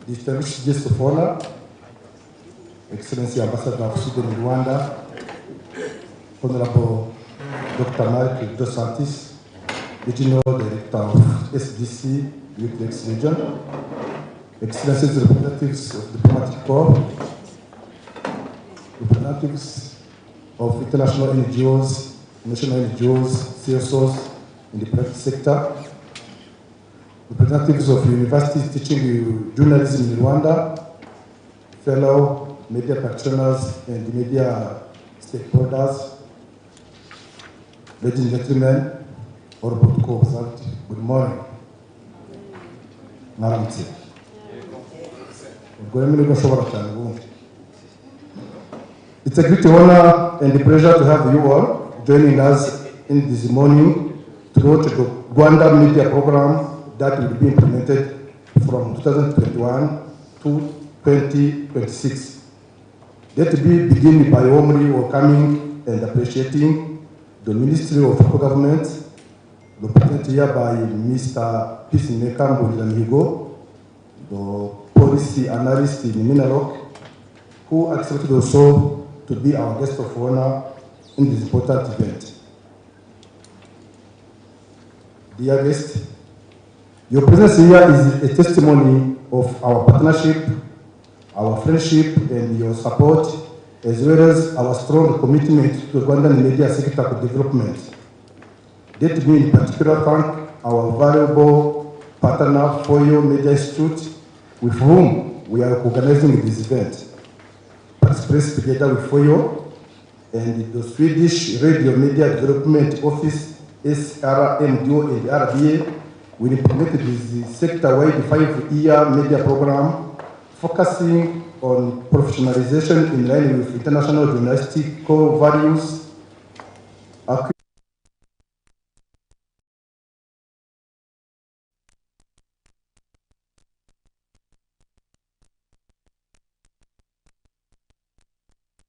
distinguished guests of honor, Excellency Ambassador of Sweden in Rwanda, Honorable Dr. Mike Dos Santis, Regional Director of SDC, Youth Region, Excellencies, representatives of Diplomatic Corps, representatives of international NGOs, national NGOs, CSOs in the private sector, representatives of universities teaching journalism in Rwanda, fellow media practitioners and media stakeholders, ladies and gentlemen, good morning. It's a great honor and a pleasure to have you all joining us in this morning to launch the Rwanda Media Programme that will be implemented from 2021 to 2026. Let me begin by warmly welcoming and appreciating the Ministry of Local Government, represented here by Mr. Peacemaker Mbonilamihigo, the policy analyst in Minaloc, who accepted also to be our guest of honor in this important event. Dear guest, your presence here is a testimony of our partnership, our friendship, and your support, as well as our strong commitment to Rwandan media sector development. Let me in particular thank our valuable partner, Foyo Media Institute, with whom we are organizing this event. Express together with Foyo and the Swedish Radio Media Development Office, SRMDO and RBA, will implement this sector-wide 5-year media program focusing on professionalization in line with international journalistic core values,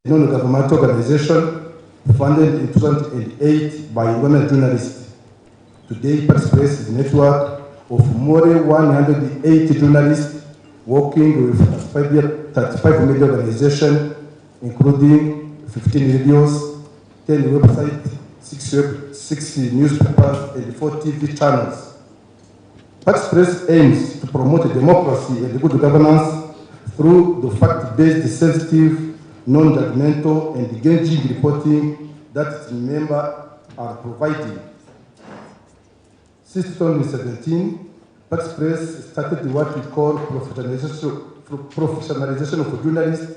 non-governmental organization funded in 2008 by women journalists. Today, Express is a network of more than 180 journalists working with 35 media organizations, including 15 radios, 10 websites, 6 newspapers, and 4 TV channels. Express aims to promote democracy and good governance through the fact-based, sensitive, non-judgmental, and engaging reporting that its members are providing. Since 2017, Express started what we call professionalization of journalists,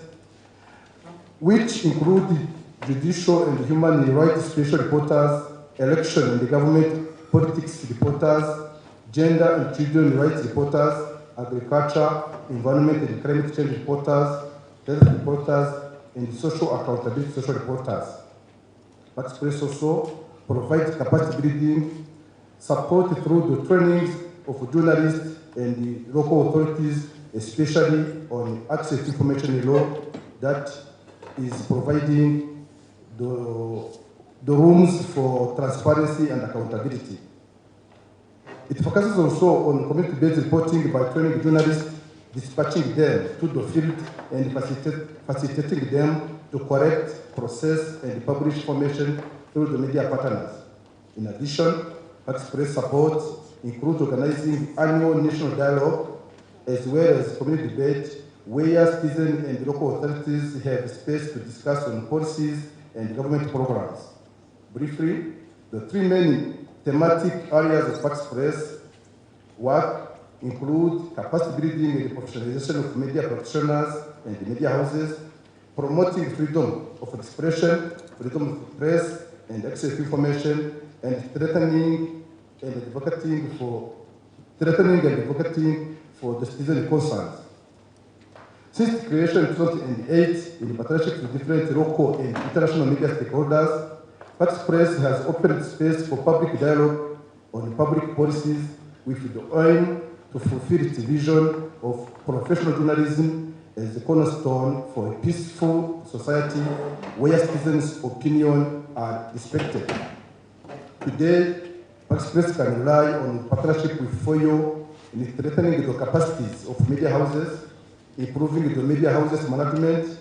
which include judicial and human rights special reporters, election and government politics reporters, gender and children rights reporters, agriculture, environment and climate change reporters, health reporters, and social accountability social reporters. Express also provides capacity building support through the trainings of journalists and the local authorities, especially on access to information law that is providing the rooms for transparency and accountability. It focuses also on community-based reporting by training journalists, dispatching them to the field and facilitating them to correct, process, and publish information through the media partners. In addition, Express support includes organizing annual national dialogue as well as community debate where citizens and local authorities have space to discuss on policies and government programs. Briefly, the 3 main thematic areas of Express work include capacity building and professionalization of media practitioners and media houses, promoting freedom of expression, freedom of press and access to information, and strengthening and advocating for the citizen concerns. Since the creation in 2008, in partnership with different local and international media stakeholders, Express has opened space for public dialogue on public policies with the aim to fulfill its vision of professional journalism as the cornerstone for a peaceful society where citizens' opinions are respected. Today, Express can rely on partnership with Foyo in strengthening the capacities of media houses, improving the media houses management,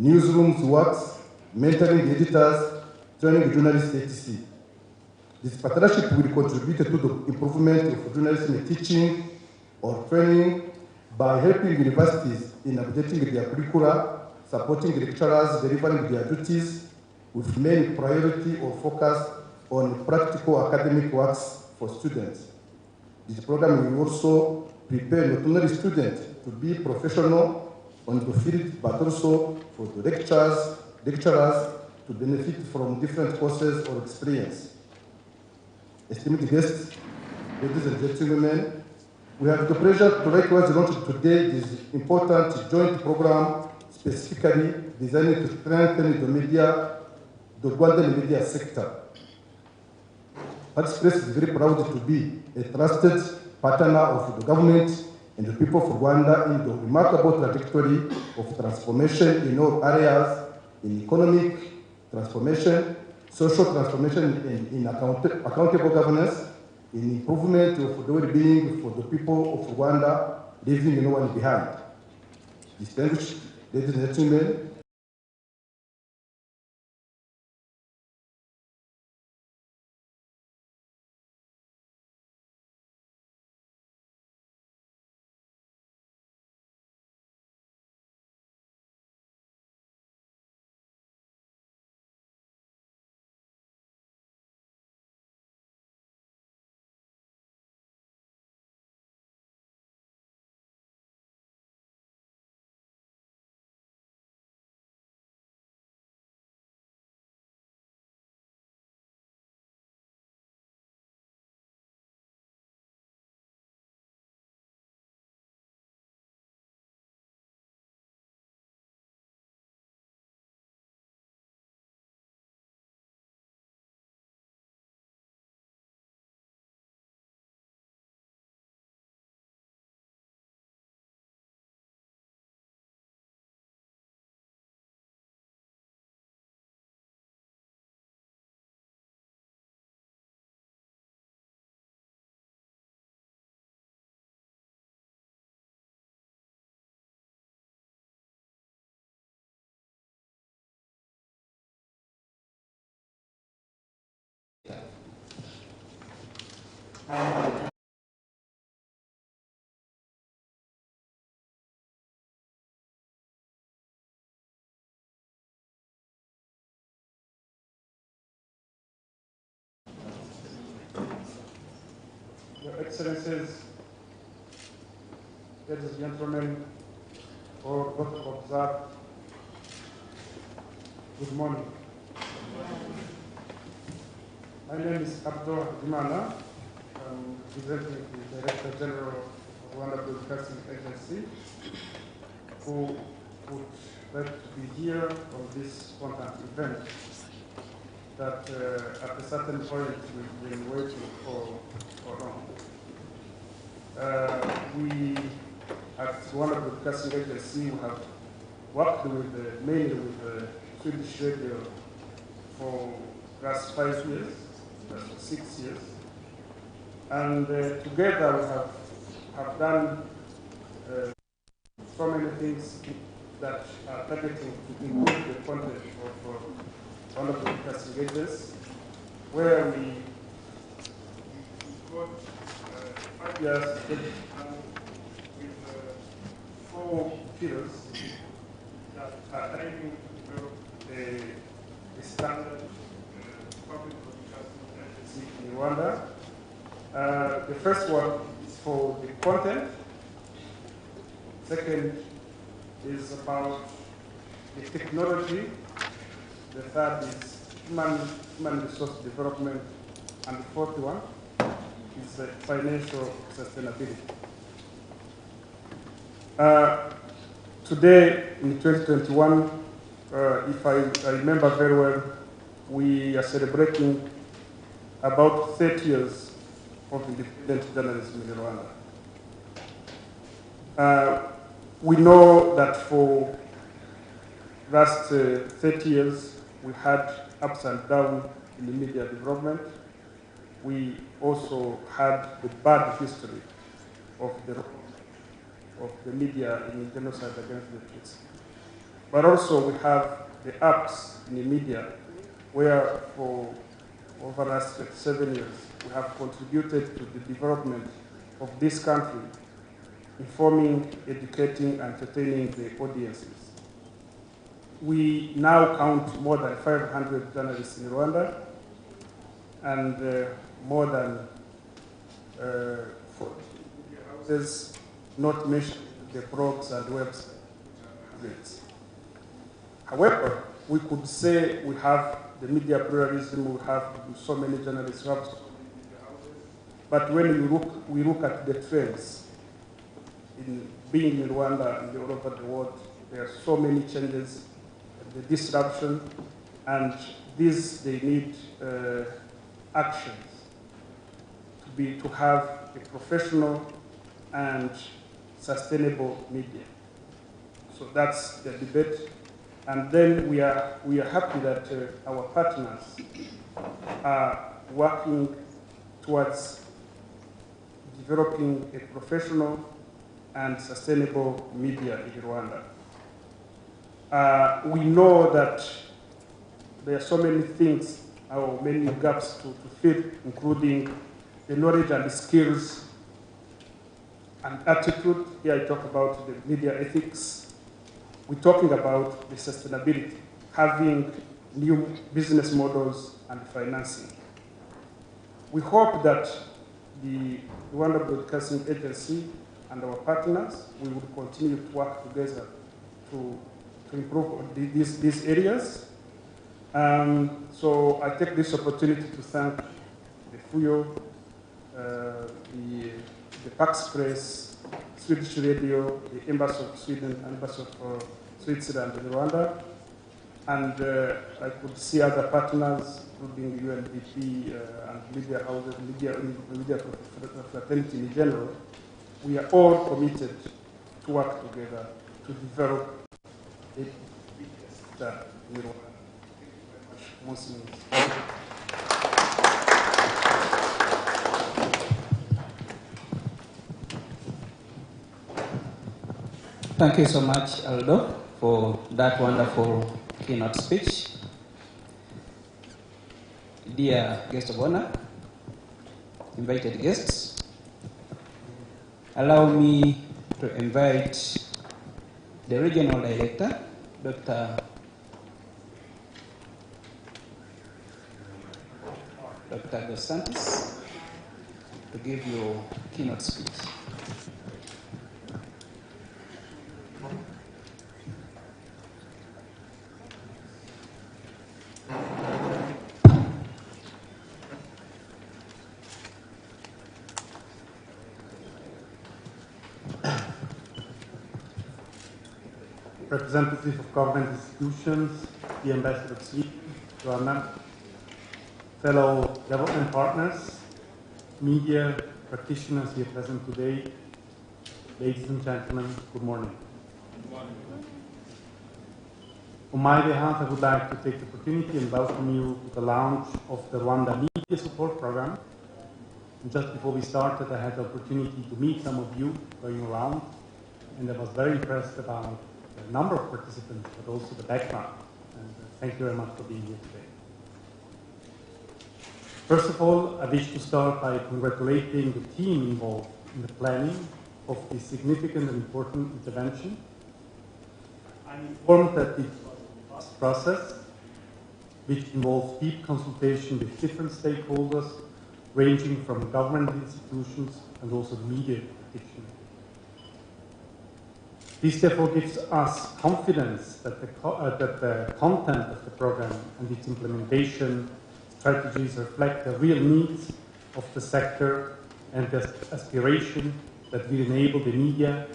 newsrooms works, mentoring editors, training journalists, etc. This partnership will contribute to the improvement of journalism teaching or training by helping universities in updating their curricula, supporting lecturers delivering their duties with main priority or focus on practical academic works for students. This program will also prepare not only students to be professional on the field, but also for the lecturers to benefit from different courses or experience. Esteemed guests, ladies and gentlemen, we have the pleasure to likewise launch today this important joint program specifically designed to strengthen the media, the Rwandan media sector. Express is very proud to be a trusted partner of the government and the people of Rwanda in the remarkable trajectory of transformation in all areas, in economic transformation, social transformation, and in accountable governance, in improvement of the well-being for the people of Rwanda, leaving no one behind. Distinguished ladies and gentlemen, Your Excellencies, ladies and gentlemen, or both observed, good morning. My name is Abdul Dimana. I'm representing the Director General of Rwanda Broadcasting Agency, who would like to be here on this important event that at a certain point we've been waiting for long. We at Rwanda Broadcasting Agency have worked with mainly with the Swedish radio for the last 5 years, last 6 years, and together we have done so many things that are targeting to improve the content of Rwanda Broadcasting Agency, where we got 5 years with 4 pillars that are aiming to develop a standard public broadcasting agency in Rwanda. The first one is for the content. Second is about the technology. The third is human resource development. And the fourth one is financial sustainability. Today, in 2021, if I remember very well, we are celebrating about 30 years of independent journalism in Rwanda. We know that for the last 30 years, we had ups and downs in the media development. We also had the bad history of the media in genocide against the Tutsi. But also we have the apps in the media where for over the last 7 years we have contributed to the development of this country, informing, educating, and entertaining the audiences. We now count more than 500 journalists in Rwanda and more than 40 houses, not mentioning the blogs and websites. However, we could say we have the media pluralism, we have so many journalists, we have so many media houses. But when we look at the trends in being in Rwanda and all over the world, there are so many changes, the disruption, and they need actions to have a professional and sustainable media. So that's the debate. And then we are happy that our partners are working towards developing a professional and sustainable media in Rwanda. We know that there are so many things, or many gaps to fill, including the knowledge and the skills and attitude. Here I talk about the media ethics. We're talking about the sustainability, having new business models and financing. We hope that the Rwanda Broadcasting Agency and our partners, we will continue to work together to improve these areas. So I take this opportunity to thank the FUYO, the Pax Press, Swedish Radio, the Embassy of Sweden, Embassy of Switzerland and Rwanda, and I could see other partners, including UNDP and media houses, media fraternity in general. We are all committed to work together to develop a better in Rwanda. Thank you very much. Thank you so much, Aldo, for that wonderful keynote speech. Dear guest of honor, invited guests, allow me to invite the regional director, Dr. Dos Santos, to give you a keynote speech. Representatives of government institutions, the Ambassador of Sweden, Rwanda, fellow development partners, media practitioners here present today, ladies and gentlemen, good morning. Good morning. On my behalf, I would like to take the opportunity and welcome you to the launch of the Rwanda Media Support Program. And just before we started, I had the opportunity to meet some of you going around, and I was very impressed about the number of participants, but also the background. And thank you very much for being here today. First of all, I wish to start by congratulating the team involved in the planning of this significant and important intervention. I'm informed that it was a fast process, which involves deep consultation with different stakeholders, ranging from government institutions and also the media practitioners. This therefore gives us confidence that the content of the program and its implementation strategies reflect the real needs of the sector and the aspiration that will enable the media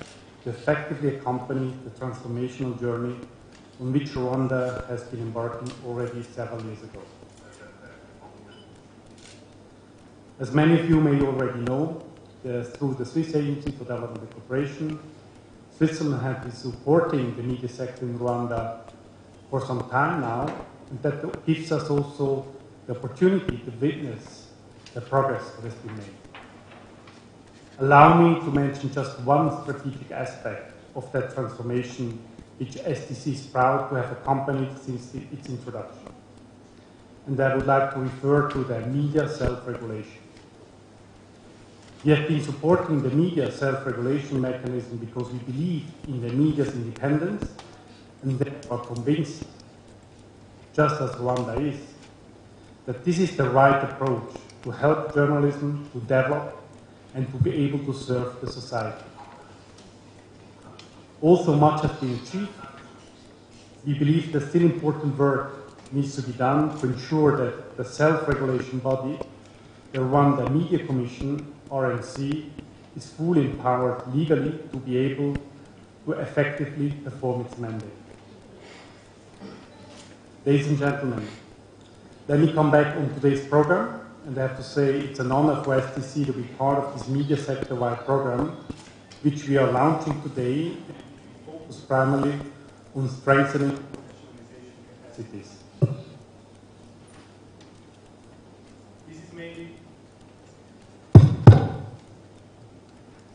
to effectively accompany the transformational journey on which Rwanda has been embarking already several years ago. As many of you may already know, through the Swiss Agency for Development and Cooperation, Switzerland has been supporting the media sector in Rwanda for some time now, and that gives us also the opportunity to witness the progress that has been made. Allow me to mention just one strategic aspect of that transformation which STC is proud to have accompanied since its introduction. And I would like to refer to the media self-regulation. We have been supporting the media self-regulation mechanism because we believe in the media's independence and therefore are convinced, just as Rwanda is, that this is the right approach to help journalism to develop and to be able to serve the society. Also, much has been achieved. We believe that still important work needs to be done to ensure that the self-regulation body, the Rwanda Media Commission, RMC, is fully empowered legally to be able to effectively perform its mandate. Ladies and gentlemen, let me come back on today's program, and I have to say it's an honor for STC to be part of this media sector-wide program, which we are launching today, focused primarily on strengthening capacities.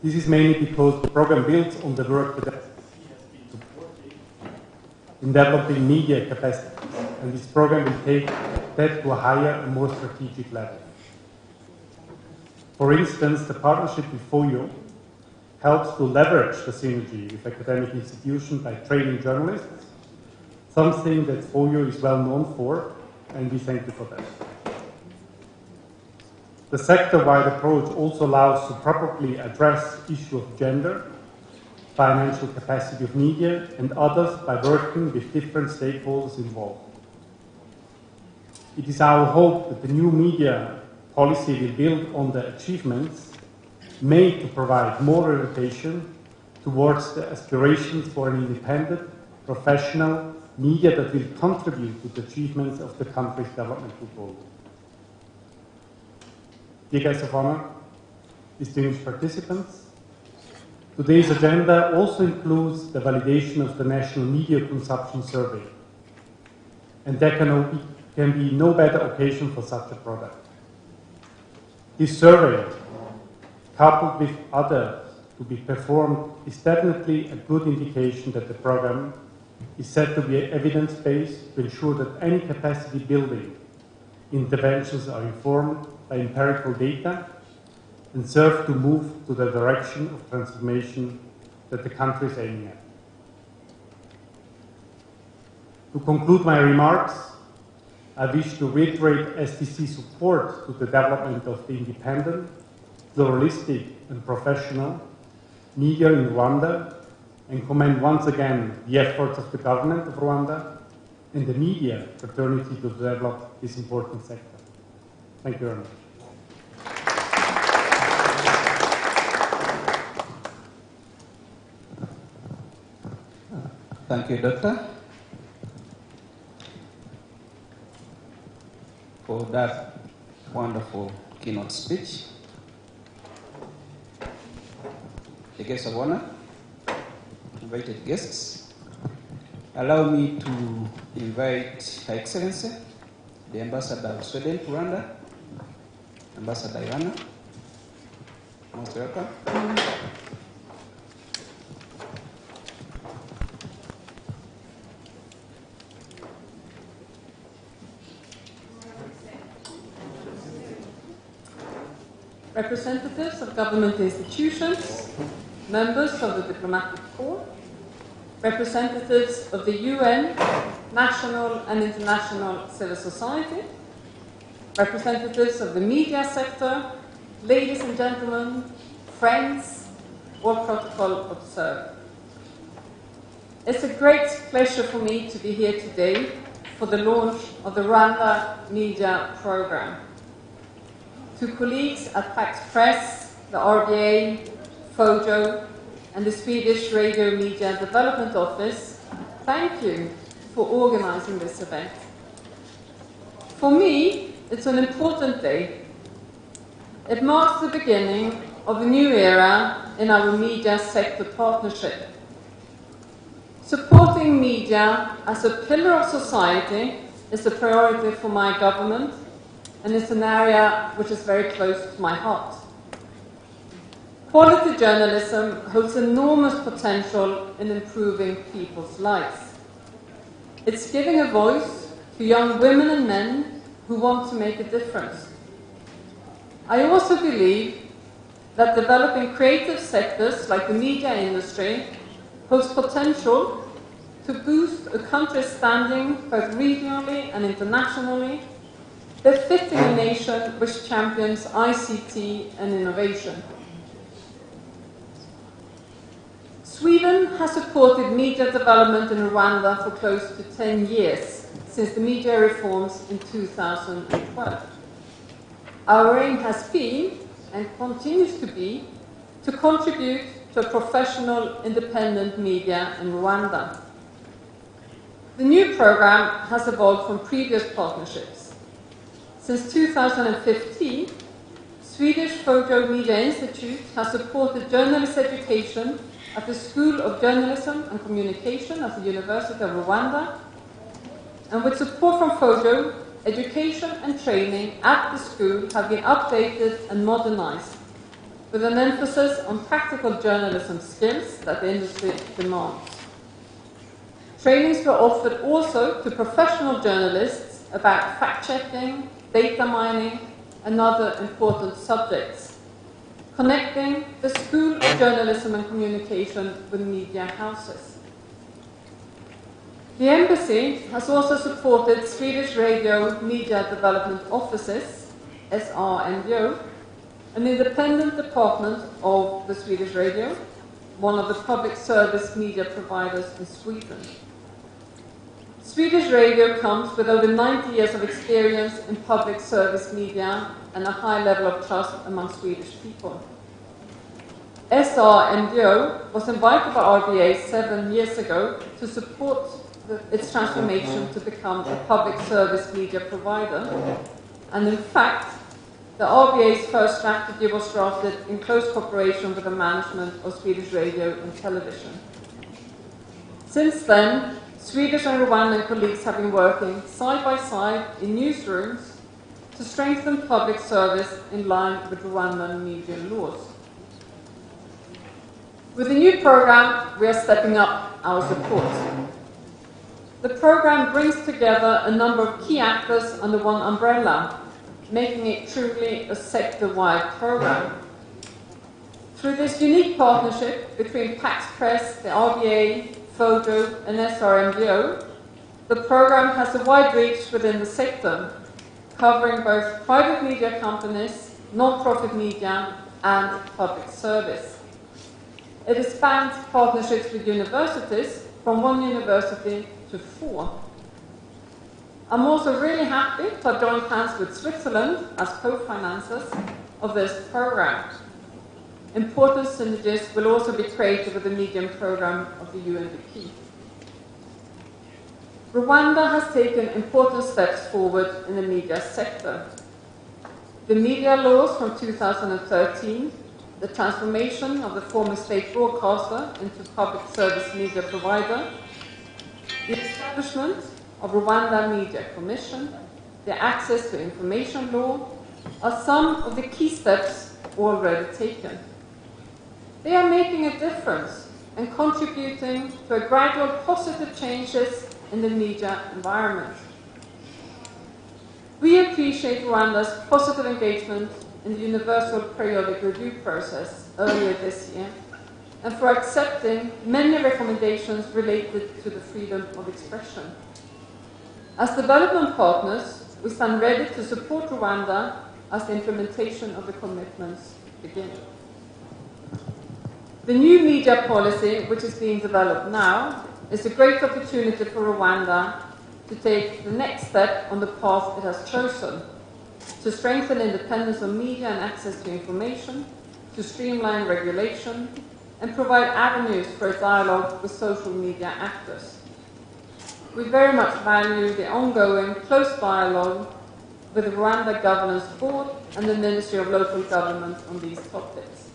This is mainly because the program builds on the work that STC has been supporting in developing media capacities, and this program will take that to a higher and more strategic level. For instance, the partnership with FOYO helps to leverage the synergy with academic institutions by training journalists, something that FOYO is well known for, and we thank you for that. The sector-wide approach also allows to properly address the issue of gender, financial capacity of media, and others by working with different stakeholders involved. It is our hope that the new media policy will build on the achievements made to provide more orientation towards the aspirations for an independent, professional media that will contribute to the achievements of the country's developmental goals. Dear guests of honor, distinguished participants, today's agenda also includes the validation of the National Media Consumption Survey, and there can be no better occasion for such a product. This survey, coupled with others to be performed, is definitely a good indication that the program is set to be evidence-based to ensure that any capacity building interventions are informed by empirical data and serve to move to the direction of transformation that the country is aiming at. To conclude my remarks, I wish to reiterate STC's support to the development of the independent, pluralistic and professional media in Rwanda, and commend once again the efforts of the government of Rwanda and the media fraternity to develop this important sector. Thank you very much. Thank you, Doctor, for that wonderful keynote speech. The guests of honor, invited guests, allow me to invite Her Excellency, the Ambassador of Sweden to Rwanda, Ambassador Ivana. Most welcome. Representatives of government institutions, members of the diplomatic corps, representatives of the UN, national and international civil society, representatives of the media sector, ladies and gentlemen, friends, all protocol observed. It's a great pleasure for me to be here today for the launch of the Rwanda Media Programme. To colleagues at Pax Press, the RBA, FOJO, and the Swedish Radio Media Development Office, thank you for organizing this event. For me, it's an important day. It marks the beginning of a new era in our media sector partnership. Supporting media as a pillar of society is a priority for my government, and it's an area which is very close to my heart. Quality journalism holds enormous potential in improving people's lives. It's giving a voice to young women and men who want to make a difference. I also believe that developing creative sectors like the media industry holds potential to boost a country's standing both regionally and internationally, befitting a nation which champions ICT and innovation. Sweden has supported media development in Rwanda for close to 10 years, since the media reforms in 2012. Our aim has been, and continues to be, to contribute to a professional, independent media in Rwanda. The new program has evolved from previous partnerships. Since 2015, Swedish Photo Media Institute has supported journalist education at the School of Journalism and Communication at the University of Rwanda, and with support from Photo, education and training at the school have been updated and modernized, with an emphasis on practical journalism skills that the industry demands. Trainings were offered also to professional journalists about fact-checking, data mining, and other important subjects, connecting the School of Journalism and Communication with media houses. The Embassy has also supported Swedish Radio Media Development Offices, SRMDO, an independent department of the Swedish Radio, one of the public service media providers in Sweden. Swedish Radio comes with over 90 years of experience in public service media and a high level of trust among Swedish people. SRMDO was invited by RBA 7 years ago to support its transformation to become a public service media provider. And in fact, the RBA's first strategy was drafted in close cooperation with the management of Swedish Radio and Television. Since then, Swedish and Rwandan colleagues have been working side by side in newsrooms to strengthen public service in line with Rwandan media laws. With the new program, we are stepping up our support. The program brings together a number of key actors under one umbrella, making it truly a sector-wide program. Through this unique partnership between Pax Press, the RBA, Photo, and SRMDO, the program has a wide reach within the sector, covering both private media companies, non-profit media, and public service. It expands partnerships with universities from 1 university to 4. I'm also really happy to have joined hands with Switzerland as co-financers of this program. Important synergies will also be created with the medium program of the UNDP. Rwanda has taken important steps forward in the media sector. The media laws from 2013, the transformation of the former state broadcaster into public service media provider, the establishment of Rwanda Media Commission, the access to information law are some of the key steps already taken. They are making a difference and contributing to a gradual positive changes in the media environment. We appreciate Rwanda's positive engagement in the Universal Periodic Review process earlier this year, and for accepting many recommendations related to the freedom of expression. As development partners, we stand ready to support Rwanda as the implementation of the commitments begins. The new media policy, which is being developed now, is a great opportunity for Rwanda to take the next step on the path it has chosen, to strengthen independence of media and access to information, to streamline regulation, and provide avenues for a dialogue with social media actors. We very much value the ongoing close dialogue with the Rwanda Governance Board and the Ministry of Local Government on these topics.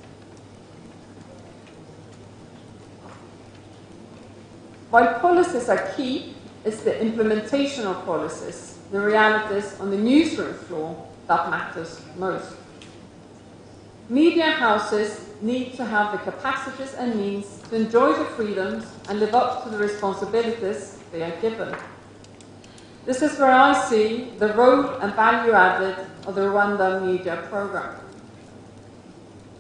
While policies are key, it's the implementation of policies, the realities on the newsroom floor, that matters most. Media houses need to have the capacities and means to enjoy the freedoms and live up to the responsibilities they are given. This is where I see the role and value added of the Rwanda Media Programme.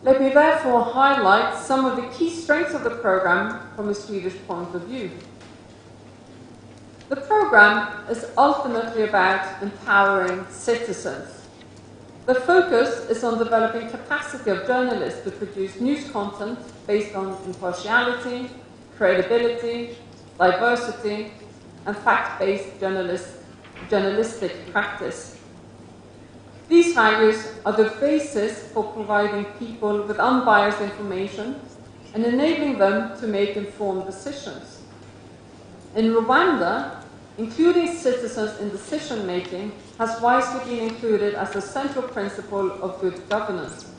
Let me therefore highlight some of the key strengths of the programme from a Swedish point of view. The programme is ultimately about empowering citizens. The focus is on developing capacity of journalists to produce news content based on impartiality, credibility, diversity, and fact-based journalistic practice. These values are the basis for providing people with unbiased information and enabling them to make informed decisions. In Rwanda, including citizens in decision-making has wisely been included as a central principle of good governance.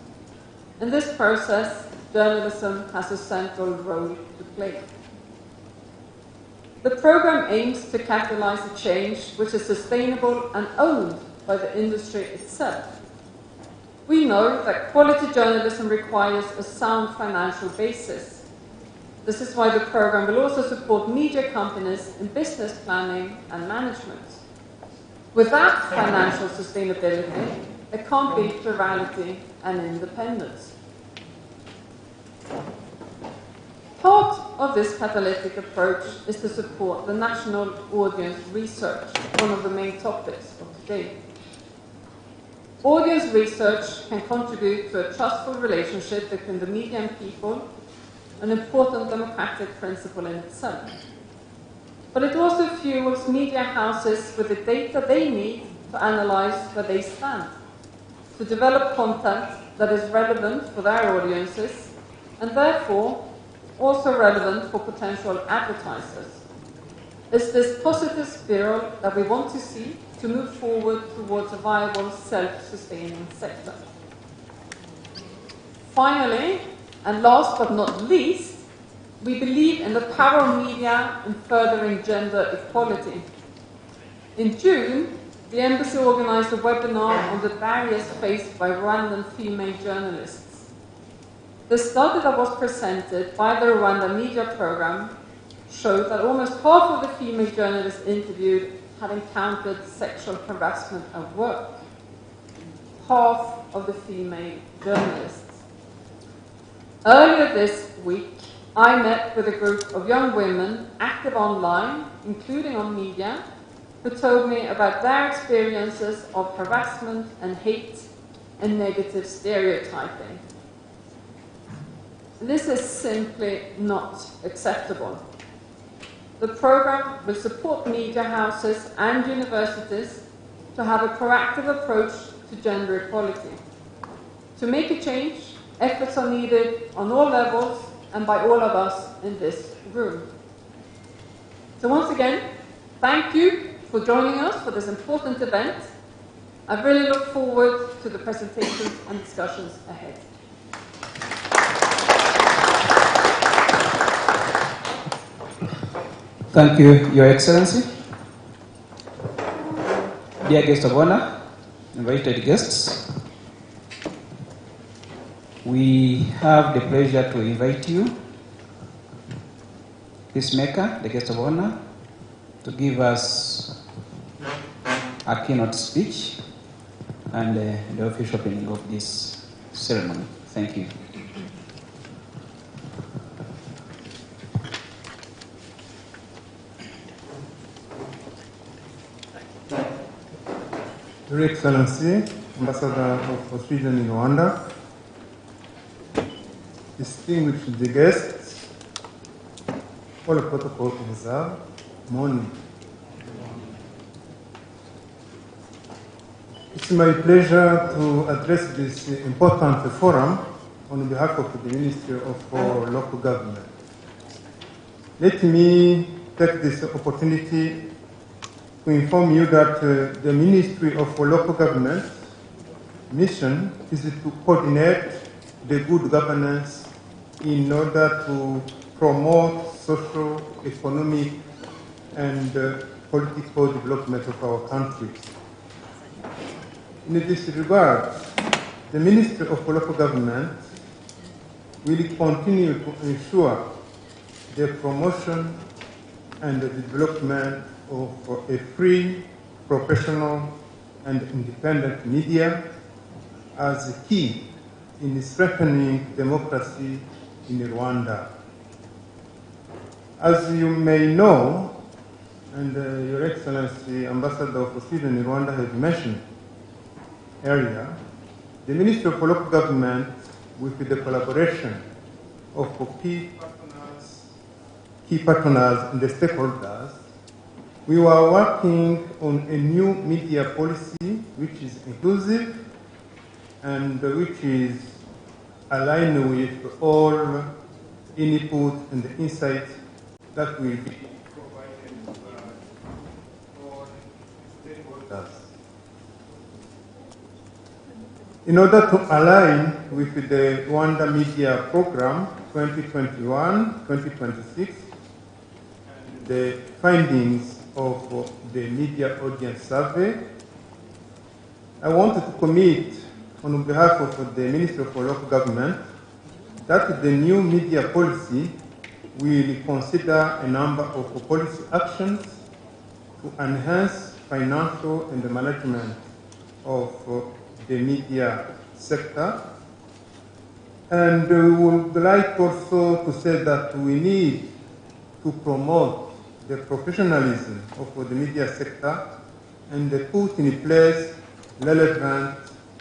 In this process, journalism has a central role to play. The programme aims to catalyse a change which is sustainable and owned by the industry itself. We know that quality journalism requires a sound financial basis. This is why the programme will also support media companies in business planning and management. Without financial sustainability, there can't be plurality and independence. Part of this catalytic approach is to support the national audience research, one of the main topics of today. Audience research can contribute to a trustful relationship between the media and people, an important democratic principle in itself. But it also fuels media houses with the data they need to analyse where they stand, to develop content that is relevant for their audiences, and therefore also relevant for potential advertisers. It's this positive spiral that we want to see to move forward towards a viable, self-sustaining sector. Finally, and last but not least, we believe in the power of media in furthering gender equality. In June, the Embassy organised a webinar on the barriers faced by Rwandan female journalists. The study that was presented by the Rwanda Media Programme showed that almost half of the female journalists interviewed had encountered sexual harassment at work. Half of the female journalists. Earlier this week, I met with a group of young women active online, including on media, who told me about their experiences of harassment and hate and negative stereotyping. This is simply not acceptable. The programme will support media houses and universities to have a proactive approach to gender equality. To make a change, efforts are needed on all levels and by all of us in this room. So once again, thank you for joining us for this important event. I really look forward to the presentations and discussions ahead. Thank you, Your Excellency. Dear guests of honor, invited guests, we have the pleasure to invite you, Peacemaker, the guest of honor, to give us a keynote speech and the official opening of this ceremony. Thank you. Your Excellency, Ambassador of Sweden in Rwanda, distinguished guests, all protocol observed, morning. It's my pleasure to address this important forum on behalf of the Ministry of Local Government. Let me take this opportunity to inform you that the Ministry of Local Government mission is to coordinate the good governance in order to promote social, economic, and political development of our country. In this regard, the Ministry of Local Government will continue to ensure the promotion and the development of a free, professional, and independent media as a key in strengthening democracy in Rwanda. As you may know, and Your Excellency, Ambassador of Sweden in Rwanda has mentioned earlier, the Ministry of Local Government, with the collaboration of key partners and the stakeholders, we were working on a new media policy which is inclusive and which is aligned with all input and insights that will be provided by all stakeholders. In order to align with the Rwanda Media Programme 2021-2026 and the findings of the Media Audience Survey, I wanted to commit on behalf of the Ministry of Local Government that the new media policy will consider a number of policy actions to enhance financial and the management of the media sector. And we would like also to say that we need to promote the professionalism of the media sector and put in place relevant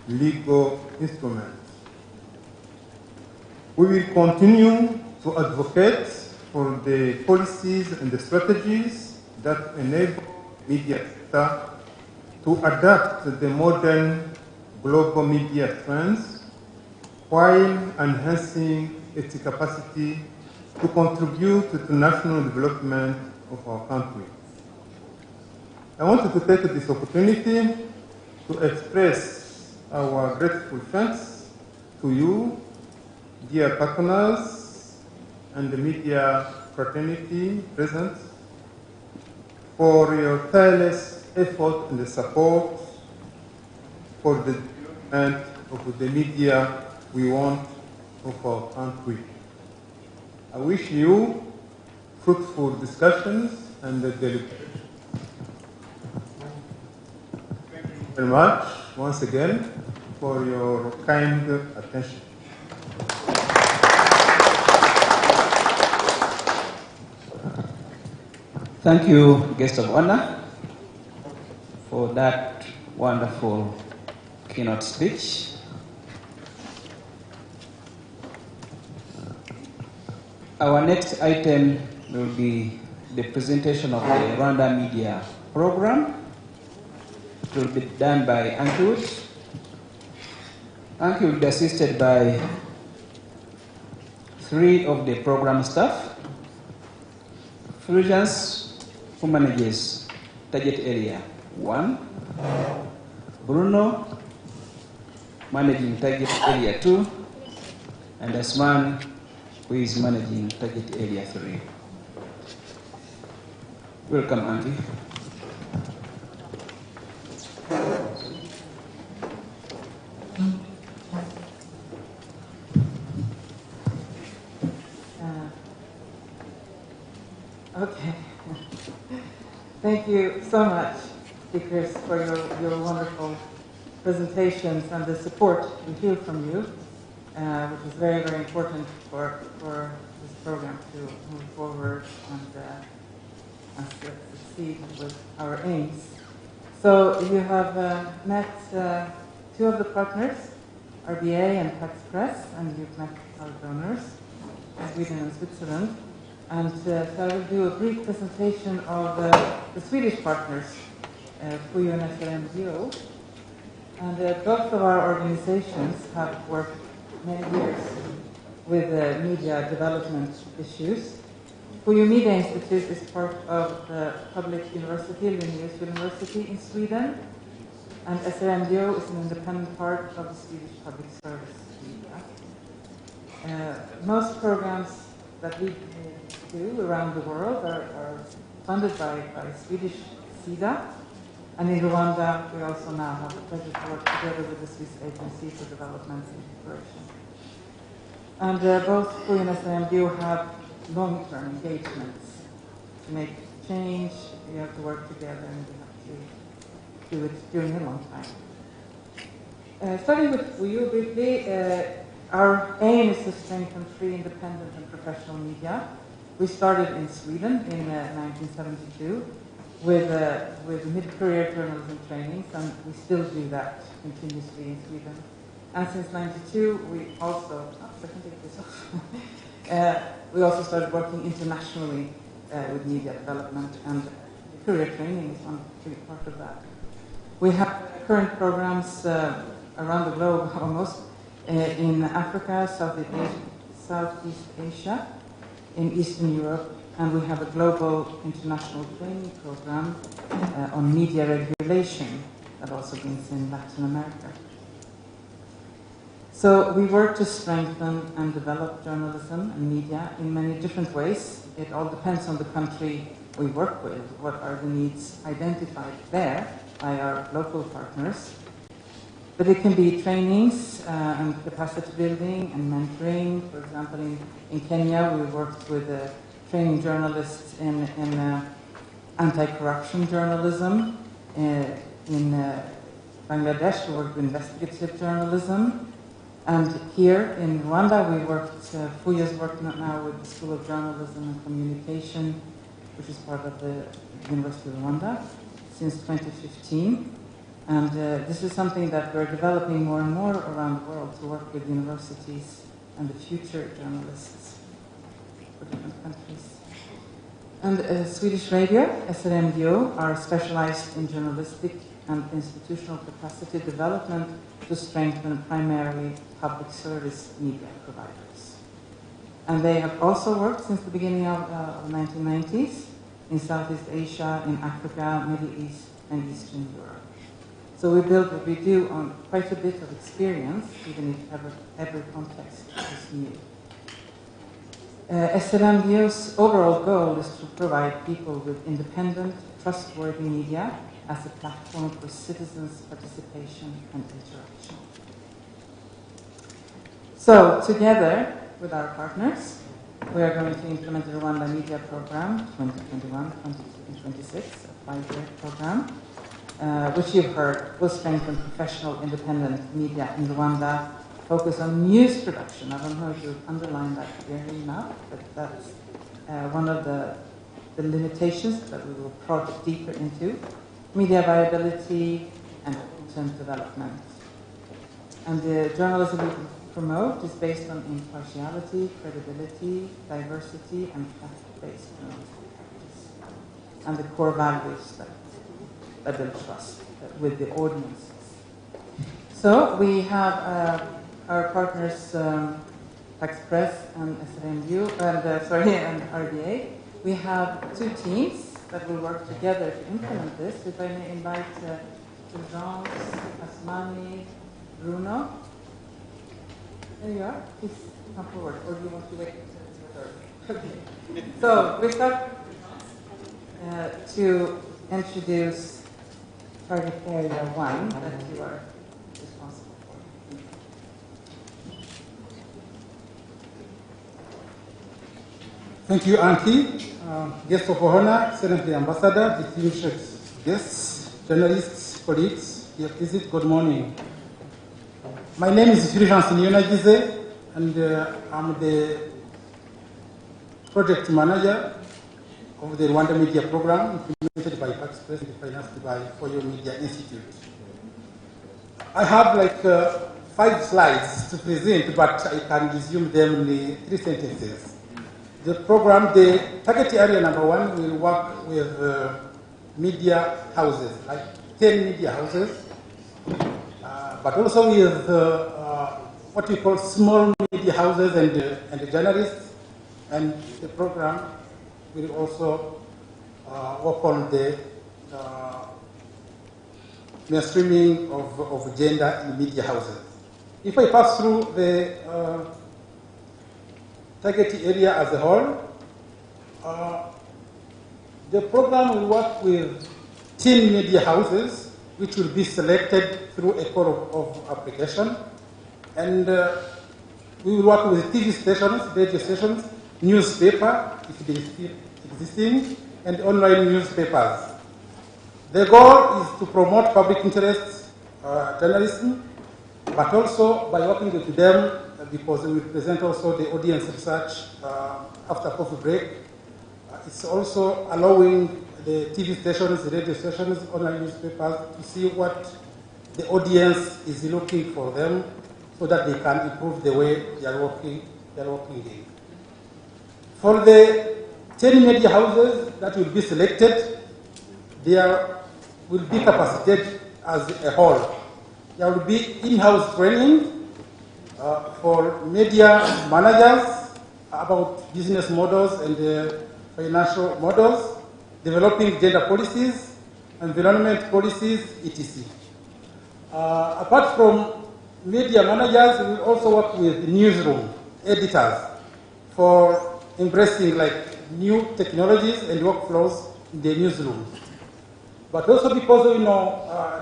legal instruments. We will continue to advocate for the policies and the strategies that enable media sector to adapt the modern global media trends while enhancing its capacity to contribute to the national development of our country. I wanted to take this opportunity to express our grateful thanks to you, dear partners, and the media fraternity present, for your tireless effort and the support for the development of the media we want of our country. I wish you fruitful discussions and deliberation. Thank you very much once again for your kind attention. Thank you, guest of honor, for that wonderful keynote speech. Our next item will be the presentation of the Rwanda Media Programme. It will be done by Anki. Anki will be assisted by 3 of the program staff. Fulgence, who manages target area 1. Bruno, managing target area 2. And Asman, who is managing target area 3. Welcome, Anki. Okay. Thank you so much, speakers, for your wonderful presentations and the support we feel from you, which is very, very important for this program to move forward and succeed with our aims. So you have met 2 of the partners, RBA and Pax Press, and you've met our donors, Sweden and Switzerland. And so I will do a brief presentation of the Swedish partners, FUYO and SRNGO. And both of our organizations have worked many years with media development issues. FUYO Media Institute is part of the public university, Linnaeus University in Sweden, and SRNGO is an independent part of the Swedish Public Service media. Most programs that we do around the world are funded by Swedish SIDA, and in Rwanda we also now have the pleasure to work together with the Swiss Agency for Development and Cooperation. And both FUI and SRMDU have long-term engagements. To make change, you have to work together and you have to do it during a long time. Starting with FUI briefly, our aim is to strengthen free, independent and professional media. We started in Sweden in 1972 with mid-career journalism trainings, and we still do that continuously in Sweden. And since '92, we also we also started working internationally with media development, and career training is one big part of that. We have current programs around the globe, almost, in Africa, Southeast Asia, in Eastern Europe, and we have a global international training program on media regulation that also brings in Latin America. So we work to strengthen and develop journalism and media in many different ways. It all depends on the country we work with, what are the needs identified there by our local partners. But it can be trainings and capacity building and mentoring. For example, in Kenya, we worked with training journalists in anti-corruption journalism. In Bangladesh, we worked with investigative journalism. And here in Rwanda, we worked, FUI is working now with the School of Journalism and Communication, which is part of the University of Rwanda, since 2015. And this is something that we're developing more and more around the world to work with universities and the future journalists for different countries. And Swedish Radio, SRMDO, are specialized in journalistic and institutional capacity development to strengthen primarily public service media providers. And they have also worked since the beginning of the 1990s in Southeast Asia, in Africa, Middle East, and Eastern Europe. So we build what we do on quite a bit of experience, even if every context is new. SRMDO's overall goal is to provide people with independent, trustworthy media as a platform for citizens' participation and interaction. So, together with our partners, we are going to implement the Rwanda Media Programme 2021-2026, a 5-year program, which you've heard will strengthen professional independent media in Rwanda, focus on news production. I don't know if you've underlined that clearly enough, but that's one of the limitations that we will probe deeper into. Media viability and content development. And the journalism we promote is based on impartiality, credibility, diversity, and fact-based journalistic practice. And the core values that build trust with the audiences. So we have our partners, Tax Press and SRMDU, and RDA. We have 2 teams that will work together to implement this. If I may invite Fulgence, Asmani, Bruno. There you are. Please come forward. Or do you want to wait until it's your turn? Okay. So we start to introduce target area 1 that you are responsible for. Thank you, Auntie. Guest of honor, Excellency Ambassador, distinguished guests, journalists, colleagues, dear visit, good morning. My name is Fulgence Nyonagize, and I'm the project manager of the Rwanda Media Programme, implemented by Tax Press and financed by FOYO Media Institute. I have 5 slides to present, but I can resume them in 3 sentences. The program, the target area number 1, will work with media houses, like 10 media houses, but also with what we call small media houses and journalists. And the program will also work on the mainstreaming of gender in media houses. If I pass through the target area as a whole, the program will work with 10 media houses, which will be selected through a call of application. And We will work with TV stations, radio stations, newspaper, if they are still existing, and online newspapers. The goal is to promote public interest journalism, but also by working with them, because we will present also the audience research after coffee break. It's also allowing the TV stations, the radio stations, online newspapers to see what the audience is looking for them, so that they can improve the way they are working in. For the 10 media houses that will be selected, there will be capacitated as a whole. There will be in-house training for media managers about business models and financial models, developing gender policies, environment policies, etc. Apart from media managers, we will also work with newsroom editors for embracing new technologies and workflows in the newsroom. But also because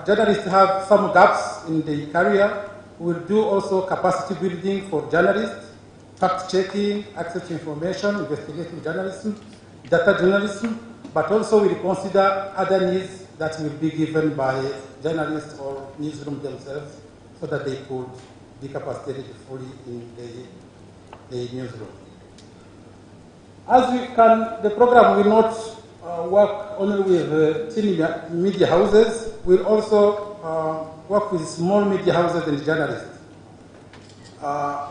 journalists have some gaps in the career, we will do also capacity building for journalists, fact-checking, access to information, investigative journalism, data journalism, but also we will consider other needs that will be given by journalists or newsroom themselves, so that they could be capacitated fully in the newsroom. As we can, the program will not work only with media houses. We'll also work with small media houses and journalists.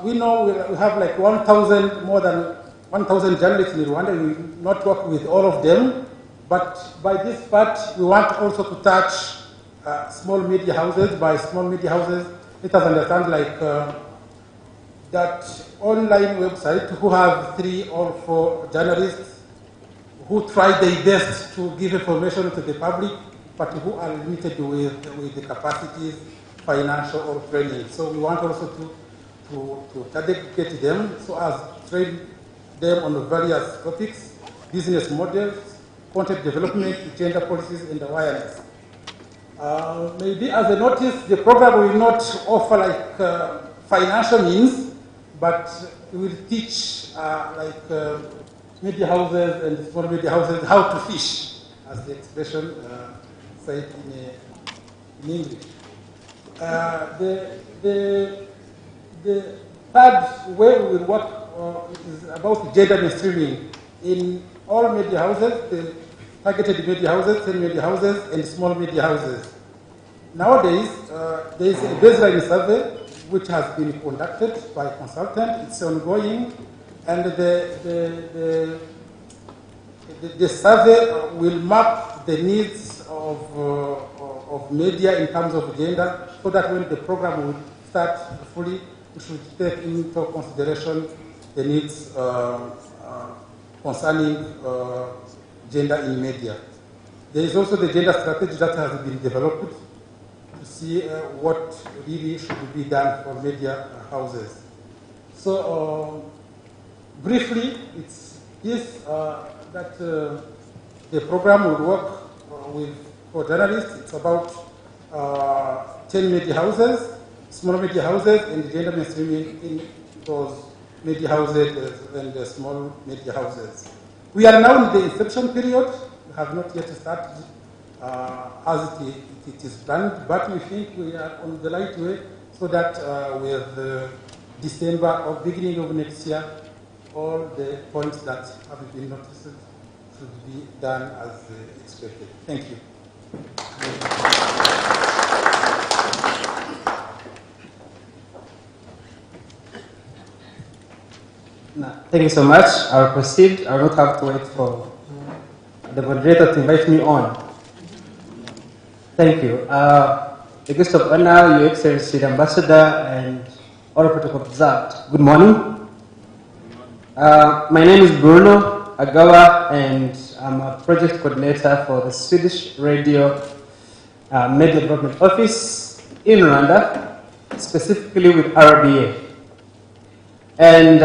We know we have more than 1,000 journalists in Rwanda. We will not work with all of them, but by this part, we want also to touch small media houses. By small media houses, let us understand that online website who have 3 or 4 journalists who try their best to give information to the public, but who are limited with the capacities, financial or training. So we want also to educate them, so as train them on various topics, business models, content development, gender policies, and awareness. Maybe as a notice, the program will not offer financial means, but we will teach media houses and small media houses how to fish, as the expression said in English. The third way we will work is about gender mainstreaming in all media houses, the targeted media houses, 10 media houses, and small media houses. Nowadays, there is a baseline survey which has been conducted by a consultant. It's ongoing, and the survey will map the needs of media in terms of gender, so that when the program will start fully, we should take into consideration the needs concerning gender in media. There is also the gender strategy that has been developed to see what really should be done for media houses. So briefly, it's this that the program will work for journalists. It's about 10 media houses, small media houses, and gender mainstreaming in those media houses and small media houses. We are now in the inception period. We have not yet started as it is planned, but we think we are on the right way, so that with December or beginning of next year, all the points that have been noticed should be done as expected. Thank you. Thank you so much. I'll proceed. I will not have to wait for the moderator to invite me on. Thank you. The guest of honor, Your Excellency, the Ambassador, and all protocol observed. Good morning. My name is Bruno Agawa, and I'm a project coordinator for the Swedish Radio Media Development Office in Rwanda, specifically with RBA. And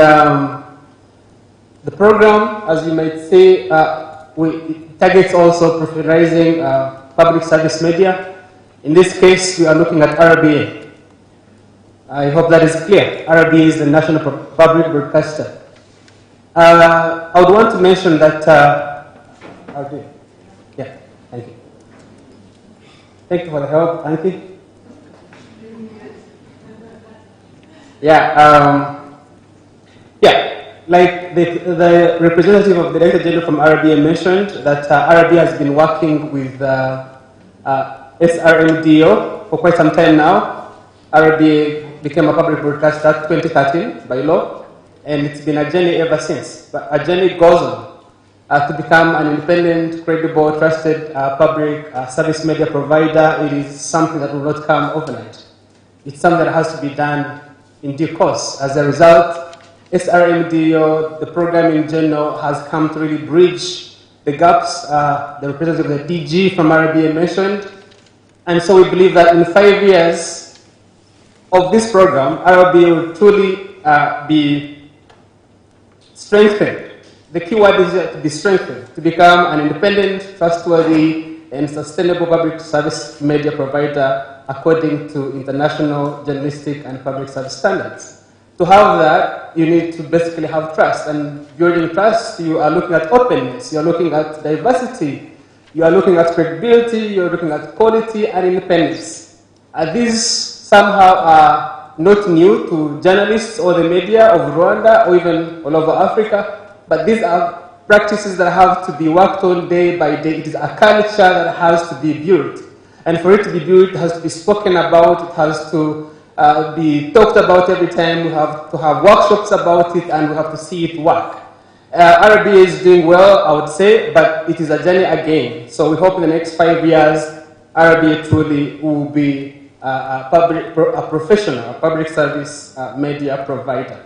the program, as you might say, it targets also professionalizing public service media. In this case, we are looking at RBA. I hope that is clear. RBA is the national public broadcaster. I would want to mention that. I'll do it. Yeah, thank you. Thank you for the help, Anki. Like the representative of the Director General from RBA mentioned that RBA has been working with SRMDO for quite some time now. RBA became a public broadcaster 2013 by law, and it's been a journey ever since. But a journey goes on to become an independent, credible, trusted public service media provider. It is something that will not come overnight. It's something that has to be done in due course. As a result, SRMDO, the program in general, has come to really bridge the gaps the representative of the DG from RBA mentioned. And so we believe that in 5 years of this program, RBA will truly be strengthened. The key word is to be strengthened, to become an independent, trustworthy, and sustainable public service media provider according to international journalistic and public service standards. To have that, you need to basically have trust. And building trust, you are looking at openness, you are looking at diversity, you are looking at credibility, you are looking at quality and independence. These somehow are not new to journalists or the media of Rwanda or even all over Africa, but these are practices that have to be worked on day by day. It is a culture that has to be built. And for it to be built, it has to be spoken about, it has to be talked about every time. We have to have workshops about it, and we have to see it work. RBA is doing well, I would say, but it is a journey again. So we hope in the next 5 years, RBA truly will be a professional, public service media provider.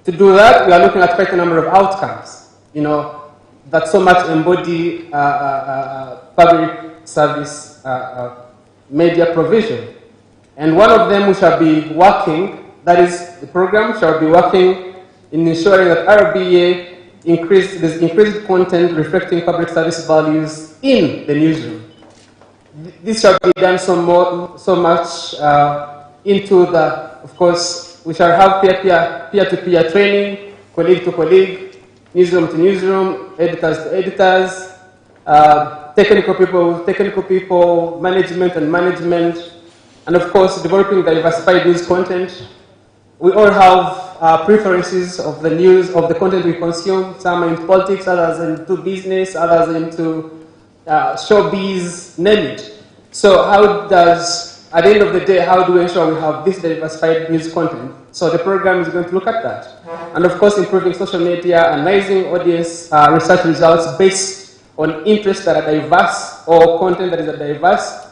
To do that, we are looking at quite a number of outcomes, that so much embody public service media provision. And one of them we shall be working, that is the program shall be working in ensuring that RBA there's increased content reflecting public service values in the newsroom. This shall be done so much into of course, we shall have peer-to-peer training, colleague to colleague, newsroom to newsroom, editors to editors, technical people, management and management, and of course, developing diversified news content. We all have preferences of the news, of the content we consume. Some are into politics, others are into business, others are into showbiz, name it. So at the end of the day, how do we ensure we have this diversified news content? So the program is going to look at that. And of course, improving social media, analyzing audience research results based on interests that are diverse or content that is diverse,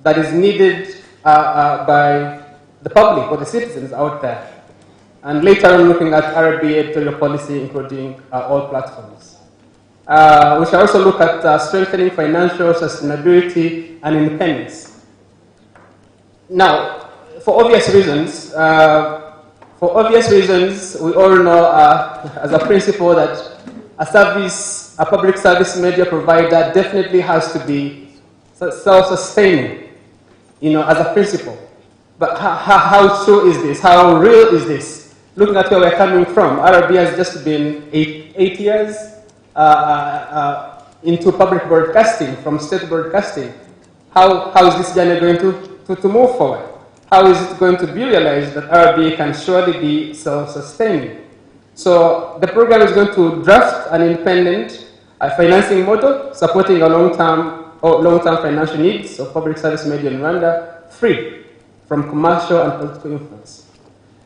that is needed by the public or the citizens out there. And later on, looking at RBA editorial policy, including all platforms. We shall also look at strengthening financial sustainability and independence. Now, for obvious reasons, we all know as a principle that a public service media provider definitely has to be self-sustaining, as a principle. But how true is this? How real is this? Looking at where we're coming from, RBA has just been eight years into public broadcasting, from state broadcasting. How is this journey going to move forward? How is it going to be realized that RBA can surely be self-sustaining? So the program is going to draft an independent financing model supporting a long-term financial needs of public service media in Rwanda, free from commercial and political influence.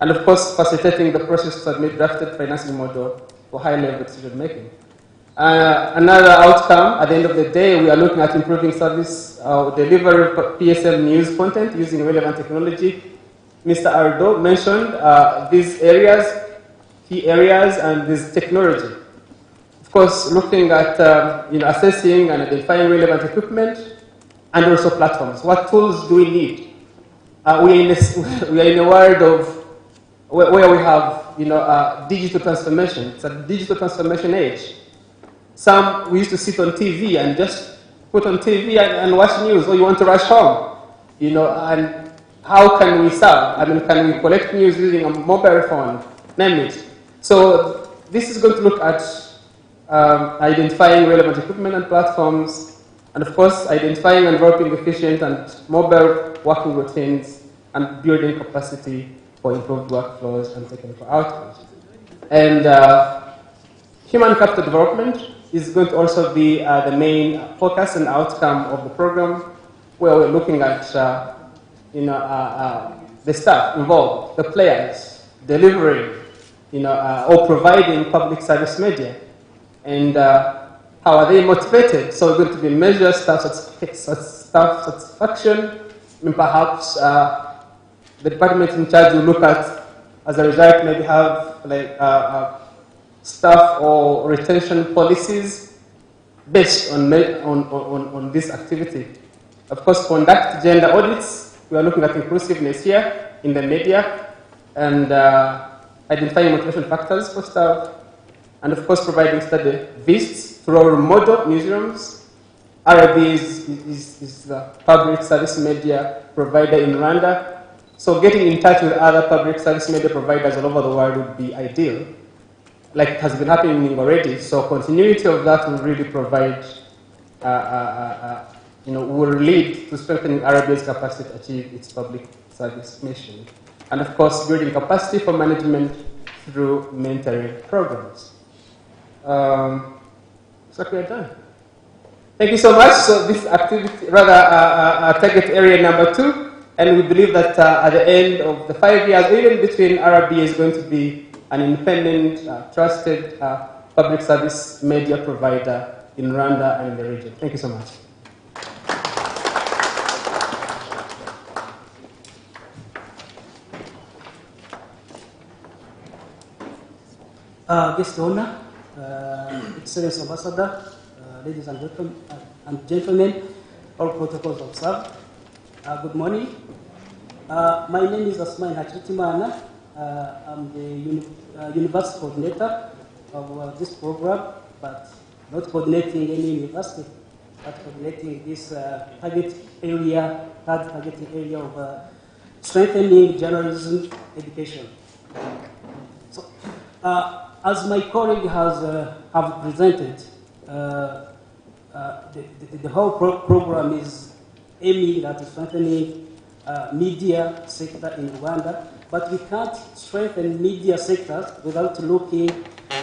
And of course, facilitating the process to submit drafted financing model for high-level decision-making. Another outcome, at the end of the day, we are looking at improving service delivery of PSM news content using relevant technology. Mr. Ardo mentioned these areas, key areas, and this technology. Of course, looking at assessing and identifying relevant equipment and also platforms. What tools do we need? We are in a world of where we have digital transformation. It's a digital transformation age. We used to sit on TV and just put on TV and watch news, or you want to rush home, and how can we serve? I mean, can we collect news using a mobile phone? Name it. So this is going to look at identifying relevant equipment and platforms, and of course, identifying and developing efficient and mobile working routines, and building capacity for improved workflows and technical outcomes. And human capital development is going to also be the main focus and outcome of the program, where we're looking at the staff involved, the players, delivering, or providing public service media, and how are they motivated? So we're going to be measure staff satisfaction, and perhaps the department in charge will look at, as a result, maybe have like staff or retention policies based on this activity. Of course, conduct gender audits. We are looking at inclusiveness here in the media, and identifying motivation factors for staff, and of course providing study visits to role model museums. RIB is the public service media provider in Rwanda, so getting in touch with other public service media providers all over the world would be ideal, like it has been happening already. So continuity of that will really provide, will lead to strengthening RIB's capacity to achieve its public service mission. And of course, building capacity for management through mentoring programs. So we are done. Thank you so much. So this activity, target area number 2, and we believe that at the end of the 5 years, even between RRB is going to be an independent, trusted public service media provider in Rwanda and in the region. Thank you so much. Guest owner, Excellency Ambassador, ladies and gentlemen, all protocols observed. Good morning. My name is Asmai Hachitimana. I'm the university coordinator of this program, but not coordinating any university, but coordinating this targeting area of strengthening journalism education. So, as my colleague have presented, the whole program is aiming at strengthening media sector in Rwanda, but we can't strengthen media sectors without looking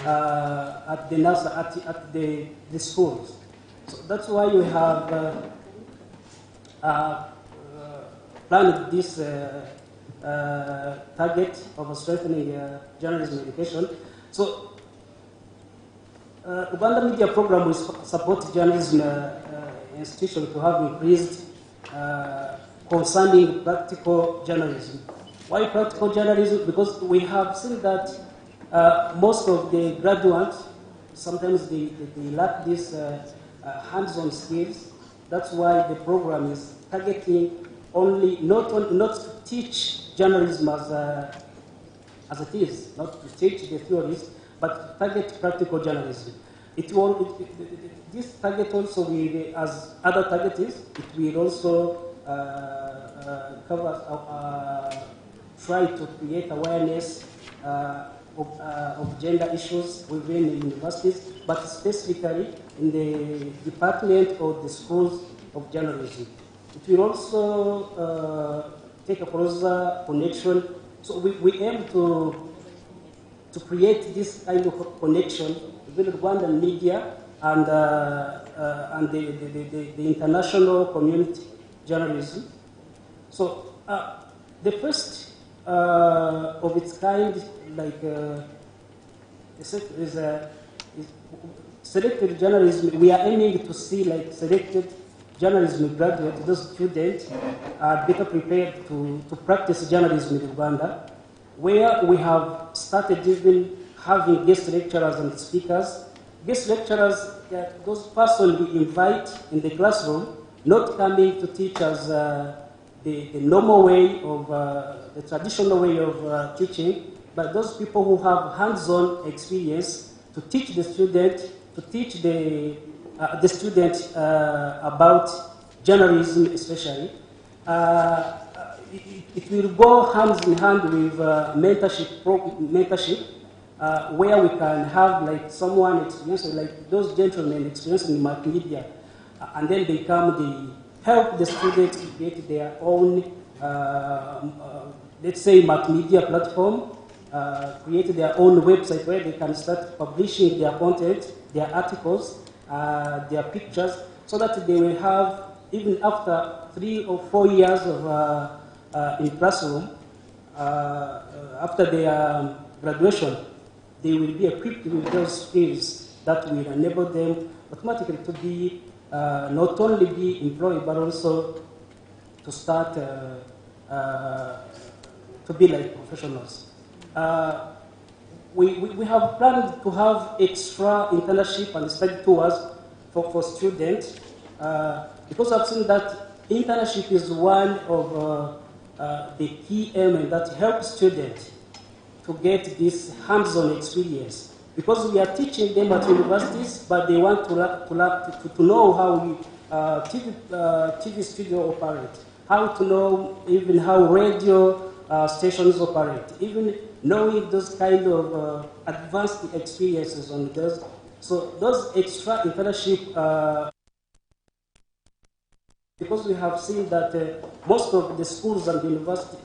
at the schools. So that's why we have planned this target of strengthening journalism education. So, Rwanda Media Programme will support journalism institutions to have increased concerning practical journalism. Why practical journalism? Because we have seen that most of the graduates, sometimes they lack these hands-on skills. That's why the program is targeting not to teach journalism as it is, not to teach the theories, but to target practical journalism. This target also will, as other targets, it will also try to create awareness of gender issues within the universities, but specifically in the department or the schools of journalism. It will also take a closer connection. So we aim to create this kind of connection with Rwandan media and the international community journalism. So the first of its kind, like is selected journalism. We are aiming to see like selected journalism graduates, those students are better prepared to practice journalism in Rwanda, where we have started even having guest lecturers and speakers. Guest lecturers, those persons we invite in the classroom, not coming to teach us the normal way of, the traditional way of teaching, but those people who have hands-on experience to teach the student, about journalism especially. it will go hand in hand with mentorship, where we can have like someone experienced, like those gentlemen experienced in multimedia, and then they help the students to create their own, let's say, multimedia platform, create their own website where they can start publishing their content, their articles, their pictures, so that they will have, even after 3 or 4 years of in classroom, after their graduation, they will be equipped with those skills that will enable them automatically to be not only be employed but also to start to be like professionals. We have planned to have extra internship and study tours for students because I've seen that internship is one of the key elements that helps students to get this hands-on experience. Because we are teaching them at universities, but they want to know how TV studio operate, how to know even how radio stations operate, even knowing those kind of advanced experiences on those. So those extra internship, because we have seen that most of the schools and the university,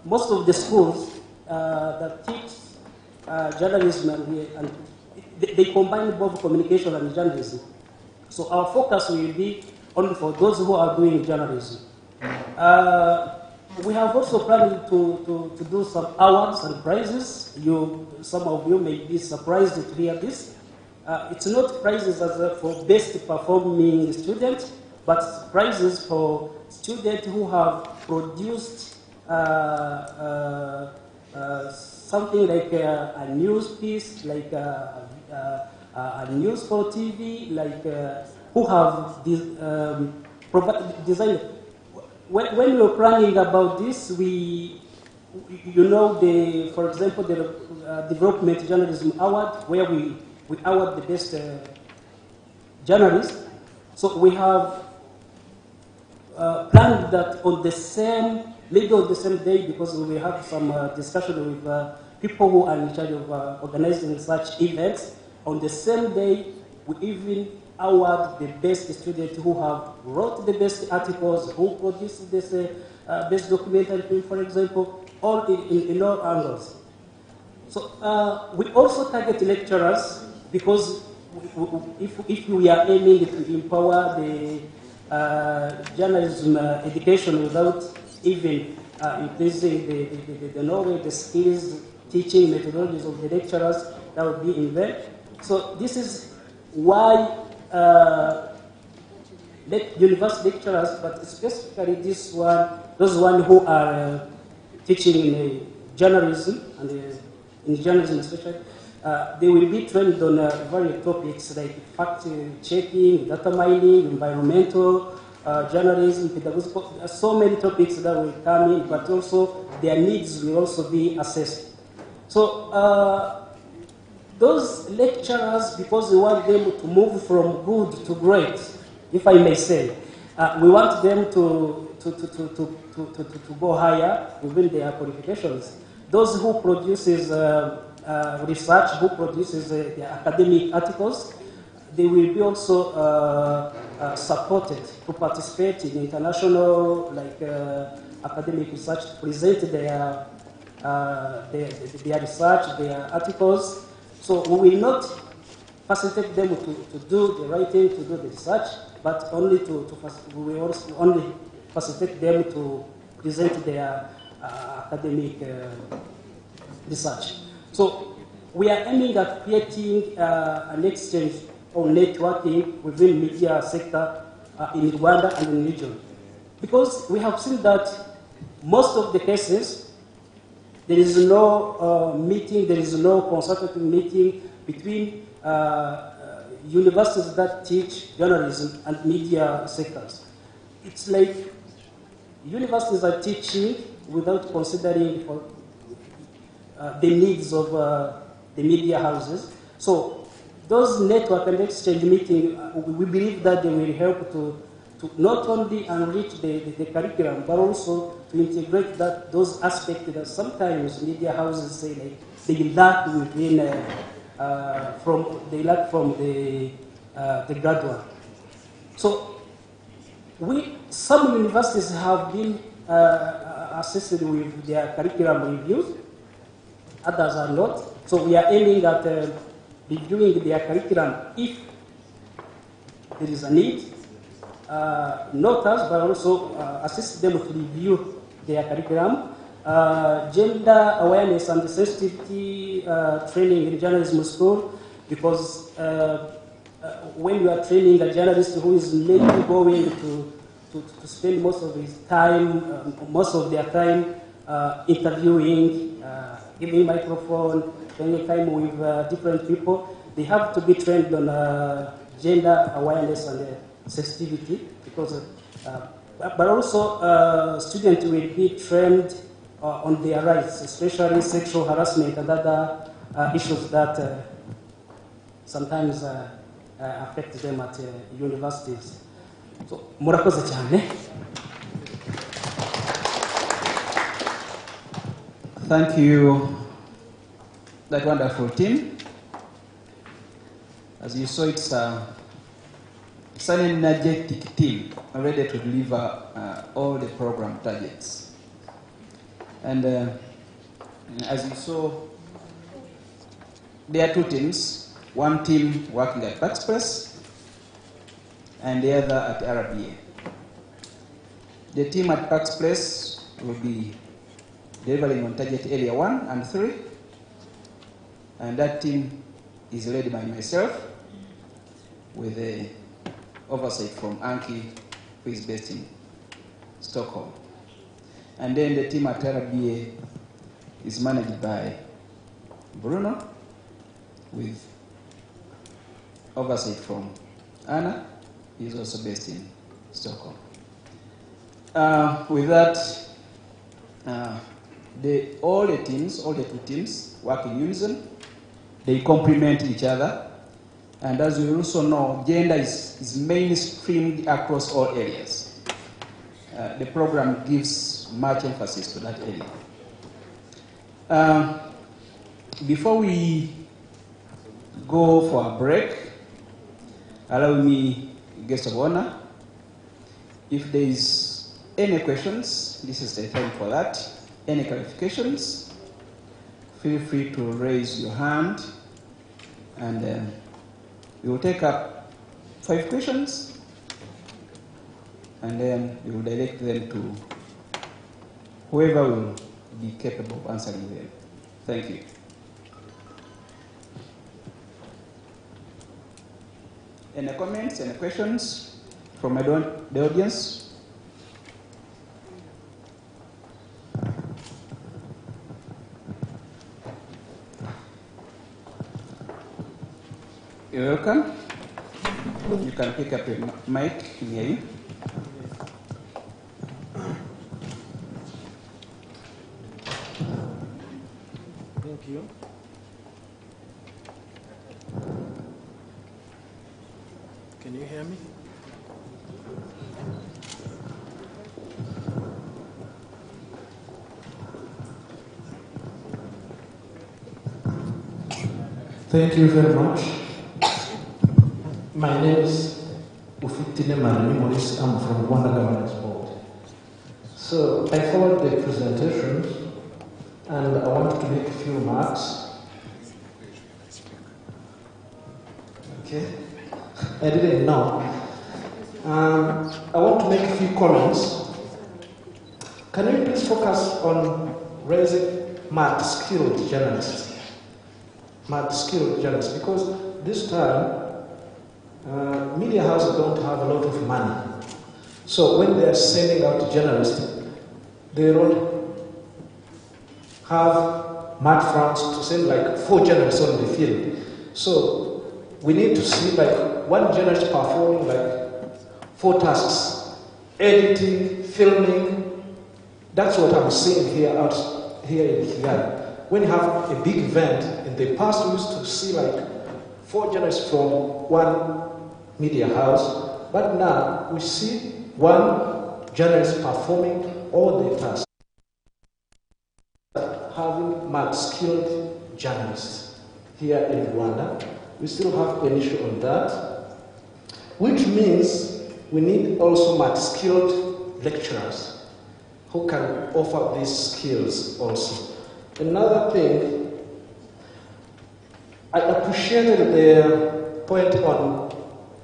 most of the schools that teach journalism and they combine both communication and journalism. So our focus will be only for those who are doing journalism. We have also planned to do some awards and prizes. Some of you may be surprised to hear this. It's not prizes for best performing students, but prizes for students who have produced something like a news piece, like a news for TV, like who have designed. When we were planning about this, for example, the Development Journalism Award, where we award the best journalists. So we have planned that on the same, maybe on the same day, because we have some discussion with people who are in charge of organizing such events. On the same day, we even award the best students who have wrote the best articles, who produced this best documentary film, for example, all in all angles. So we also target lecturers because if we are aiming to empower the journalism education without even increasing the knowledge, the skills, teaching methodologies of the lecturers, that would be in vain. So this is why university lecturers, but specifically those who are teaching in journalism, and in journalism especially, they will be trained on various topics like fact-checking, data mining, environmental, journalism, pedagogical, so many topics that will come in, but also their needs will also be assessed. So those lecturers, because we want them to move from good to great, if I may say, we want them to go higher within their qualifications. Those who produces research, who produces the academic articles, they will be also supported to participate in international academic research, to present their research, their articles. So we will not facilitate them to do the writing, to do the research, but only we will also only facilitate them to present their academic research. So we are aiming at creating an exchange or networking within media sector in Rwanda and in the region. Because we have seen that most of the cases, there is no meeting, there is no consultative meeting between universities that teach journalism and media sectors. It's like universities are teaching without considering the needs of the media houses. So those network and exchange meetings, we believe that they will help to to not only enrich the curriculum, but also to integrate those aspects that sometimes media houses say like they lack within from the graduate. So some universities have been assisted with their curriculum reviews, others are not. So we are aiming at reviewing their curriculum if there is a need, not us, but also assist them to review their curriculum. Gender awareness and sensitivity training in journalism school, because when you are training a journalist who is maybe going to spend most of his time, most of their time interviewing, giving microphone, spending time with different people, they have to be trained on gender awareness and sensitivity, because, but also students will be trained on their rights, especially sexual harassment and other issues that sometimes affect them at universities. So, murakoze cyane. Thank you, that wonderful team. As you saw, it's an energetic team ready to deliver all the program targets. And as you saw, there are two teams. One team working at Backspress and the other at RBA. The team at Backspress will be delivering on target area 1 and 3, and that team is led by myself with the oversight from Anki, who is based in Stockholm. And then the team at RBA is managed by Bruno, with oversight from Anna, who is also based in Stockholm. With that, all the two teams work in unison. They complement each other. And as you also know, gender is mainstreamed across all areas. The program gives much emphasis to that area. Before we go for a break, allow me, guest of honor, if there is any questions, this is the time for that. Any clarifications, feel free to raise your hand, and we will take up 5 questions, and then we will direct them to whoever will be capable of answering them. Thank you. Any comments, any questions from the audience? You're welcome. You can pick up your mic near you. Thank you. Can you hear me? Thank you very much. My name is Ufitile Marimi Maurice. I'm from Rwanda Governance Board. So I followed the presentations and I wanted to make a few remarks. Okay. I didn't know. I want to make a few comments. Can we please focus on raising mad-skilled journalists? Mad-skilled journalists, because this time media houses don't have a lot of money. So when they are sending out journalists, they don't have mad funds to send like 4 journalists on the field. So we need to see like one journalist performing like 4 tasks: editing, filming. That's what I'm seeing here in Kigali. When you have a big event, in the past we used to see like 4 journalists from one media house But now we see one journalist performing all the tasks, having multi-skilled journalists here in Rwanda. We still have an issue on that, which means we need also multi-skilled lecturers who can offer these skills also. Another thing, I appreciated the point on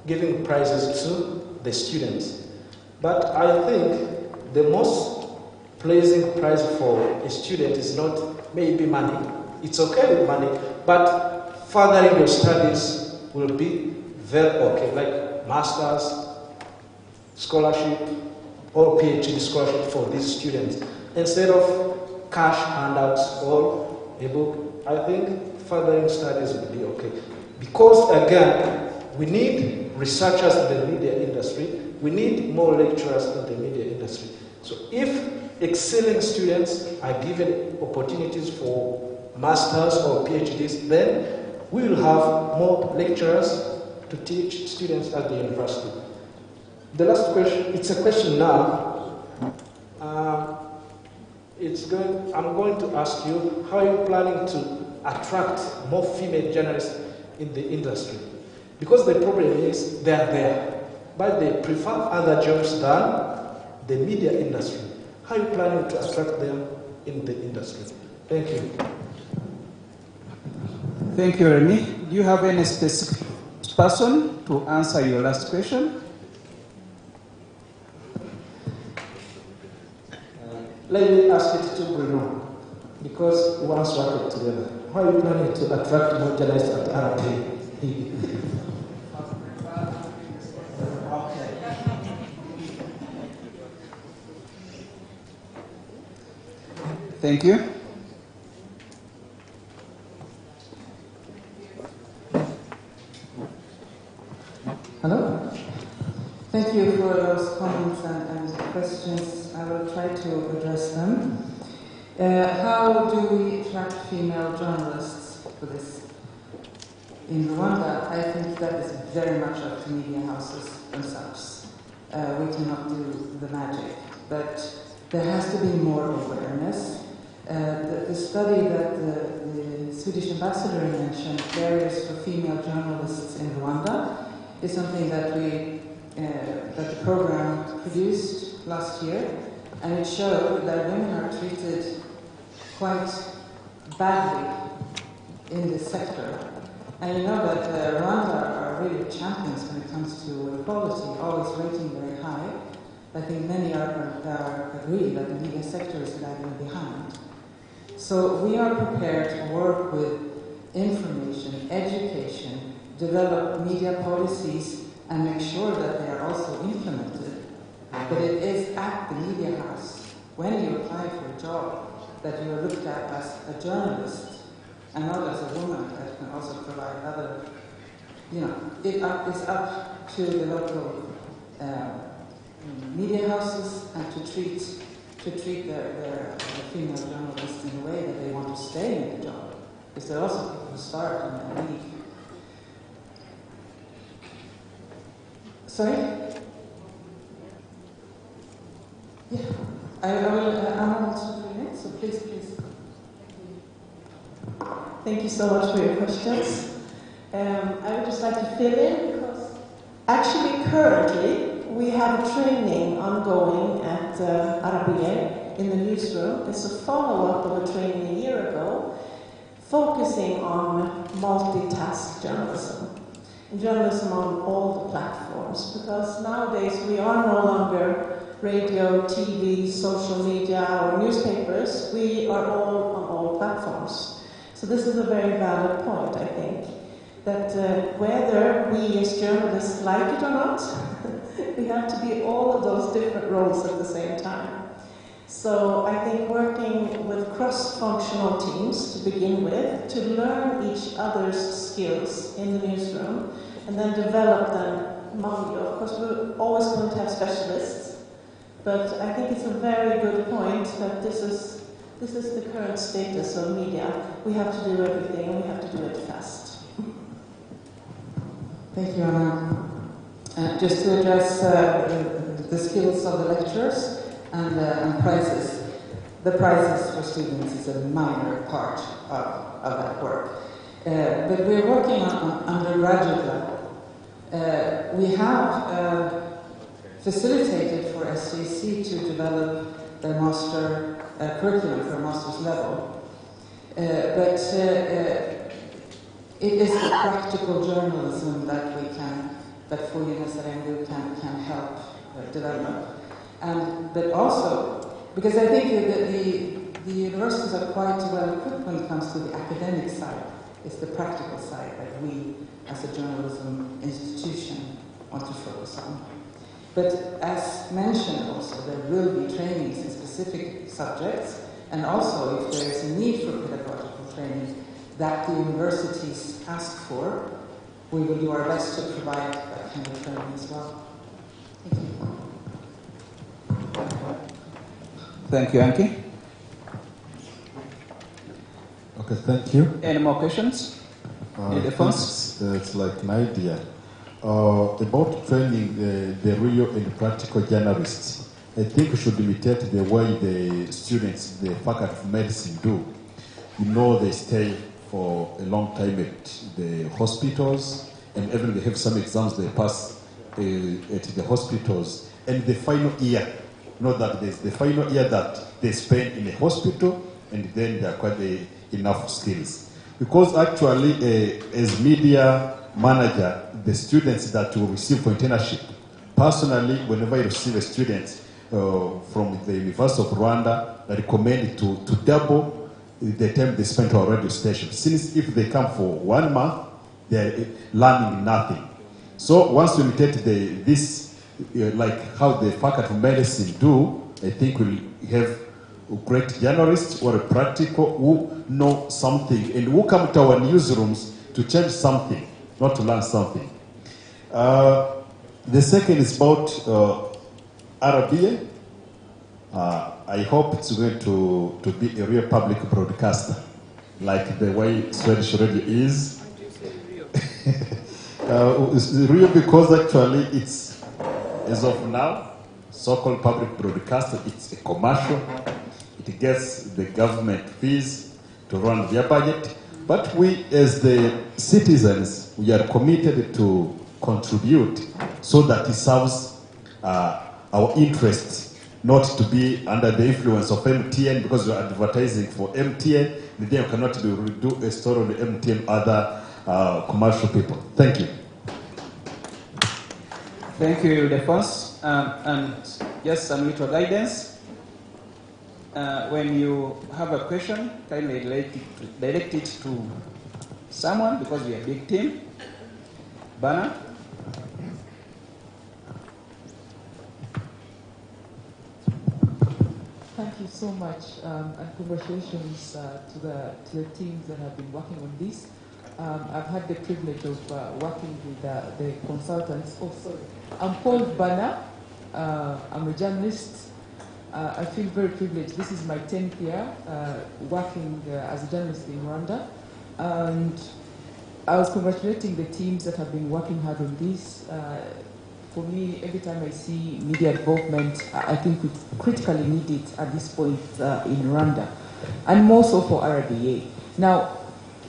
giving prizes to the students, but I think the most pleasing prize for a student is not maybe money. It's okay with money, but furthering your studies will be very okay, like master's scholarship or PhD scholarship for these students. Instead of cash handouts or a book, I think furthering studies will be okay. Because again, we need researchers in the media industry, we need more lecturers in the media industry. So if excelling students are given opportunities for masters or PhDs, then we will have more lecturers to teach students at the university. The last question, it's a question now. I'm going to ask you, how are you planning to attract more female journalists in the industry? Because the problem is they are there, but they prefer other jobs than the media industry. How are you planning to attract them in the industry? Thank you. Thank you, Remy. Do you have any specific person to answer your last question? Let me ask it to Bruno, because we once worked together. How are you planning to attract more journalists at RP? Thank you. Hello. Thank you for those comments and questions. I will try to address them. How do we attract female journalists for this? In Rwanda, I think that is very much up to media houses themselves. We cannot do the magic, but there has to be more awareness. The study that the Swedish ambassador mentioned, Barriers for Female Journalists in Rwanda, is something that that the program produced last year, and it showed that women are treated quite badly in this sector. And you know that Rwanda are really champions when it comes to equality, always rating very high. I think many agree that the media sector is lagging behind. So we are prepared to work with information, education, develop media policies, and make sure that they are also implemented. But it is at the media house, when you apply for a job, that you are looked at as a journalist and not as a woman that can also provide other, it's up to the local media houses and to treat their female journalists in a way that they want to stay in the job. Because there are also people who start and then leave. Sorry? Yeah, I'm on 2 minutes, so please. Thank you so much for your questions. I would just like to fill in because actually currently we have a training ongoing at Arabiye in the newsroom. It's a follow-up of a training a year ago focusing on multitask journalism. Journalism on all the platforms, because nowadays we are no longer radio, TV, social media, or newspapers. We are all on all platforms. So this is a very valid point, I think, that whether we as journalists like it or not, we have to be all of those different roles at the same time. So I think working with cross-functional teams to begin with, to learn each other's skills in the newsroom, and then develop them among you. Of course, we're always going to have specialists, but I think it's a very good point that this is the current status of media. We have to do everything, and we have to do it fast. Thank you, Anna. Just to address the skills of the lecturers and prizes. The prizes for students is a minor part of that work. But we're working on undergraduate level. We have facilitated for SJC to develop their master curriculum for master's level. But it is the practical journalism that that Folien Sarengu can help develop. But also, because I think that the universities are quite well equipped when it comes to the academic side. It's the practical side that we, as a journalism institution, want to focus on. But as mentioned also, there will be trainings in specific subjects, and also if there is a need for pedagogical training that the universities ask for, we will do our best to provide that kind of training as well. Thank you. Thank you, Anki. Okay, thank you. Any more questions? It's like an idea. About training the real and practical journalists, I think we should imitate the way the students, the faculty of medicine do. You know, they stay for a long time at the hospitals, and even they have some exams they pass at the hospitals. And the final year, not that there's the final year that they spend in a hospital, and then they acquire enough skills. Because actually, as media manager, the students that will receive for internship, personally, whenever I receive a student from the University of Rwanda, I recommend to double the time they spend to our radio station. Since if they come for 1 month, they are learning nothing. So once we imitate this, like how the faculty of medicine do, I think we'll have great journalists or a practical who know something and who come to our newsrooms to change something, not to learn something. The second is about RBA. I hope it's going to be a real public broadcaster, like the way Swedish radio is. It's real because actually it's, as of now, so-called public broadcaster, it's a commercial. It gets the government fees to run their budget. But we, as the citizens, we are committed to contribute so that it serves our interests, not to be under the influence of MTN, because you're advertising for MTN, and then you cannot do a story on the MTN other commercial people. Thank you. Thank you, Defense. And just some little guidance. When you have a question, kindly direct it to someone, because we are a big team. Bana? Thank you so much, and congratulations to the teams that have been working on this. I've had the privilege of working with the consultants. Oh, sorry. I'm called Bana. I'm a journalist. I feel very privileged. This is my 10th year working as a journalist in Rwanda. And I was congratulating the teams that have been working hard on this. For me, every time I see media involvement, I think it's critically needed at this point in Rwanda, and more so for RBA. Now,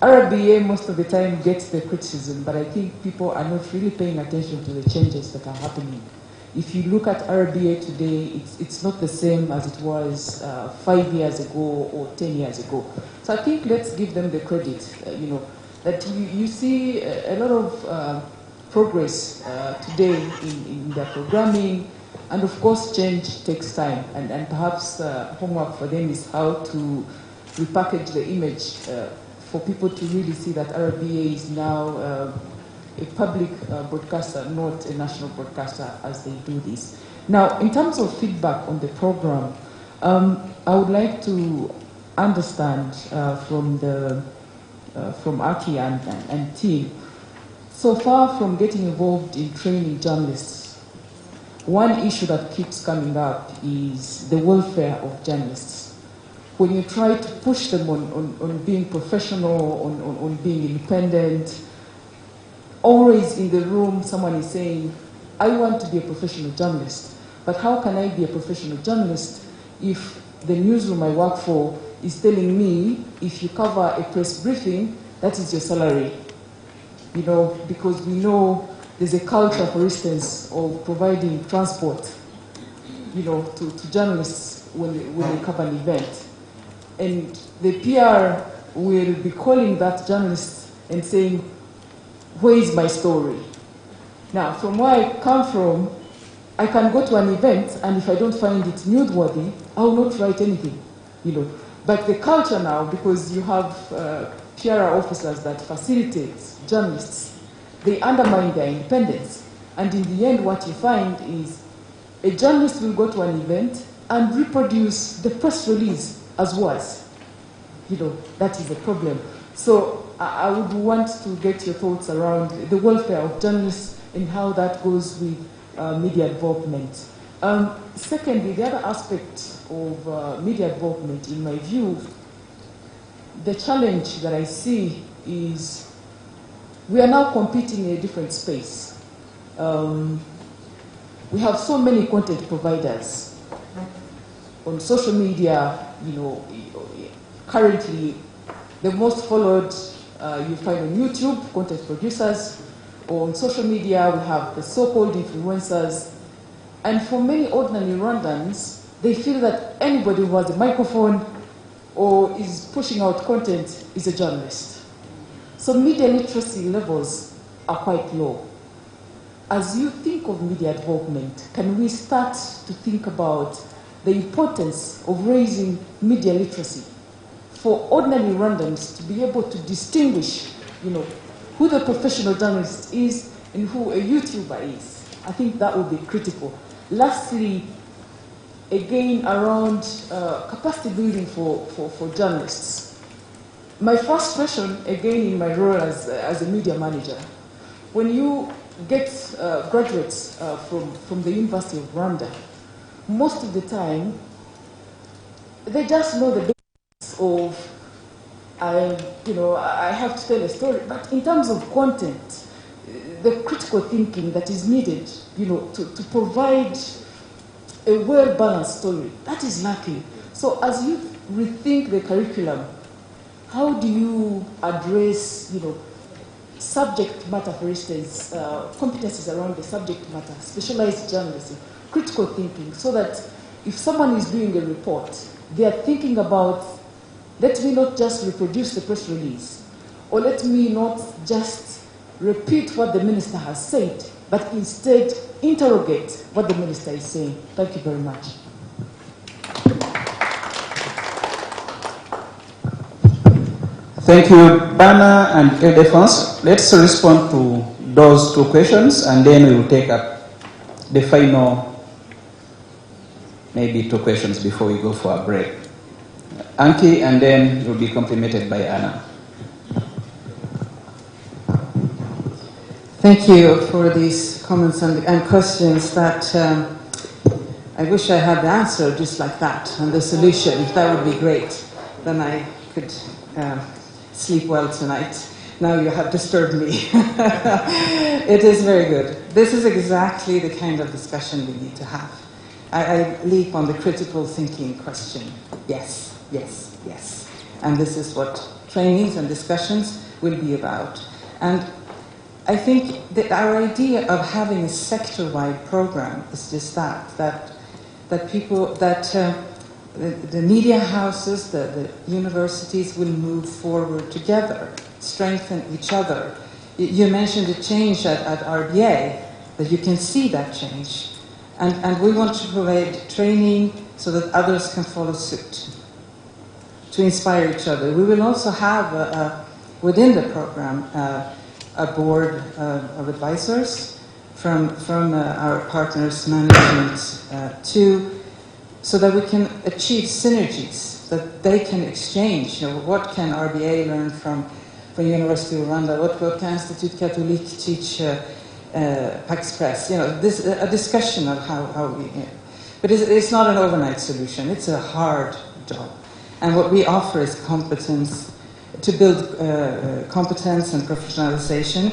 RBA most of the time gets the criticism, but I think people are not really paying attention to the changes that are happening. If you look at RBA today, it's not the same as it was 5 years ago or 10 years ago. So I think let's give them the credit, that you see a lot of progress today in their programming, and of course change takes time, and perhaps homework for them is how to repackage the image for people to really see that RBA is now a public broadcaster, not a national broadcaster, as they do this. Now, in terms of feedback on the program, I would like to understand from Aki and team, so far from getting involved in training journalists, one issue that keeps coming up is the welfare of journalists. When you try to push them on being professional, on being independent, always in the room someone is saying, I want to be a professional journalist, but how can I be a professional journalist if the newsroom I work for is telling me if you cover a press briefing, that is your salary? You know, because we know there's a culture, for instance, of providing transport, you know, to journalists when they cover an event. And the PR will be calling that journalist and saying, where is my story? Now, from where I come from, I can go to an event, and if I don't find it newsworthy, I will not write anything, you know. But the culture now, because you have PR officers that facilitate journalists, they undermine their independence. And in the end, what you find is a journalist will go to an event and reproduce the press release as was. You know, that is a problem. So I would want to get your thoughts around the welfare of journalists and how that goes with media involvement. Secondly, the other aspect of media involvement, in my view, the challenge that I see is we are now competing in a different space. We have so many content providers on social media. You know, currently the most followed you find on YouTube, content producers, or on social media we have the so-called influencers. And for many ordinary Rwandans, they feel that anybody who has a microphone or is pushing out content is a journalist. So media literacy levels are quite low. As you think of media involvement, can we start to think about the importance of raising media literacy for ordinary Rwandans to be able to distinguish, you know, who the professional journalist is and who a YouTuber is? I think that would be critical. Lastly, again, around capacity building for journalists. My frustration, again, in my role as a media manager, when you get graduates from the University of Rwanda, most of the time, they just know the basics of, you know, I have to tell a story, but in terms of content, the critical thinking that is needed, you know, to provide a well-balanced story, that is lacking. So as you rethink the curriculum, how do you address, you know, subject matter, for instance, competencies around the subject matter, specialized journalism, critical thinking, so that if someone is doing a report, they are thinking about, let me not just reproduce the press release, or let me not just repeat what the minister has said, but instead interrogate what the minister is saying. Thank you very much. Thank you, Bana and Ildefonse. Let's respond to those two questions, and then we will take up the final, maybe two questions before we go for a break. Anki, and then you'll be complemented by Anna. Thank you for these comments and questions that I wish I had the answer just like that, and the solution. That would be great. Then I could sleep well tonight. Now you have disturbed me. It is very good. This is exactly the kind of discussion we need to have. I leap on the critical thinking question. Yes, yes, yes. And this is what trainings and discussions will be about. And I think that our idea of having a sector-wide program is just that people, the media houses, the universities will move forward together, strengthen each other. You mentioned a change at RBA, that you can see that change. And we want to provide training so that others can follow suit, to inspire each other. We will also have, within the program, a board of advisors from our partners' management too, so that we can achieve synergies, that they can exchange. You know, what can RBA learn from University of Rwanda? What can Institut Catholique teach Pax Press? You know, this a discussion of how we. But it's not an overnight solution. It's a hard job, and what we offer is competence, to build competence and professionalization,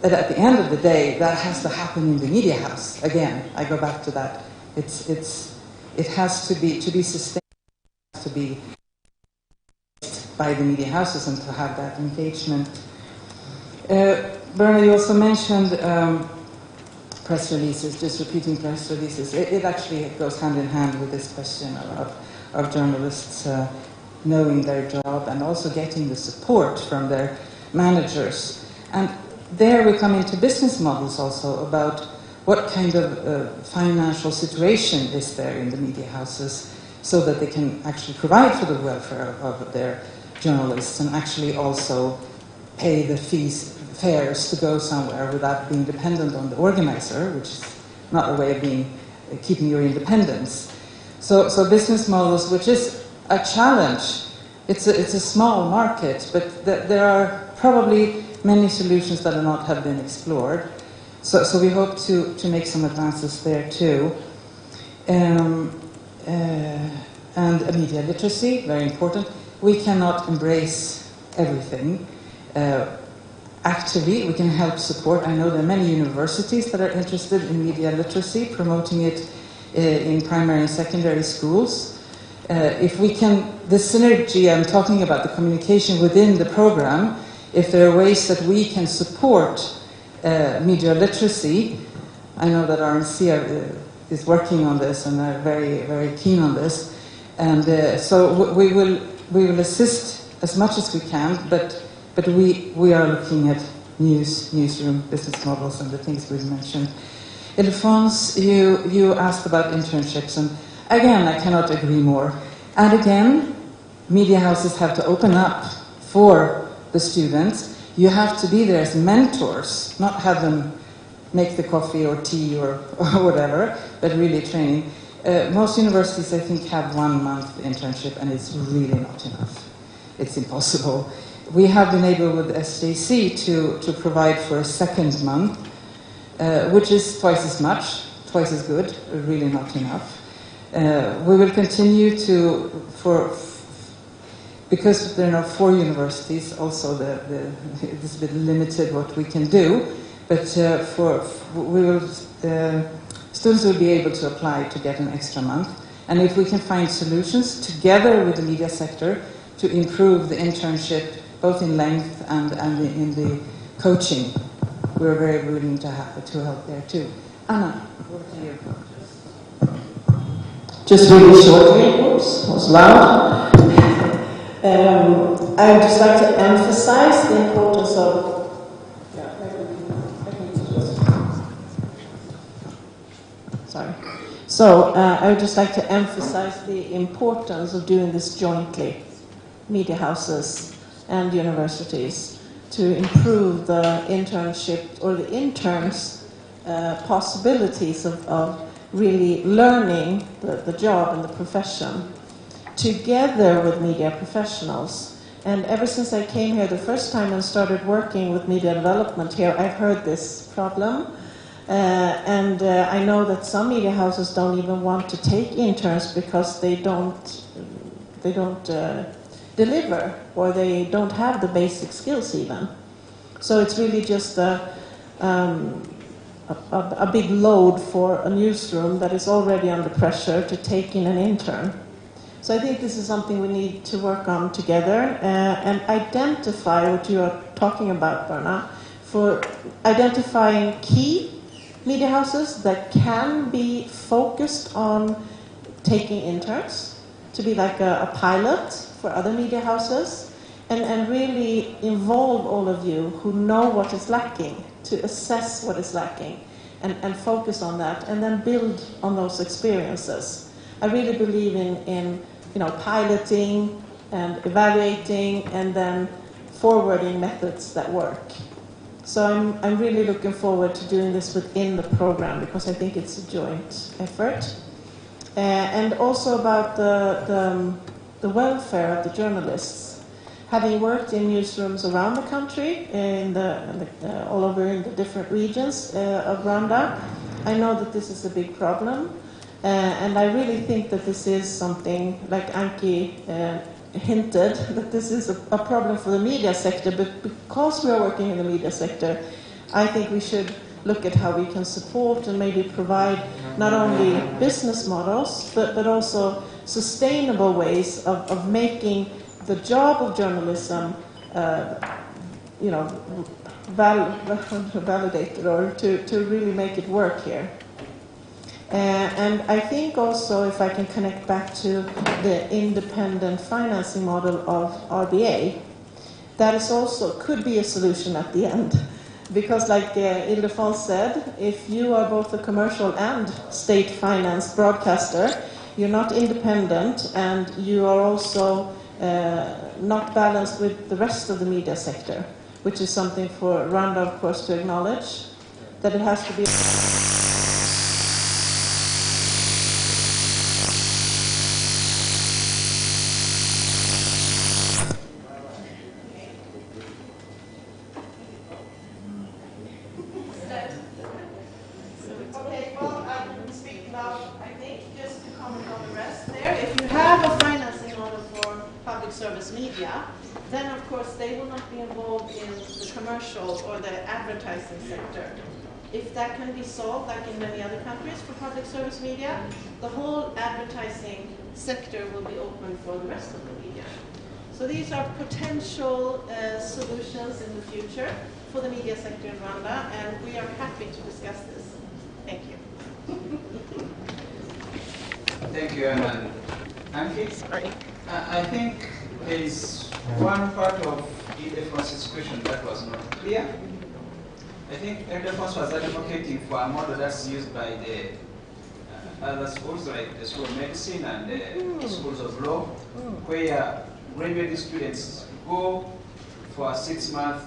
that at the end of the day, that has to happen in the media house. Again, I go back to that. It has to be sustained, to be by the media houses and to have that engagement. Bernard, you also mentioned press releases, just repeating press releases. It actually goes hand in hand with this question of journalists knowing their job and also getting the support from their managers. And there we come into business models also about what kind of financial situation is there in the media houses so that they can actually provide for the welfare of their journalists and actually also pay the fares to go somewhere without being dependent on the organizer, which is not a way of keeping your independence. So business models, which is a challenge. It's a small market, but there are probably many solutions that have been explored. So we hope to make some advances there too. And media literacy, very important. We cannot embrace everything. Actively, we can help support. I know there are many universities that are interested in media literacy, promoting it in primary and secondary schools. If we can, the synergy, I'm talking about the communication within the program, if there are ways that we can support media literacy, I know that RMC is working on this and are very, very keen on this. And so we will assist as much as we can, but we are looking at newsroom business models and the things we've mentioned. Ildefonse, you asked about internships, and again, I cannot agree more. And again, media houses have to open up for the students. You have to be there as mentors, not have them make the coffee or tea or whatever, but really training. Most universities, I think, have 1 month internship, and it's really not enough. It's impossible. We have been able with SJC to provide for a 2nd month, which is twice as much, twice as good, really not enough. We will continue because there are 4 universities, also it's a bit limited what we can do, but students will be able to apply to get an extra month. And if we can find solutions together with the media sector to improve the internship, both in length and in the coaching, we're very willing to help there too. Anna, over to you. Just really shortly, oops, was loud. I would just like to emphasize the importance of. Sorry. So I would just like to emphasize the importance of doing this jointly, media houses and universities, to improve the internship or the interns' possibilities of really learning the job and the profession together with media professionals. And ever since I came here the first time and started working with media development here, I've heard this problem. And I know that some media houses don't even want to take interns because they don't deliver, or they don't have the basic skills even. So it's really just a big load for a newsroom that is already under pressure to take in an intern. So I think this is something we need to work on together and identify what you are talking about, Berna, for identifying key media houses that can be focused on taking interns, to be like a pilot for other media houses, and really involve all of you who know what is lacking, to assess what is lacking and focus on that, and then build on those experiences. I really believe in piloting and evaluating and then forwarding methods that work. So I'm really looking forward to doing this within the program, because I think it's a joint effort. And also about the welfare of the journalists. Having worked in newsrooms around the country, all over in the different regions of Rwanda, I know that this is a big problem. And I really think that this is something, like Anki hinted, that this is a problem for the media sector, but because we are working in the media sector, I think we should look at how we can support and maybe provide not only business models, but also sustainable ways of making the job of journalism, validated, or to really make it work here. And I think also, if I can connect back to the independent financing model of RBA, that is also could be a solution at the end. Because like Ildefonso said, if you are both a commercial and state-financed broadcaster, you're not independent, and you are also not balanced with the rest of the media sector, which is something for Rwanda, of course, to acknowledge, that it has to be... then of course they will not be involved in the commercial or the advertising sector. If that can be solved, like in many other countries for public service media, the whole advertising sector will be open for the rest of the media. So these are potential solutions in the future for the media sector in Rwanda, and we are happy to discuss this. Thank you. Thank you, Anna. Sorry. I think there is one part of Ildefonso's question that was not clear. I think Ildefonso was advocating for a model that's used by the other schools, like the School of Medicine and the schools of law, where graduate students go for a 6-month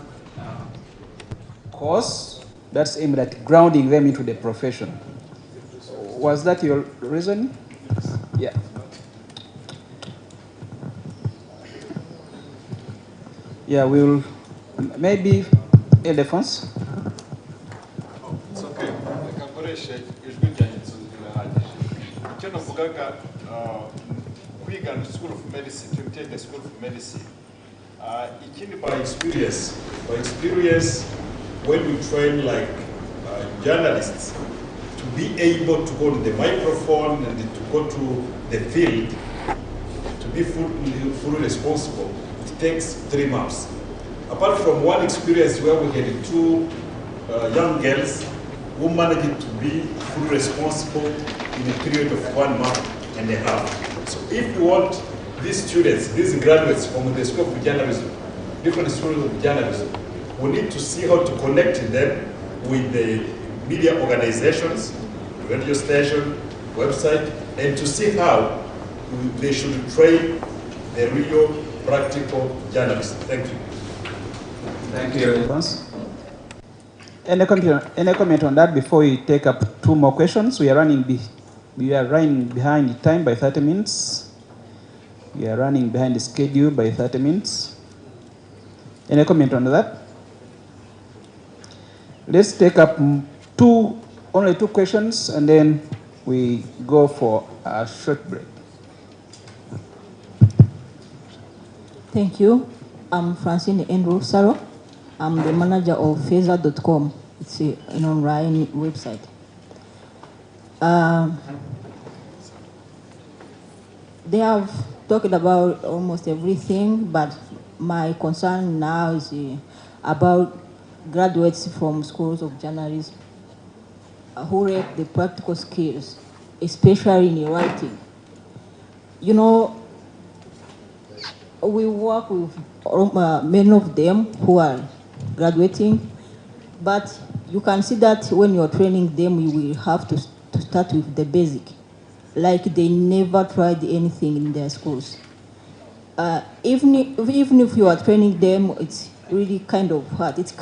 course that's aimed at grounding them into the profession. Was that your reason? Yeah. Yeah, we'll maybe Ildefonso. It's okay. Reka nkoreshe ijwi ryanjye rirahagije. Icyo navugaga kwiga na School of Medicine, to attend the School of Medicine. Ikindi by experience. By experience, when we train like journalists, to be able to go to the microphone and to go to the field, to be fully responsible, it takes 3 months. Apart from one experience where we had 2 young girls who managed to be fully responsible in a period of 1 month and a half. So if you want these students, these graduates from the School of Journalism, different schools of journalism, we need to see how to connect them with the media organizations, radio station, website, and to see how they should train the real practical journalists. Thank you. Thank you. Any comment on that before we take up 2 more questions? We are running behind time by 30 minutes. We are running behind the schedule by 30 minutes. Any comment on that? Let's take up only 2 questions, and then we go for a short break. Thank you. I'm Francine Andrew Saro. I'm the manager of Feza.com. It's an online website. They have talked about almost everything, but my concern now is about graduates from schools of journalism who lack the practical skills, especially in writing. You know, we work with many of them who are graduating, but you can see that when you're training them, you will have to start with the basic, like they never tried anything in their schools. Even if you are training them, it's really kind of hard. It's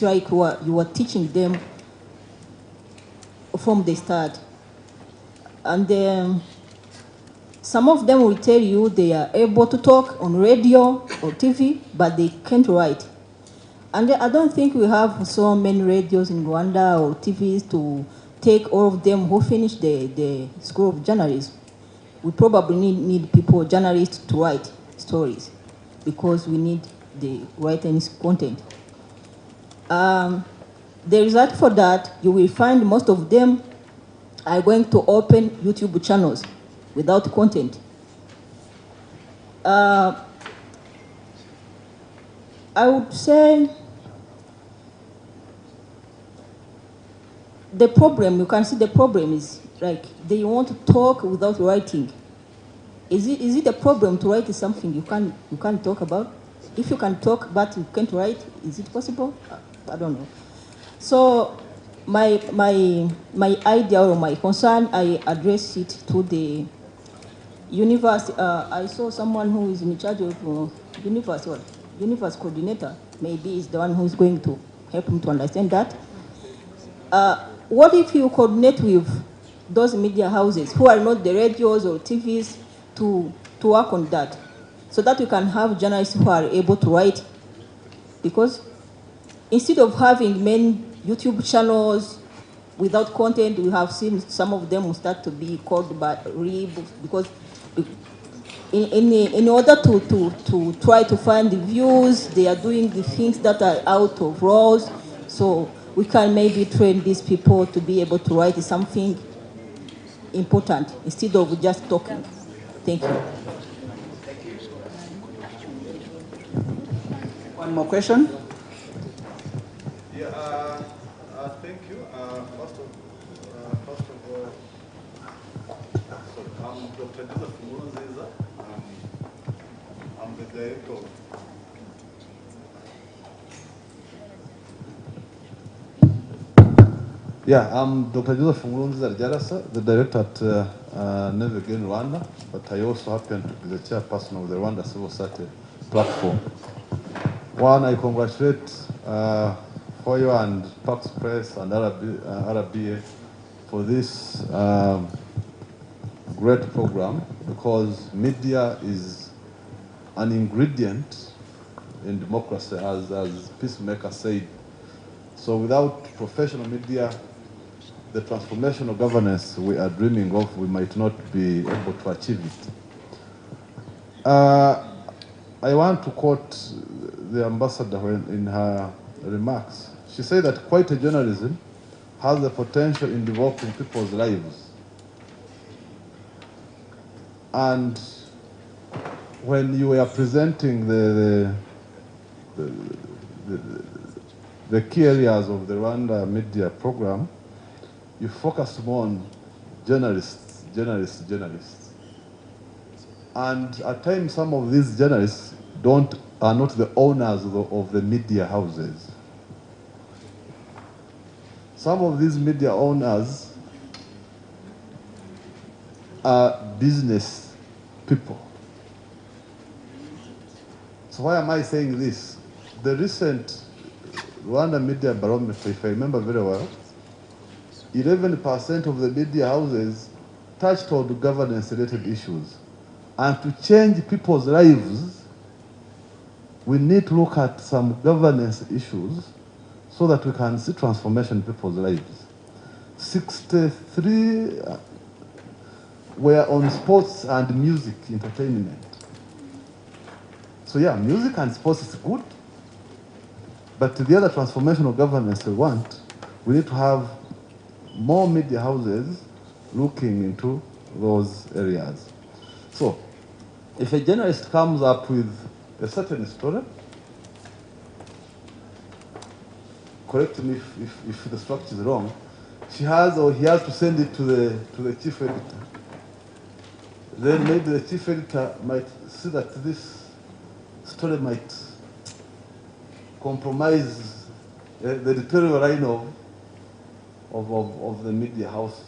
like you are teaching them from the start. And some of them will tell you they are able to talk on radio or TV, but they can't write. And I don't think we have so many radios in Rwanda or TVs to take all of them who finish the School of Journalism. We probably need people, journalists, to write stories because we need the writing content. The result for that, you will find most of them are going to open YouTube channels without content. I would say the problem, you can see the problem is like they want to talk without writing. Is it a problem to write something you can't talk about? If you can talk but you can't write, is it possible? I don't know. So my idea or my concern, I address it to the university. I saw someone who is in charge of universe coordinator. Maybe is the one who is going to help him to understand that. What if you coordinate with those media houses who are not the radios or TVs to work on that, so that you can have journalists who are able to write? Because instead of having many YouTube channels without content, we have seen some of them will start to be called by rebooks, because in order to try to find the views, they are doing the things that are out of roles. So we can maybe train these people to be able to write something important instead of just talking. Thank you. One more question? Yeah, thank you. First of all, I'm Dr. Joseph Mulonziza. I'm the director of I'm Dr. Joseph Mulonziza Jarasa, the director at Navigate Rwanda, but I also happen to be the chairperson of the Rwanda Civil Society platform. One, I congratulate Hoyo and Pax Press and RBA for this great program, because media is an ingredient in democracy, as Peacemaker said. So without professional media, the transformational governance we are dreaming of, we might not be able to achieve it. I want to quote the ambassador in her remarks. She said that quality journalism has the potential in developing people's lives. And when you were presenting the key areas of the Rwanda Media Programme, you focused more on journalists. And at times, some of these journalists are not the owners of the media houses. Some of these media owners are business people. So why am I saying this? The recent Rwanda Media Barometer, if I remember very well, 11% of the media houses touched on governance-related issues. And to change people's lives, we need to look at some governance issues so that we can see transformation in people's lives. 63 were on sports and music entertainment. So yeah, music and sports is good, but the other transformational governance we want, we need to have more media houses looking into those areas. So, if a journalist comes up with a certain story, correct me if the structure is wrong, she has or he has to send it to the chief editor. Then maybe the chief editor might see that this story might compromise the editorial line of the media house,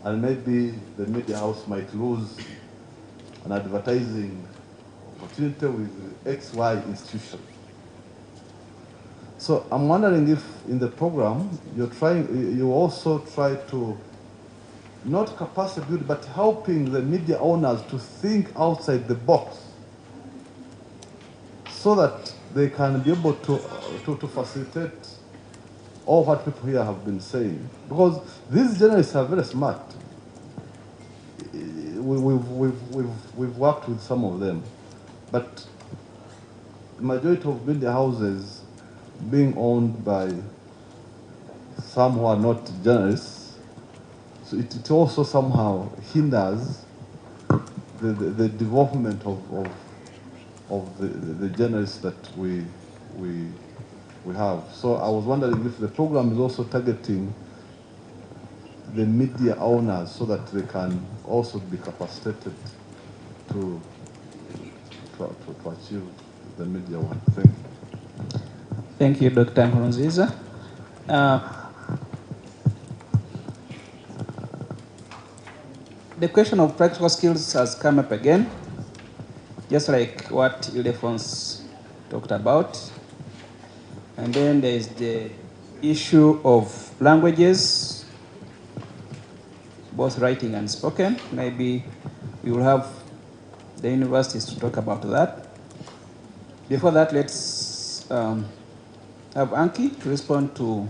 and maybe the media house might lose an advertising opportunity with XY institution. So I'm wondering if in the program you also try to not capacity build, but helping the media owners to think outside the box so that they can be able to facilitate all what people here have been saying. Because these journalists are very smart. We've worked with some of them, but the majority of media houses being owned by some who are not journalists. So it also somehow hinders the development of the journalists that we have. So I was wondering if the program is also targeting the media owners so that they can also be capacitated to achieve the media one. Thank you. Thank you, Dr. Nkurunziza. The question of practical skills has come up again, just like what Ildefonso talked about. And then there is the issue of languages, both writing and spoken. Maybe we will have the universities to talk about that. Before that, let's have Anki to respond to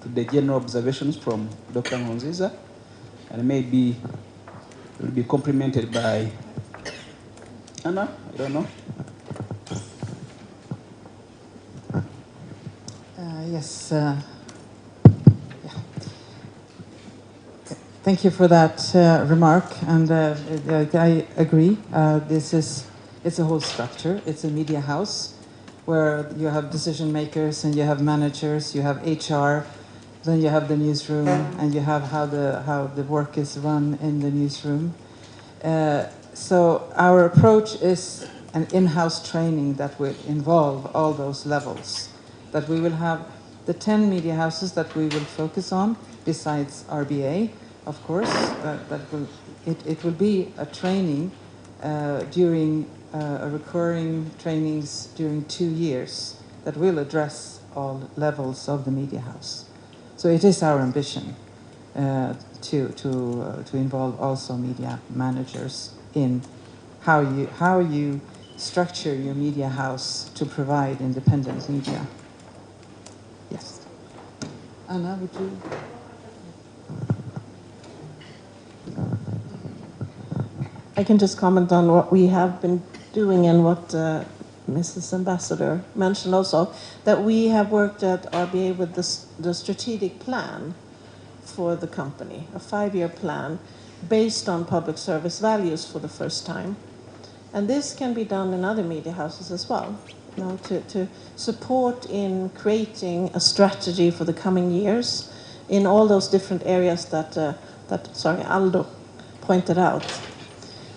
the general observations from Dr. Nkurunziza, and maybe will be complemented by Anna, I don't know. Yes. Thank you for that remark, and I agree. It's a whole structure. It's a media house where you have decision makers and you have managers, you have HR, then you have the newsroom, and you have how the work is run in the newsroom. So our approach is an in-house training that will involve all those levels. That we will have the 10 media houses that we will focus on, besides RBA, of course. It will be a training during a recurring trainings during 2 years that will address all levels of the media house. So it is our ambition to involve also media managers in how you structure your media house to provide independent media. Yes. Anna, would you? I can just comment on what we have been doing and what Mrs. Ambassador mentioned also, that we have worked at RBA with the strategic plan for the company, a 5-year plan based on public service values for the first time. And this can be done in other media houses as well, you know, to support in creating a strategy for the coming years in all those different areas that Aldo pointed out.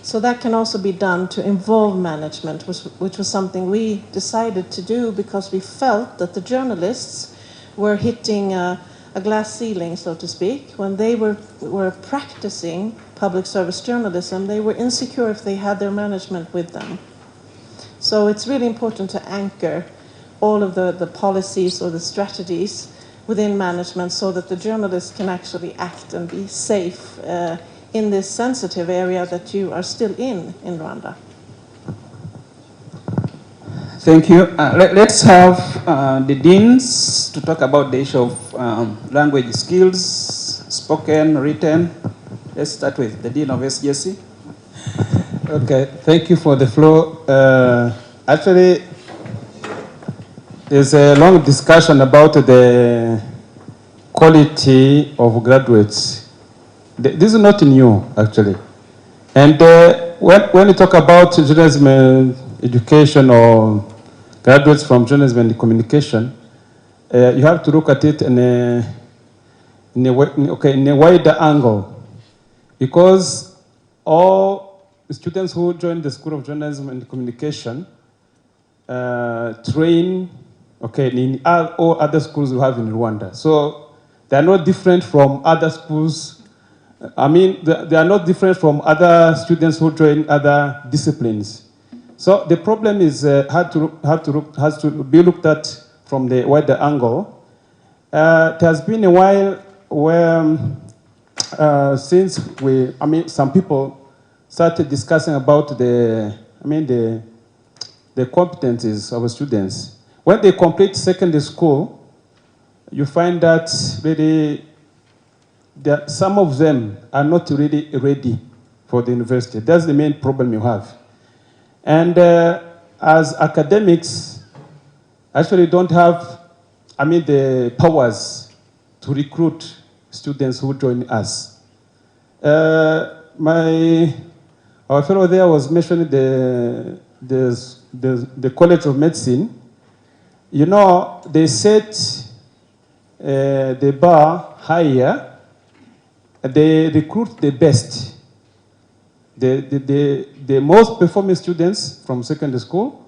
So that can also be done to involve management, which was something we decided to do because we felt that the journalists were hitting a glass ceiling, so to speak. When they were practicing public service journalism, they were insecure if they had their management with them. So it's really important to anchor all of the policies or the strategies within management so that the journalists can actually act and be safe in this sensitive area that you are still in Rwanda. Thank you. Let's have the deans to talk about the issue of language skills, spoken, written. Let's start with the Dean of SGSC. Okay, thank you for the floor. Actually, there's a long discussion about the quality of graduates. This is not new, actually. And when you talk about journalism education or graduates from journalism and communication, you have to look at it in a wider angle. Because all students who join the School of Journalism and Communication train in all other schools we have in Rwanda. So they are not different from other schools. I mean, they are not different from other students who join other disciplines. So the problem is has to be looked at from the wider angle. It has been a while where since some people started discussing about the competencies of students. When they complete secondary school, you find that really some of them are not really ready for the university. That's the main problem you have. And as academics, actually don't have, the powers to recruit students who join us. Our fellow there was mentioning the College of Medicine. You know, they set the bar higher. They recruit the best, the most performing students from secondary school.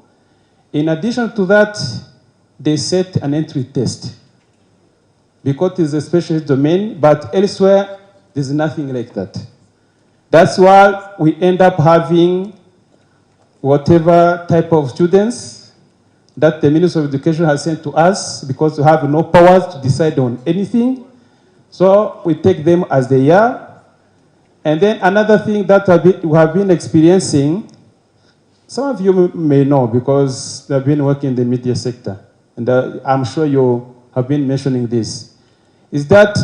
In addition to that, they set an entry test because it's a specialist domain, but elsewhere, there's nothing like that. That's why we end up having whatever type of students that the Ministry of Education has sent to us because we have no powers to decide on anything. So we take them as they are. And then another thing that we have been experiencing, some of you may know because they've been working in the media sector, and I'm sure you have been mentioning this, is that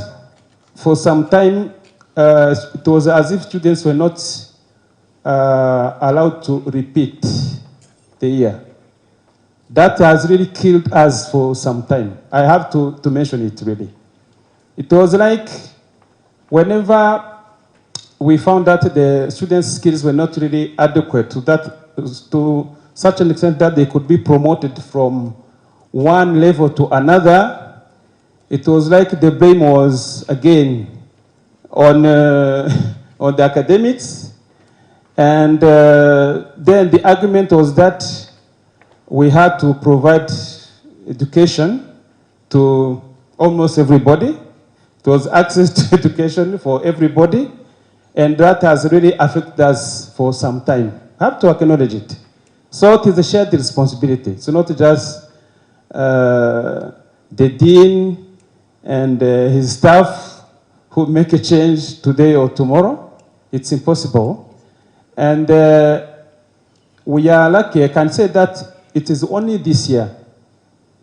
for some time, it was as if students were not allowed to repeat the year. That has really killed us for some time. I have to mention it really. It was like whenever we found that the students' skills were not really adequate to such an extent that they could be promoted from one level to another, it was like the blame was again on the academics. And then the argument was that we had to provide education to almost everybody. It was access to education for everybody. And that has really affected us for some time. I have to acknowledge it. So it is a shared responsibility. It's not just the dean and his staff who make a change today or tomorrow. It's impossible. And we are lucky. I can say that it is only this year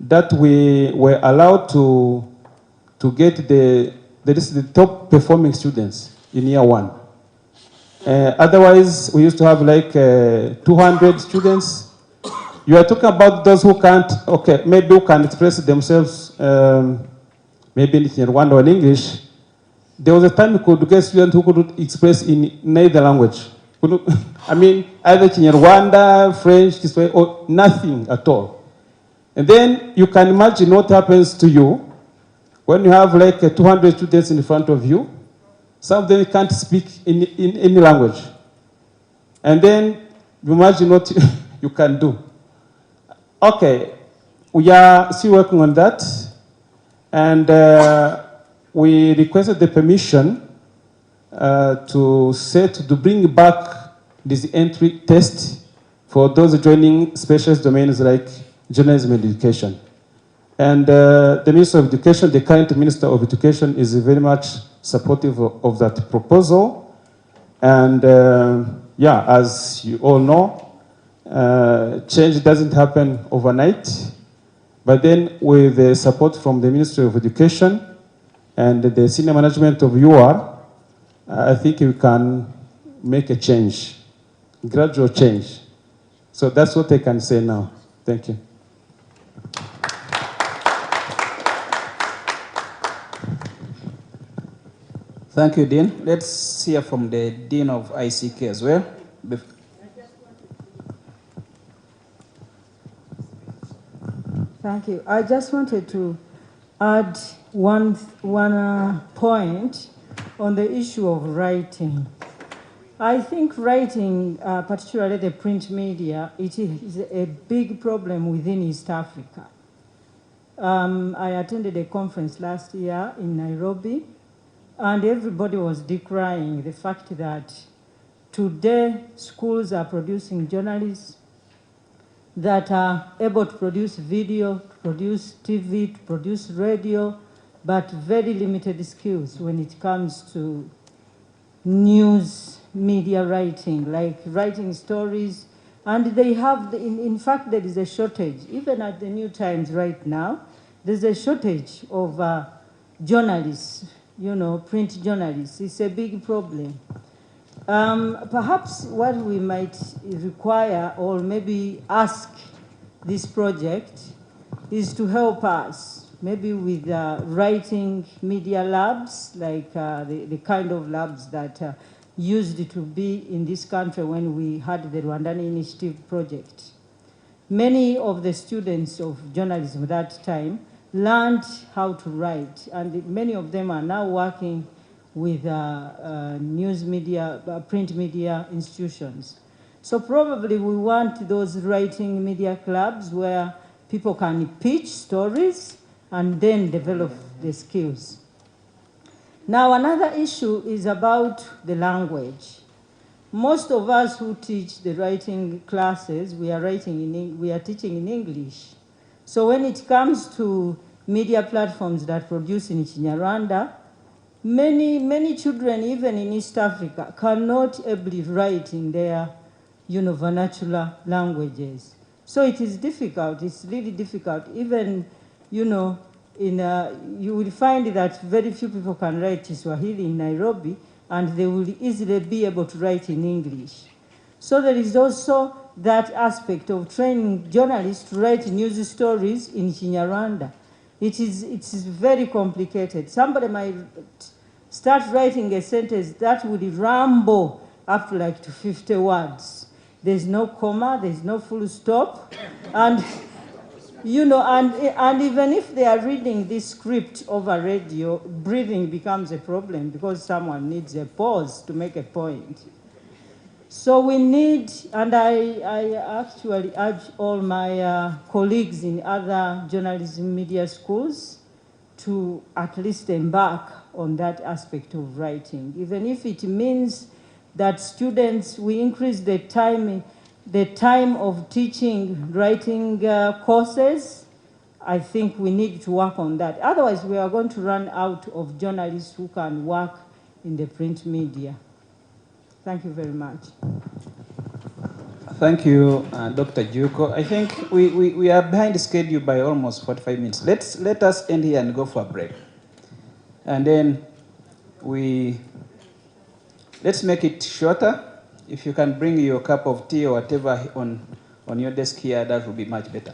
that we were allowed to get the top performing students in year one. Otherwise, we used to have like 200 students. You are talking about those who can't, okay, maybe who can express themselves, maybe in Rwanda or in English. There was a time we could get students who could express in neither language. I mean, either Rwanda, French, Kiswahili, or nothing at all. And then you can imagine what happens to you when you have like 200 students in front of you. Some of them can't speak in any language. And then you imagine what you can do. Okay, we are still working on that. And we requested the permission to bring back this entry test for those joining specialist domains like journalism and education. And the Minister of Education, the current Minister of Education, is very much supportive of that proposal. And yeah, as you all know, change doesn't happen overnight. But then with the support from the Ministry of Education and the senior management of UR, I think we can make a change, gradual change. So that's what I can say now. Thank you. Thank you, Dean. Let's hear from the Dean of ICK as well. Thank you. I just wanted to add one point on the issue of writing. I think writing, particularly the print media, it is a big problem within East Africa. I attended a conference last year in Nairobi, and everybody was decrying the fact that today schools are producing journalists that are able to produce video, to produce TV, to produce radio, but very limited skills when it comes to news media writing, like writing stories. And they have, in fact, there is a shortage. Even at the New Times right now, there's a shortage of journalists, you know, print journalists. It's a big problem. Perhaps what we might require, or maybe ask this project, is to help us maybe with writing media labs, like the kind of labs that used to be in this country when we had the Rwanda Initiative project. Many of the students of journalism at that time learned how to write, and many of them are now working with news media, print media institutions. So probably we want those writing media clubs where people can pitch stories and then develop the skills. Now another issue is about the language. Most of us who teach the writing classes, we are teaching in English. So when it comes to media platforms that produce in Kinyarwanda, many children, even in East Africa, cannot ably write in their vernacular languages. So it is difficult, it's really difficult. Even, you will find that very few people can write Kiswahili in Nairobi, and they will easily be able to write in English. So there is also that aspect of training journalists to write news stories in Kinyarwanda. It's very complicated. Somebody might start writing a sentence that would ramble up to like 50 words. There's no comma, there's no full stop. And, and even if they are reading this script over radio, breathing becomes a problem because someone needs a pause to make a point. So we need, and I actually urge all my colleagues in other journalism media schools to at least embark on that aspect of writing, even if it means that students, we increase the time of teaching writing courses. I think we need to work on that. Otherwise, we are going to run out of journalists who can work in the print media. Thank you very much. Thank you, Dr. Juko. I think we are behind schedule by almost 45 minutes. Let us end here and go for a break. And then let's make it shorter. If you can bring your cup of tea or whatever on your desk here, that would be much better.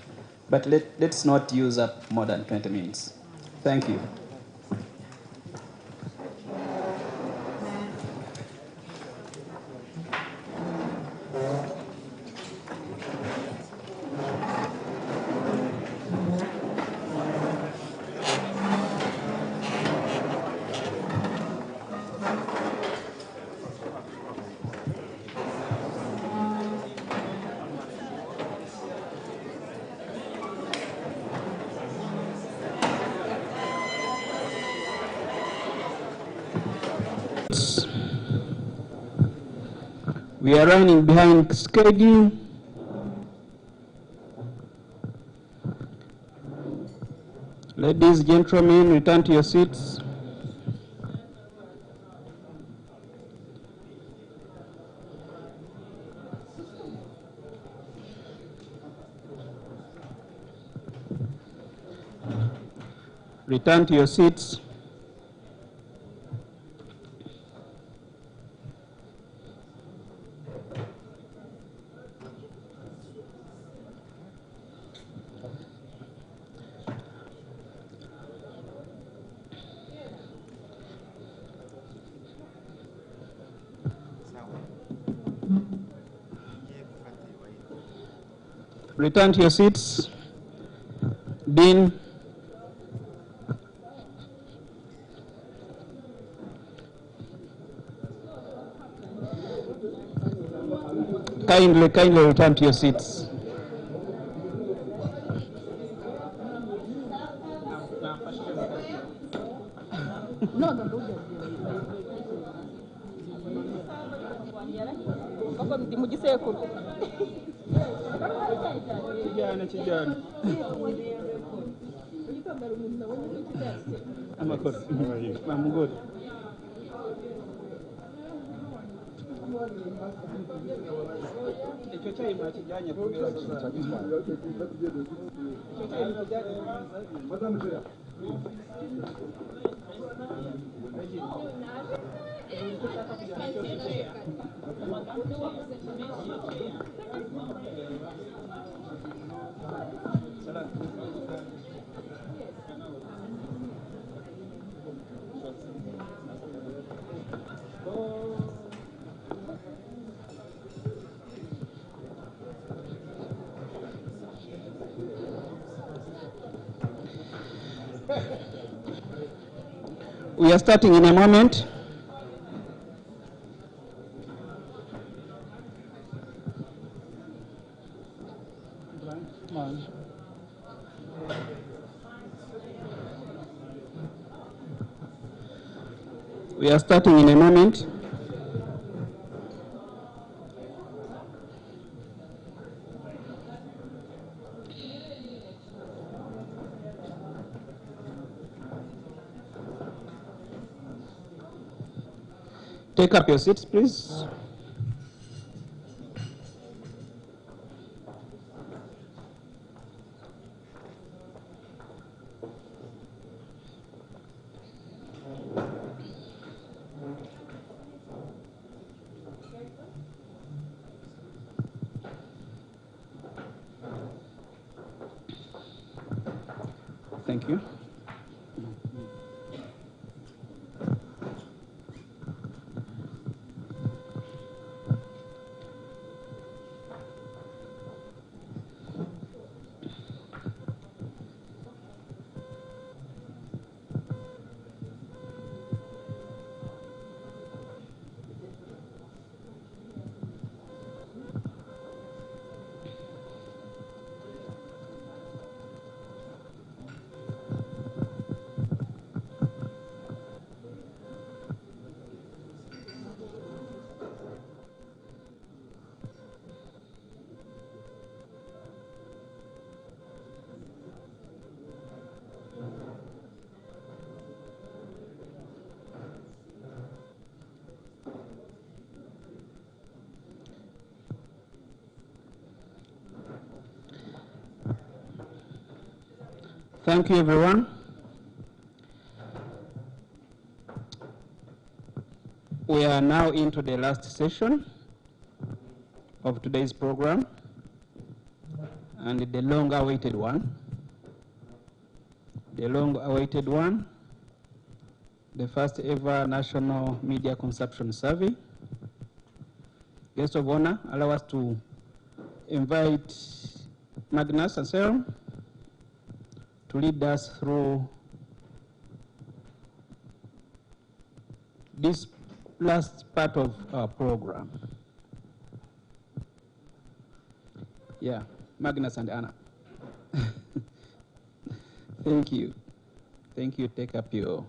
But let's not use up more than 20 minutes. Thank you. We are running behind schedule. Ladies, gentlemen, return to your seats. Return to your seats. Return to your seats. Dean. Kindly return to your seats. I'm good. We are starting in a moment. We are starting in a moment. Take up your seats, please. Thank you. Thank you, everyone. We are now into the last session of today's program, and the long-awaited one. The long-awaited one, the first ever National Media Consumption Survey. Guest of honor, allow us to invite Magnus and Sarah to lead us through this last part of our program. Yeah, Magnus and Anna. Thank you. Thank you. Take up your...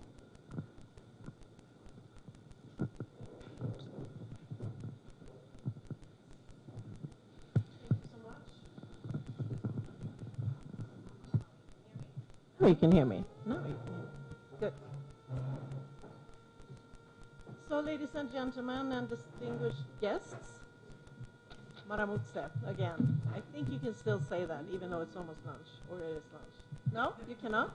Oh, you can hear me. No, you can hear me. Good. So, ladies and gentlemen and distinguished guests, Maramutse, again. I think you can still say that, even though it's almost lunch, or it is lunch. No, you cannot?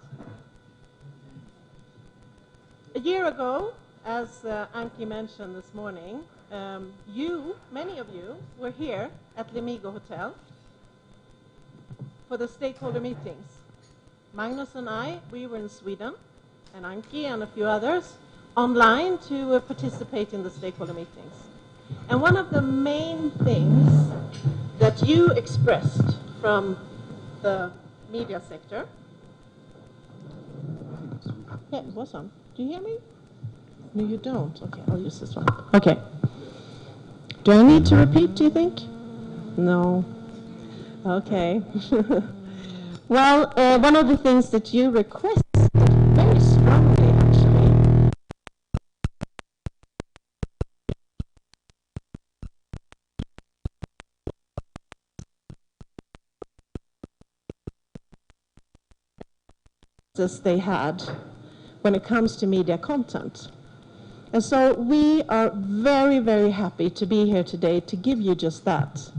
A year ago, as Anki mentioned this morning, many of you, were here at Lemigo Hotel for the stakeholder meetings. Magnus and I, we were in Sweden, and Anki and a few others, online to participate in the stakeholder meetings. And one of the main things that you expressed from the media sector... Yeah, it was on. Do you hear me? No, you don't. Okay, I'll use this one. Okay. Do I need to repeat, do you think? No. Okay. Well, one of the things that you requested very strongly, actually, as they had when it comes to media content. And so we are very, very happy to be here today to give you just that.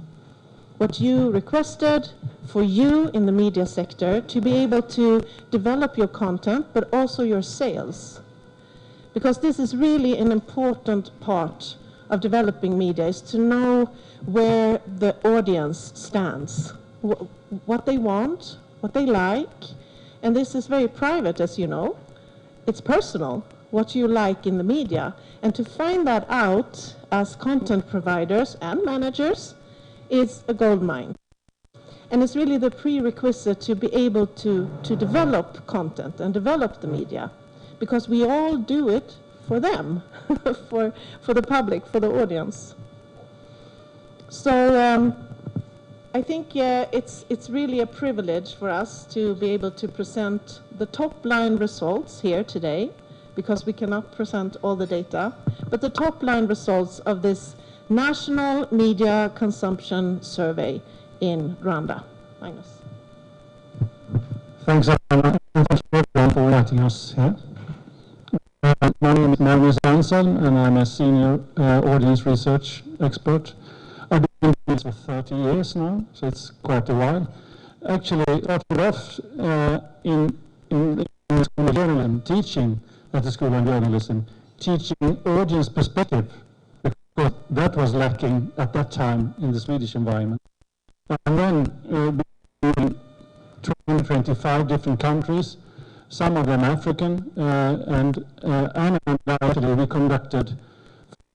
What you requested for you in the media sector to be able to develop your content, but also your sales. Because this is really an important part of developing media, is to know where the audience stands, what they want, what they like. And this is very private, as you know. It's personal, what you like in the media. And to find that out as content providers and managers is a gold mine. And it's really the prerequisite to be able to develop content and develop the media. because we all do it for them, for the public, for the audience. So I think it's really a privilege for us to be able to present the top line results here today, because we cannot present all the data, but the top line results of this National Media Consumption Survey in Rwanda. Magnus. Thanks, Anna. Thank you everyone for inviting us here. My name is Magnus Hansson, and I'm a senior audience research expert. I've been doing this for 30 years now, so it's quite a while. Actually, I started off in the School of Journalism, teaching at the School of Journalism, teaching audience perspective, because that was lacking at that time in the Swedish environment. And then in 25 different countries, some of them African, and Anna and I actually, we conducted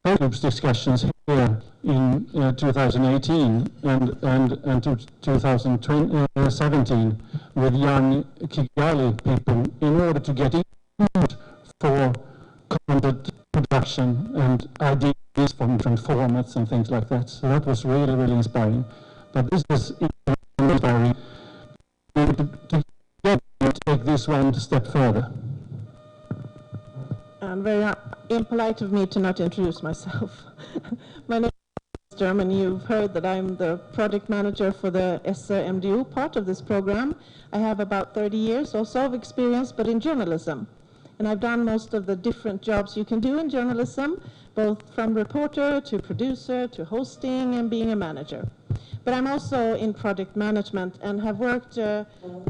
focus discussions here in 2018 and 2017 with young Kigali people in order to get input for content production and ideas from different formats and things like that. So that was really, really inspiring. But this is inspiring to take this one step further. And very impolite of me to not introduce myself. My name is German. You've heard that I'm the project manager for the SMDU part of this program. I have about 30 years or so of experience, but in journalism. And I've done most of the different jobs you can do in journalism, both from reporter to producer to hosting and being a manager. But I'm also in project management and have worked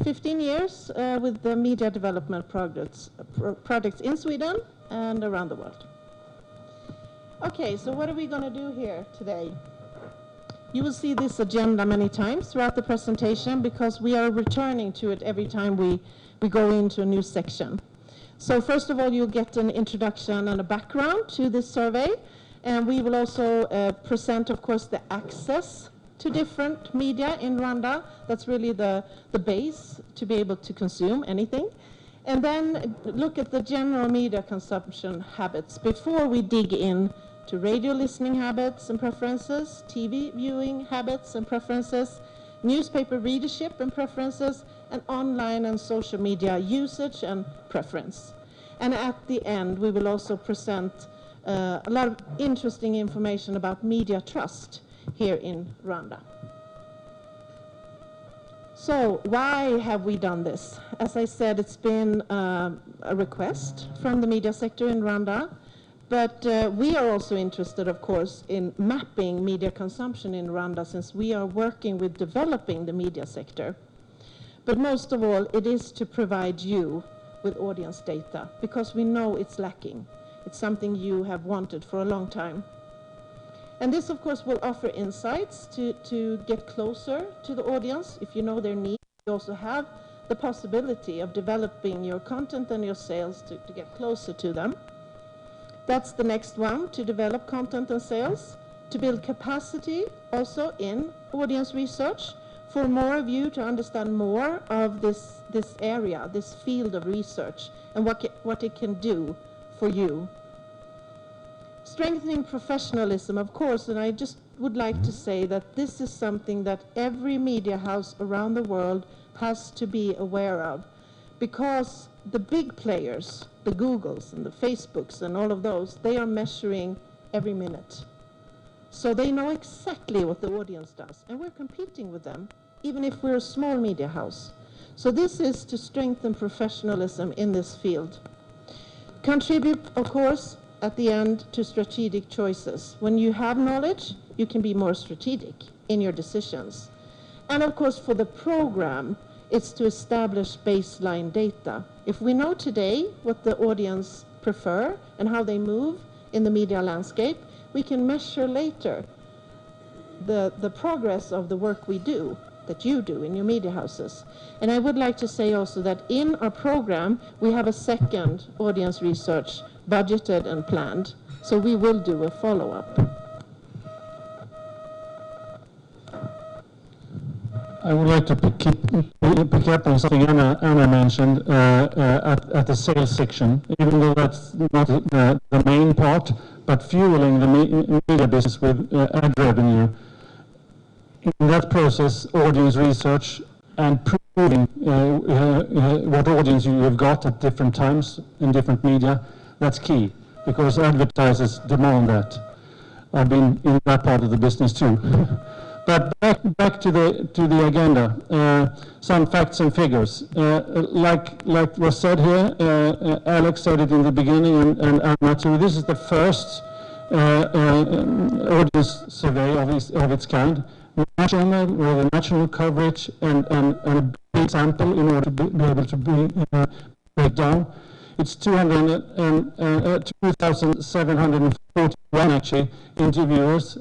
15 years with the media development projects in Sweden and around the world. Okay, so what are we going to do here today? You will see this agenda many times throughout the presentation because we are returning to it every time we go into a new section. So first of all, you'll get an introduction and a background to this survey, and we will also present, of course, the access to different media in Rwanda. That's really the base to be able to consume anything. And then look at the general media consumption habits before we dig in to radio listening habits and preferences, TV viewing habits and preferences, newspaper readership and preferences, and online and social media usage and preference. And at the end, we will also present a lot of interesting information about media trust here in Rwanda. So why have we done this? As I said, it's been a request from the media sector in Rwanda, but we are also interested, of course, in mapping media consumption in Rwanda, since we are working with developing the media sector. But most of all, it is to provide you with audience data, because we know it's lacking. It's something you have wanted for a long time. And this, of course, will offer insights to get closer to the audience. If you know their needs, you also have the possibility of developing your content and your sales to get closer to them. That's the next one, to develop content and sales, to build capacity also in audience research for more of you to understand more of this area, this field of research, and what it can do for you. Strengthening professionalism, of course, and I just would like to say that this is something that every media house around the world has to be aware of, because the big players, the Googles and the Facebooks and all of those, they are measuring every minute. So they know exactly what the audience does, and we're competing with them, even if we're a small media house. So this is to strengthen professionalism in this field. Contribute, of course, at the end, to strategic choices. When you have knowledge, you can be more strategic in your decisions. And of course, for the program, it's to establish baseline data. If we know today what the audience prefer and how they move in the media landscape, we can measure later the progress of the work we do, that you do in your media houses. And I would like to say also that in our program, we have a second audience research budgeted and planned. So we will do a follow-up. I would like to pick up on something Anna mentioned at the sales section, even though that's not the main part, but fueling the media business with ad revenue. In that process, audience research and proving what audience you have got at different times in different media, that's key, because advertisers demand that. I've been in that part of the business too. But back to the agenda, some facts and figures. Like was said here, Alex said it in the beginning, and Anna too. This is the first audience survey of its kind. National, with a national coverage and a big sample in order to be able to break down. It's 2,741 actually interviewers,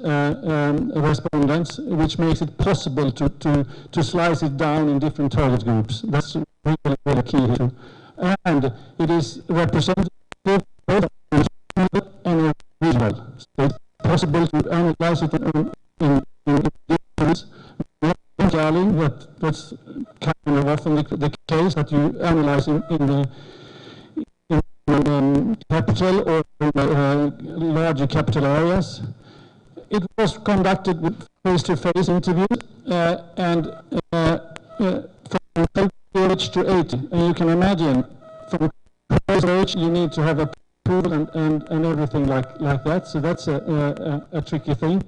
respondents, which makes it possible to slice it down in different target groups. That's really, really key here. And it is representative both and regional. So it's possible to analyze it in different that's kind of often the case that you analyze in the capital or larger capital areas. It was conducted with face-to-face interviews and from age to 80. And you can imagine from age you need to have approval and everything like that. So that's a tricky thing.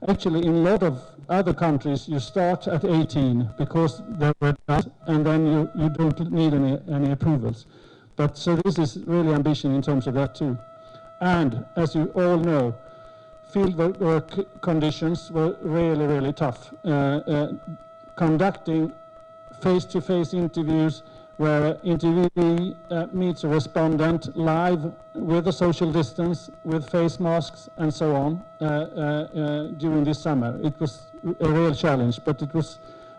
Actually, in a lot of other countries, you start at 18 because they're adult, and then you don't need any approvals. But so this is really ambition in terms of that too. And as you all know, field work conditions were really, really tough. Conducting face-to-face interviews where interviewee meets a respondent live with a social distance, with face masks and so on during this summer. It was a real challenge, but it was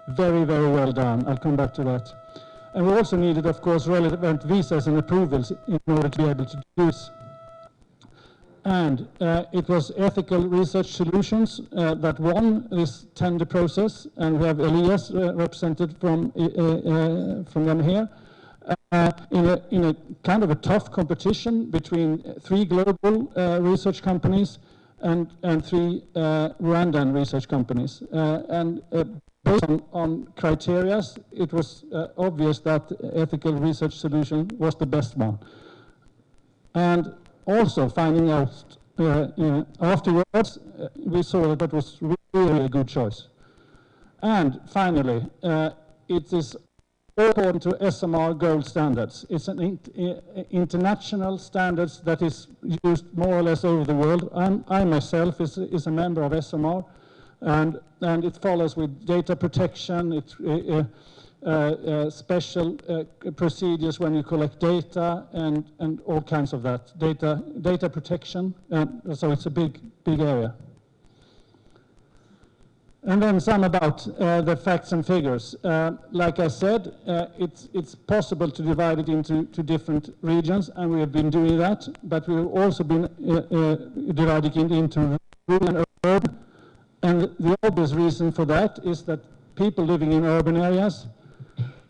very, very well done. I'll come back to that. And we also needed, of course, relevant visas and approvals in order to be able to do this. And it was Ethical Research Solutions that won this tender process, and we have Elias represented from them here, in a kind of a tough competition between 3 global research companies and 3 Rwandan research companies. Based on criteria, it was obvious that Ethical Research Solution was the best one. And also finding out afterwards, we saw that was really a good choice. And finally, it is according to SMR gold standards. It's an international standards that is used more or less over the world. I myself is a member of SMR, and it follows with data protection, special procedures when you collect data and all kinds of that. Data protection, so it's a big area. And then some about the facts and figures. Like I said, it's possible to divide it into different regions, and we have been doing that, but we've also been dividing it into rural and urban. And the obvious reason for that is that people living in urban areas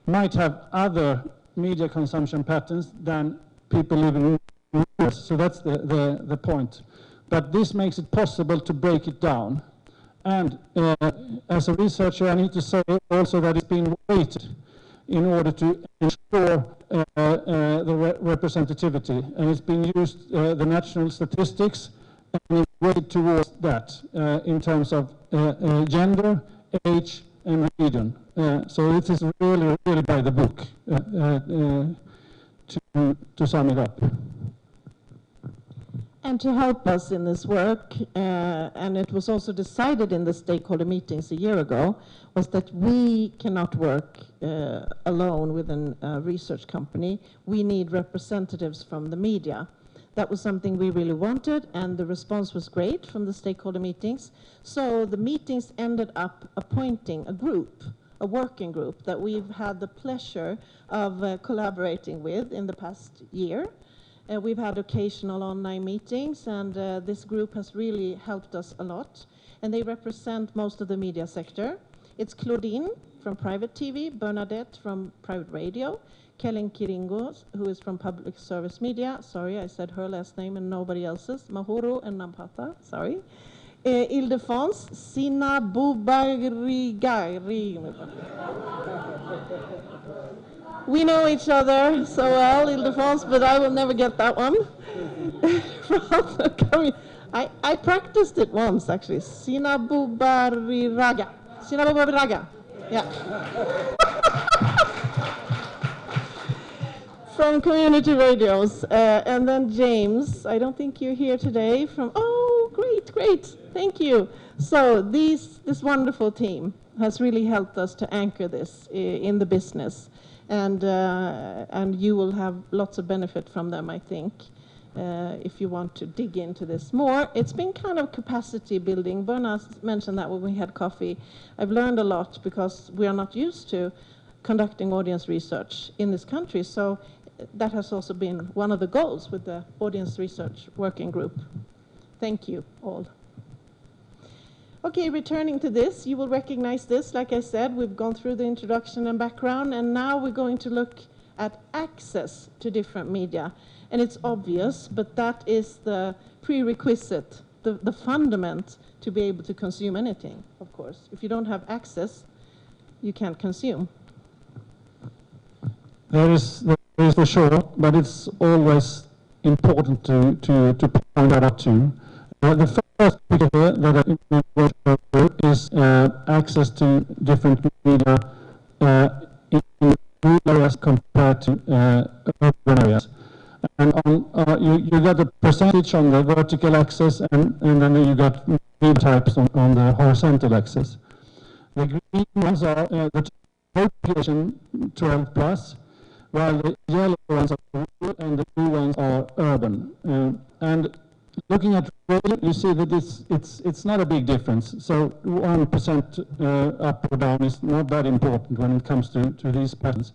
might have other media consumption patterns than people living in rural areas. So that's the point. But this makes it possible to break it down. And as a researcher, I need to say also that it's been weighted in order to ensure the representativity. And it's been used, the national statistics, and it's weighted towards that in terms of gender, age, and region. So it is really, really by the book, to sum it up. And to help us in this work, and it was also decided in the stakeholder meetings a year ago, was that we cannot work alone with a research company. We need representatives from the media. That was something we really wanted, and the response was great from the stakeholder meetings. So the meetings ended up appointing a group, a working group that we've had the pleasure of collaborating with in the past year. We've had occasional online meetings, and this group has really helped us a lot. And they represent most of the media sector. It's Claudine from private TV, Bernadette from private radio, Kellen Kiringo, who is from public service media. Sorry, I said her last name and nobody else's. Mahoro and Nampata, sorry. Ildefons, Sina Bubarigari. We know each other so well, Ildefons, but I will never get that one. I practiced it once, actually. Sina Bubariraga. Sina Bubariraga. Yeah. From community radios. And then James, I don't think you're here today, from, oh, great, thank you. So this wonderful team has really helped us to anchor this in the business. And you will have lots of benefit from them, I think, if you want to dig into this more. It's been kind of capacity building. Berna mentioned that when we had coffee. I've learned a lot because we are not used to conducting audience research in this country. So that has also been one of the goals with the Audience Research Working Group. Thank you all. Okay, returning to this, you will recognize this. Like I said, we've gone through the introduction and background, and now we're going to look at access to different media. And it's obvious, but that is the prerequisite, the fundament to be able to consume anything, of course. If you don't have access, you can't consume. There is for sure, but it's always important to point that out too. The first picture here that I want to show is access to different media in rural areas compared to urban areas. And you got the percentage on the vertical axis, and then you got media types on the horizontal axis. The green ones are the population 12 plus, while the yellow ones are rural and the blue ones are urban. And looking at rural, you see that it's not a big difference. So 1% up or down is not that important when it comes to these patterns.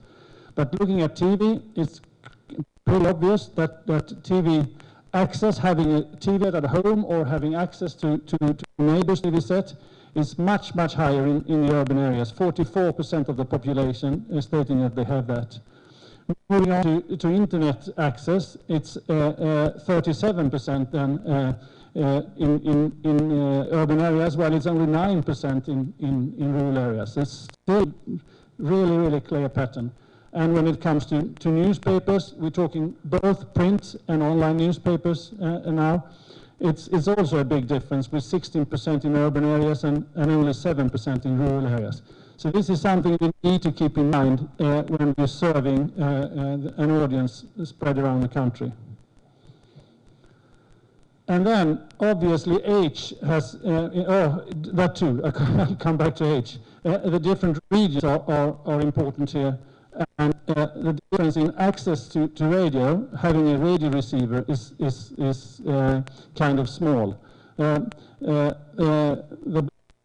But looking at TV, it's pretty obvious that TV access, having a TV at home or having access to neighbors' TV set, is much higher in the urban areas. 44% of the population is stating that they have that. Moving on to internet access, it's 37% then in urban areas, while it's only 9% in rural areas. It's still really clear pattern. And when it comes to newspapers, we're talking both print and online newspapers now. It's also a big difference, with 16% in urban areas and only 7% in rural areas. So this is something we need to keep in mind when we're serving an audience spread around the country. And then, obviously, age has, that too, I'll come back to age. The different regions are important here. And the difference in access to radio, having a radio receiver, is kind of small. The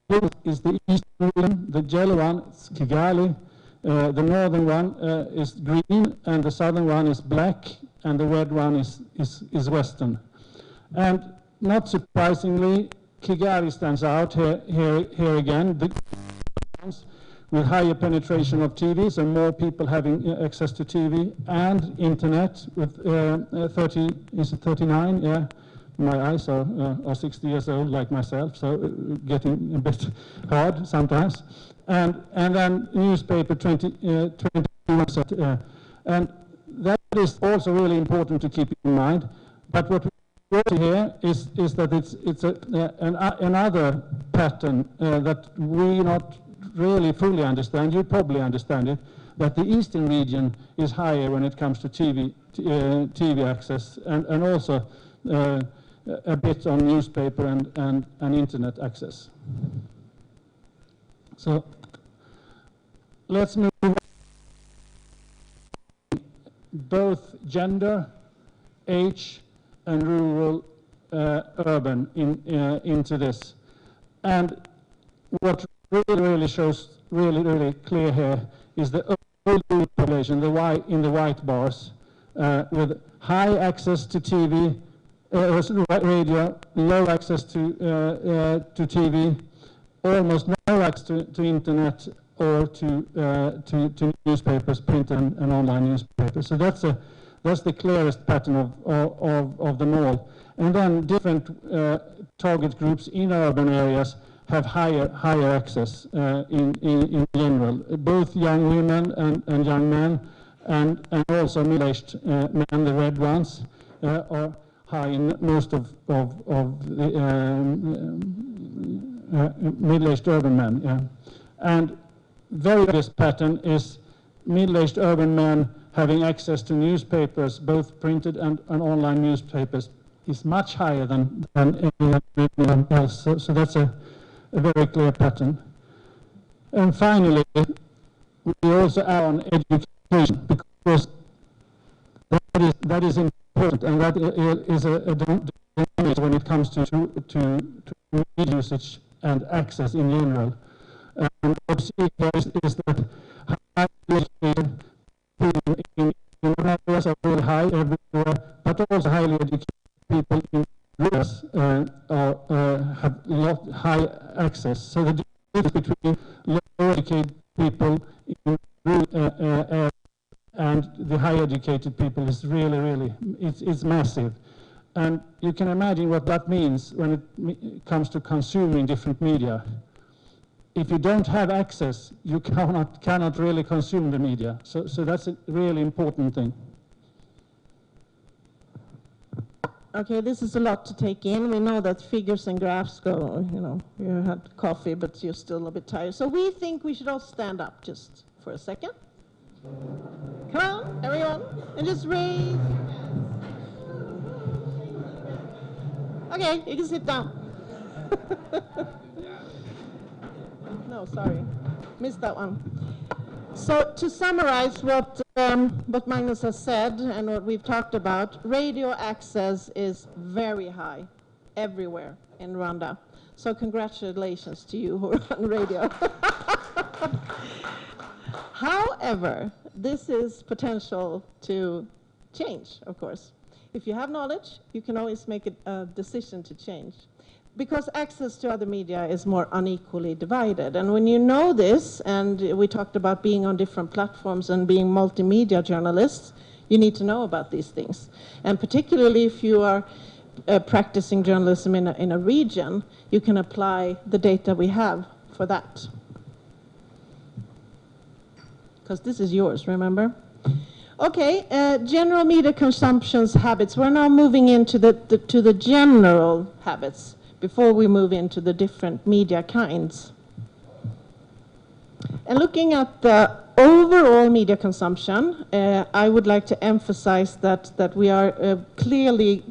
blue is the eastern region, the yellow one is Kigali, the northern one is green, and the southern one is black, and the red one is western. And not surprisingly, Kigali stands out here again. With higher penetration of TV, so more people having access to TV and internet, with 39? Yeah, my eyes are 60 years old, like myself, so getting a bit hard sometimes. And then newspaper 21%. And that is also really important to keep in mind. But what we see here is that it's another pattern that we not really fully understand. You probably understand it, that the eastern region is higher when it comes to TV access, and also a bit on newspaper and internet access. So let's move on. Both gender, age, and rural, urban into this. And what really shows really clear here is the older population, in the white bars, with high access to TV, radio, low access to TV, almost no access to internet, or to newspapers, print and online newspapers. So that's the clearest pattern of them all. And then different target groups in urban areas have higher access in general, both young women and young men, and also middle-aged men, the red ones, are high in most of the middle-aged urban men. Yeah. And very obvious pattern is middle-aged urban men having access to newspapers, both printed and online newspapers, is much higher than anyone else. So that's a very clear pattern. And finally, we also add on education, because that is important, and that is a dynamic when it comes to media usage and access in general. And what we see here is that highly educated people in urban areas are really high everywhere, but also highly educated people in areas have high access. So the difference between low educated people in rural areas and the high educated people is really, it's massive. And you can imagine what that means when it comes to consuming different media. If you don't have access, you cannot really consume the media. So that's a really important thing. Okay, this is a lot to take in. We know that figures and graphs go, you had coffee, but you're still a bit tired. So we think we should all stand up just for a second. Come on, everyone, and just raise. Okay, you can sit down. No, sorry, missed that one. So to summarize what Magnus has said and what we've talked about, radio access is very high everywhere in Rwanda. So congratulations to you who are on radio. However, this is potential to change, of course. If you have knowledge, you can always make a decision to change, because access to other media is more unequally divided. And when you know this, and we talked about being on different platforms and being multimedia journalists, you need to know about these things. And particularly if you are practicing journalism in a region, you can apply the data we have for that. Because this is yours, remember? Okay, general media consumptions habits. We're now moving into the general habits before we move into the different media kinds. And looking at the overall media consumption, I would like to emphasize that we are clearly,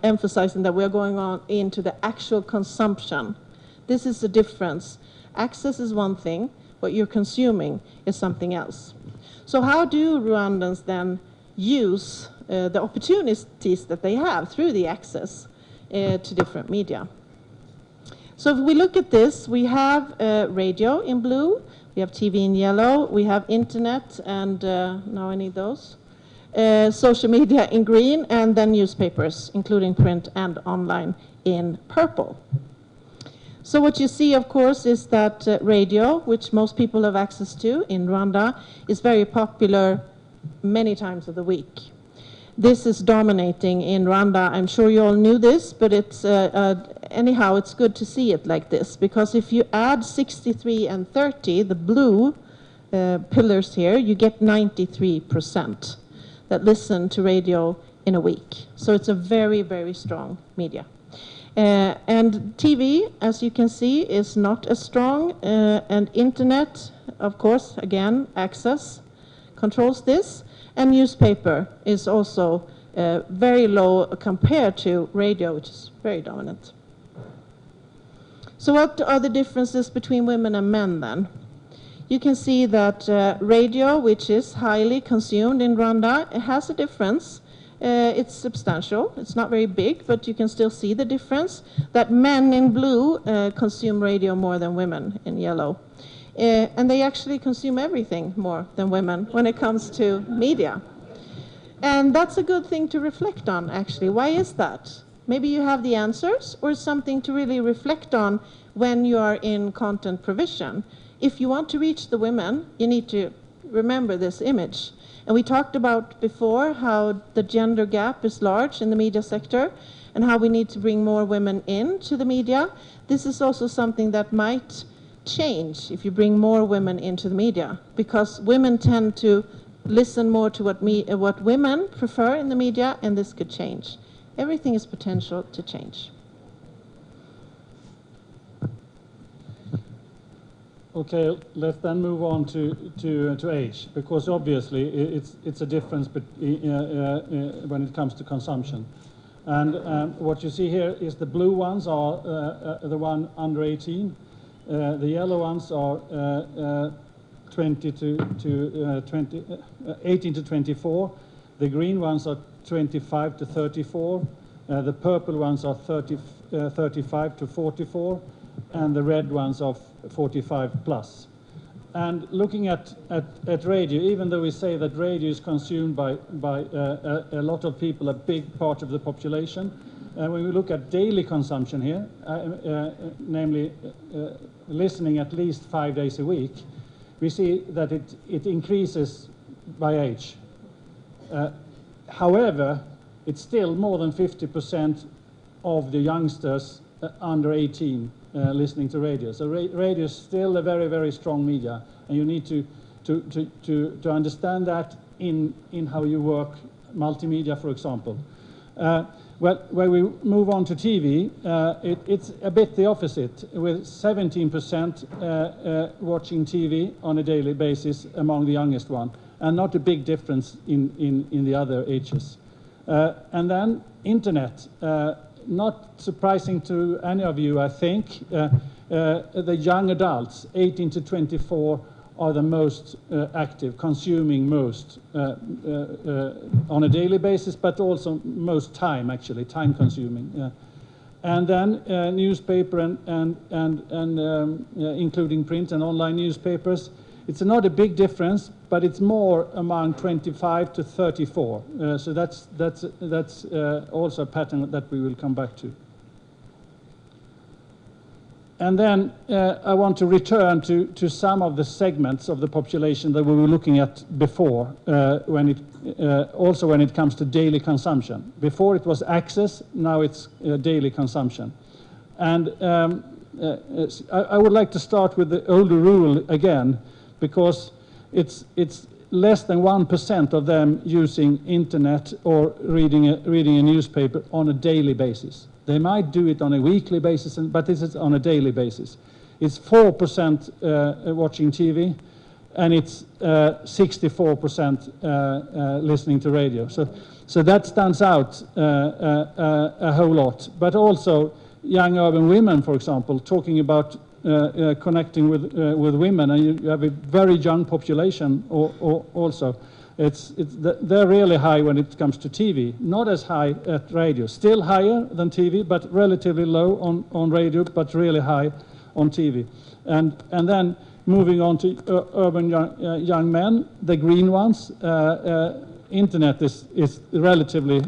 emphasizing that we are going on into the actual consumption. This is the difference. Access is one thing, what you're consuming is something else. So how do Rwandans then use the opportunities that they have through the access to different media? So if we look at this, we have radio in blue, we have TV in yellow, we have internet, and now I need those, social media in green, and then newspapers, including print and online, in purple. So what you see, of course, is that radio, which most people have access to in Rwanda, is very popular many times of the week. This is dominating in Rwanda. I'm sure you all knew this, but it's anyhow, it's good to see it like this, because if you add 63 and 30, the blue pillars here, you get 93% that listen to radio in a week. So it's a very, very strong media. And TV, as you can see, is not as strong, and internet, of course, again, access controls this, and newspaper is also very low compared to radio, which is very dominant. So what are the differences between women and men then? You can see that radio, which is highly consumed in Rwanda, it has a difference. It's substantial. It's not very big, but you can still see the difference, that men in blue consume radio more than women in yellow. And they actually consume everything more than women when it comes to media. And that's a good thing to reflect on, actually. Why is that? Maybe you have the answers, or something to really reflect on when you are in content provision. if you want to reach the women, you need to remember this image. And we talked about before how the gender gap is large in the media sector and how we need to bring more women into the media. This is also something that might change if you bring more women into the media, because women tend to listen more to what women prefer in the media, and this could change. Everything is potential to change. Okay, let's then move on to age, because obviously it's a difference when it comes to consumption. And what you see here is the blue ones are the one under 18. The yellow ones are 18 to 24. The green ones are 25 to 34. The purple ones are 35 to 44. And the red ones are 45 plus. And looking at radio, even though we say that radio is consumed by a lot of people, a big part of the population, when we look at daily consumption here, namely listening at least 5 days a week, we see that it increases by age. However, it's still more than 50% of the youngsters under 18 listening to radio. So radio is still a very, very strong media, and you need to understand that in how you work multimedia, for example. Well, when we move on to TV, it's a bit the opposite, with 17% watching TV on a daily basis among the youngest one, and not a big difference in the other ages. And then internet. Not surprising to any of you, I think, the young adults, 18 to 24, are the most active, consuming most on a daily basis, but also most time, actually, time consuming. And then newspaper and including print and online newspapers. It's not a big difference, but it's more among 25 to 34. So that's also a pattern that we will come back to. And then I want to return to some of the segments of the population that we were looking at before, also when it comes to daily consumption. Before it was access, now it's daily consumption. And I would like to start with the older rule again, because it's less than 1% of them using internet or reading a newspaper on a daily basis. They might do it on a weekly basis, but this is on a daily basis. It's 4% watching TV, and it's 64% listening to radio. So that stands out a whole lot. But also young urban women, for example, talking about connecting with women, and you have a very young population also. They're really high when it comes to TV, not as high at radio. Still higher than TV, but relatively low on radio, but really high on TV. And then moving on to urban young men, the green ones, internet is relatively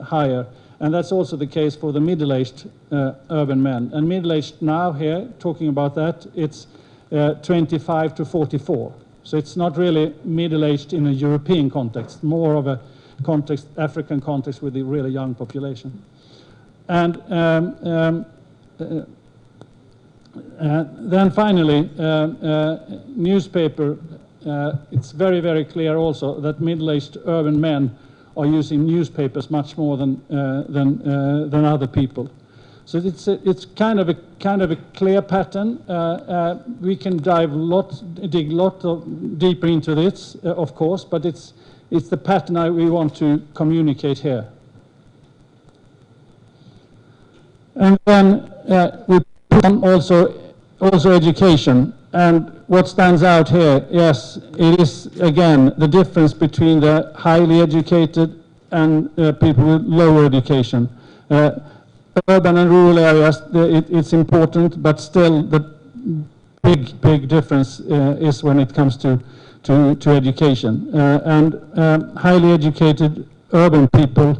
higher. And that's also the case for the middle-aged urban men. And middle-aged now here, talking about that, it's 25 to 44. So it's not really middle-aged in a European context, more of a context, African context with the really young population. And then finally, newspaper, it's very, very clear also that middle-aged urban men are using newspapers much more than other people. So it's kind of a clear pattern. We can dig deeper into this, of course, but it's the pattern we want to communicate here. And then we put on also education. And what stands out here, yes, it is, again, the difference between the highly educated and people with lower education. Urban and rural areas, it's important, but still the big difference is when it comes to education. And highly educated urban people,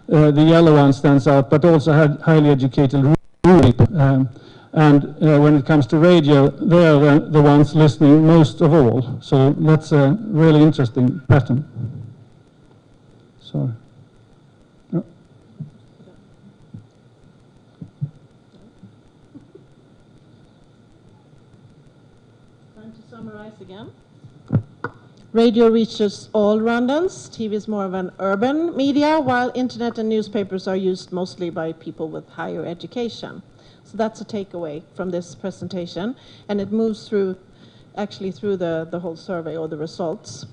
the yellow one stands out, but also highly educated rural people. And when it comes to radio, they are the ones listening most of all. So that's a really interesting pattern. Sorry. No. Time to summarize again. Radio reaches all Rwandans. TV is more of an urban media, while internet and newspapers are used mostly by people with higher education. So that's a takeaway from this presentation, and it moves through, actually through the whole survey or the results.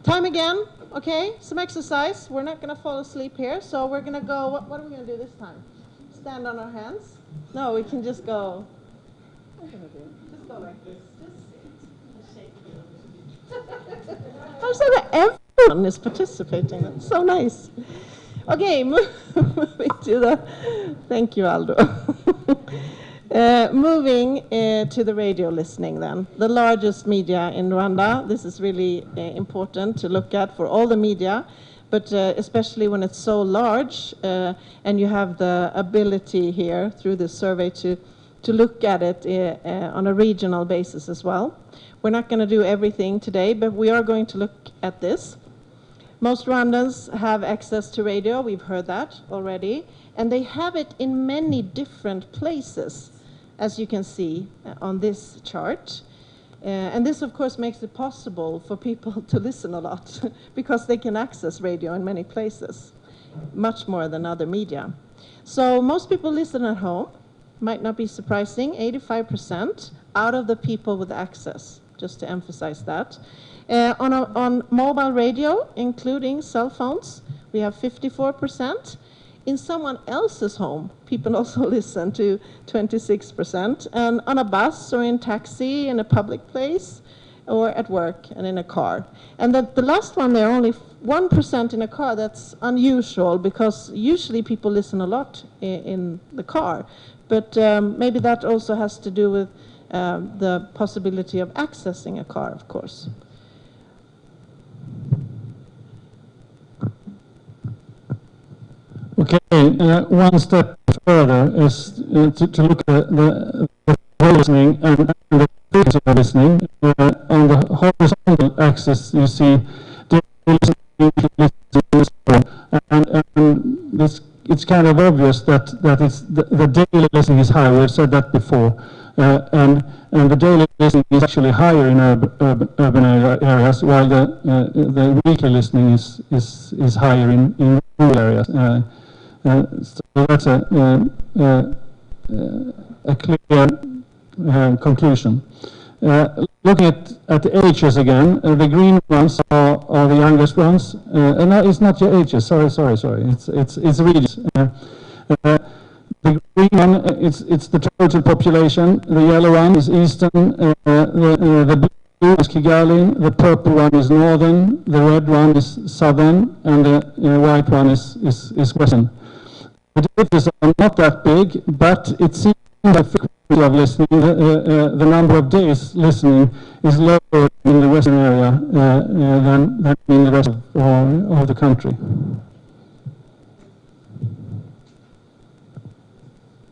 Time again, okay, some exercise. We're not going to fall asleep here, so we're going to go, what are we going to do this time? Stand on our hands? No, we can just go, what are we going to do? Just go like this, just sit, shake. I'm sorry that everyone is participating, that's so nice. Okay, moving to the, thank you Aldo. Moving to the radio listening then, the largest media in Rwanda. This is really important to look at for all the media, but especially when it's so large and you have the ability here through this survey to look at it on a regional basis as well. We're not going to do everything today, but we are going to look at this. Most Rwandans have access to radio, we've heard that already, and they have it in many different places, as you can see on this chart. And this, of course, makes it possible for people to listen a lot, because they can access radio in many places, much more than other media. So most people listen at home, might not be surprising, 85% out of the people with access, just to emphasize that. On mobile radio, including cell phones, we have 54%. In someone else's home, people also listen to 26%. And on a bus or in taxi, in a public place, or at work and in a car. And the last one there, only 1% in a car. That's unusual, because usually people listen a lot in the car. But maybe that also has to do with the possibility of accessing a car, of course. Okay, one step further is to look at the listening and the frequency of listening. On the horizontal axis, you see daily listening, and it's kind of obvious that it's the daily listening is high. We've said that before, and the daily listening is actually higher in urban areas, while the weekly listening is higher in rural areas. So that's a clear conclusion. Looking at the ages again, the green ones are the youngest ones. No, it's not your ages. Sorry. It's regions. The green one, it's the total population. The yellow one is eastern. The blue is Kigali. The purple one is northern. The red one is southern, and the white one is western. The differences are not that big, but it seems the frequency of listening, the number of days listening, is lower in the western area than in the rest of the country.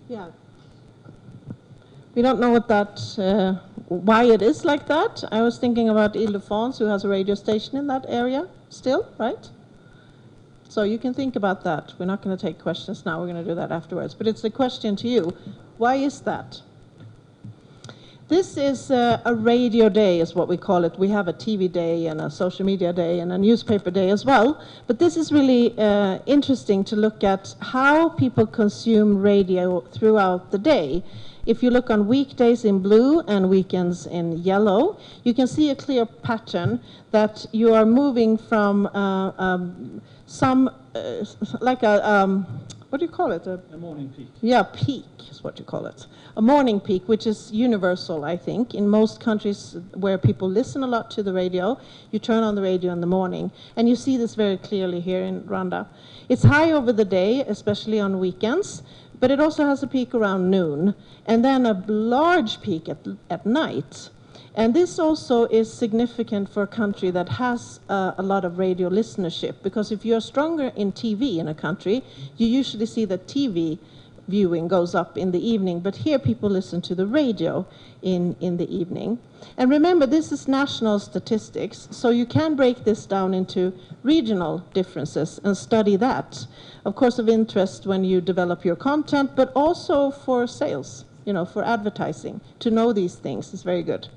Yeah. We don't know what that, why it is like that. I was thinking about Ile-de-France, who has a radio station in that area still, right? So you can think about that. We're not going to take questions now. We're going to do that afterwards. But it's a question to you. Why is that? This is a radio day, is what we call it. We have a TV day and a social media day and a newspaper day as well. But this is really interesting to look at how people consume radio throughout the day. If you look on weekdays in blue and weekends in yellow, you can see a clear pattern that you are moving from like a, what do you call it? A morning peak. Yeah, peak is what you call it. A morning peak, which is universal, I think. In most countries where people listen a lot to the radio, you turn on the radio in the morning. And you see this very clearly here in Rwanda. It's high over the day, especially on weekends, but it also has a peak around noon, and then a large peak at night. And this also is significant for a country that has a lot of radio listenership, because if you're stronger in TV in a country, you usually see that TV viewing goes up in the evening, but here people listen to the radio in the evening. And remember, this is national statistics, so you can break this down into regional differences and study that. Of course, of interest when you develop your content, but also for sales, you know, for advertising. To know these things is very good.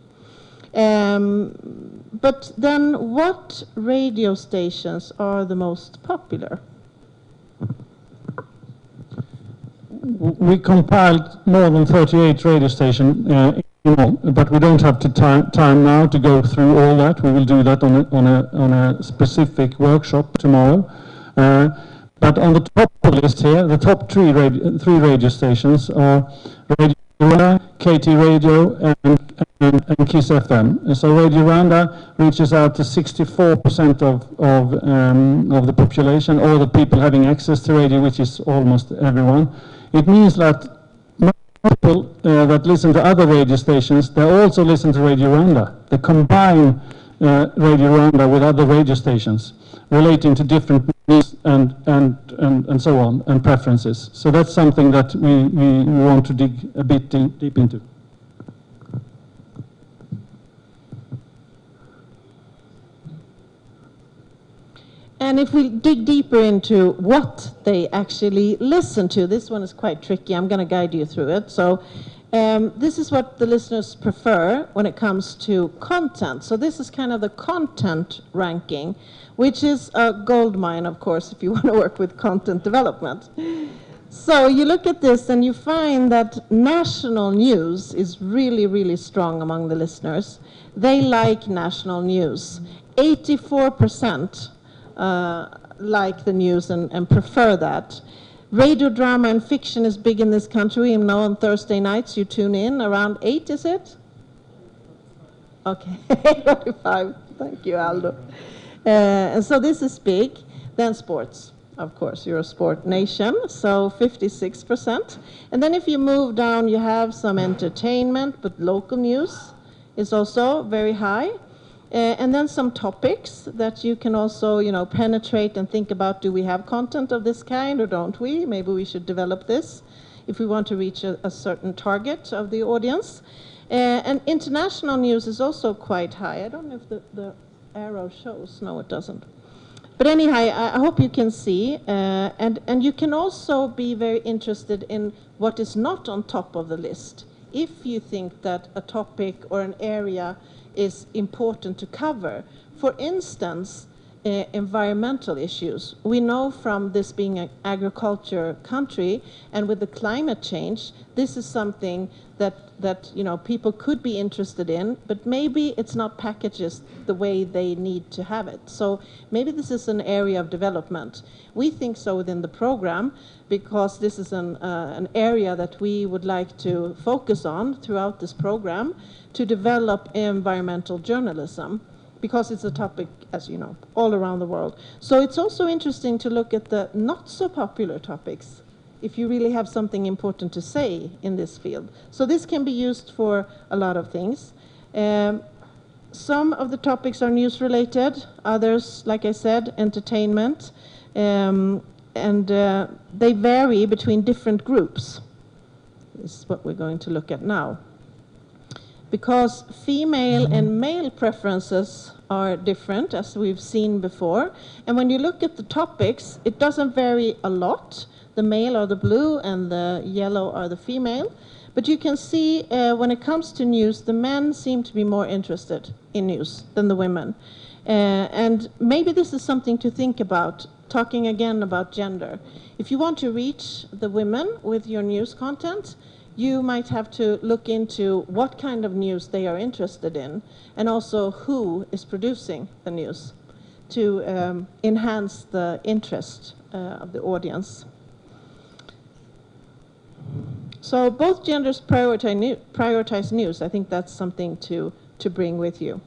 But then what radio stations are the most popular? We compiled more than 38 radio stations, but we don't have time now to go through all that. We will do that on a specific workshop tomorrow. But on the top of the list here, the top three radio stations are Radio Rwanda, KT Radio, and Kiss FM. So Radio Rwanda reaches out to 64% of the population, or the people having access to radio, which is almost everyone. It means that people that listen to other radio stations, they also listen to Radio Rwanda. They combine Radio Rwanda with other radio stations relating to different needs and so on, and preferences. So that's something that we want to dig a bit deep into. And if we dig deeper into what they actually listen to, this one is quite tricky. I'm going to guide you through it. So this is what the listeners prefer when it comes to content. So this is kind of the content ranking, which is a gold mine, of course, if you want to work with content development. So you look at this and you find that national news is really, really strong among the listeners. They like national news. 84% like the news and prefer that. Radio drama and fiction is big in this country. You know, on Thursday nights you tune in around 8, is it? Okay, 45. Thank you, Aldo. And so this is big. Then sports, of course, you're a sport nation, so 56%. And then if you move down, you have some entertainment, but local news is also very high. And then some topics that you can also, you know, penetrate and think about, do we have content of this kind or don't we? Maybe we should develop this if we want to reach a certain target of the audience. And international news is also quite high. I don't know if the arrow shows. No, it doesn't. But anyhow, I hope you can see. And you can also be very interested in what is not on top of the list. If you think that a topic or an area is important to cover. For instance, environmental issues. We know from this being an agriculture country, and with the climate change, this is something that you know, people could be interested in, but maybe it's not packaged the way they need to have it. So maybe this is an area of development. We think so within the program, because this is an area that we would like to focus on throughout this program, to develop environmental journalism, because it's a topic, as you know, all around the world. So it's also interesting to look at the not so popular topics, if you really have something important to say in this field. So this can be used for a lot of things. Some of the topics are news related, others, like I said, entertainment, and they vary between different groups. This is what we're going to look at now. Because female and male preferences are different, as we've seen before. And when you look at the topics, it doesn't vary a lot. The male are the blue and the yellow are the female. But you can see when it comes to news, the men seem to be more interested in news than the women. And maybe this is something to think about, talking again about gender. If you want to reach the women with your news content, you might have to look into what kind of news they are interested in, and also who is producing the news to enhance the interest of the audience. So both genders prioritize news. I think that's something to bring with you.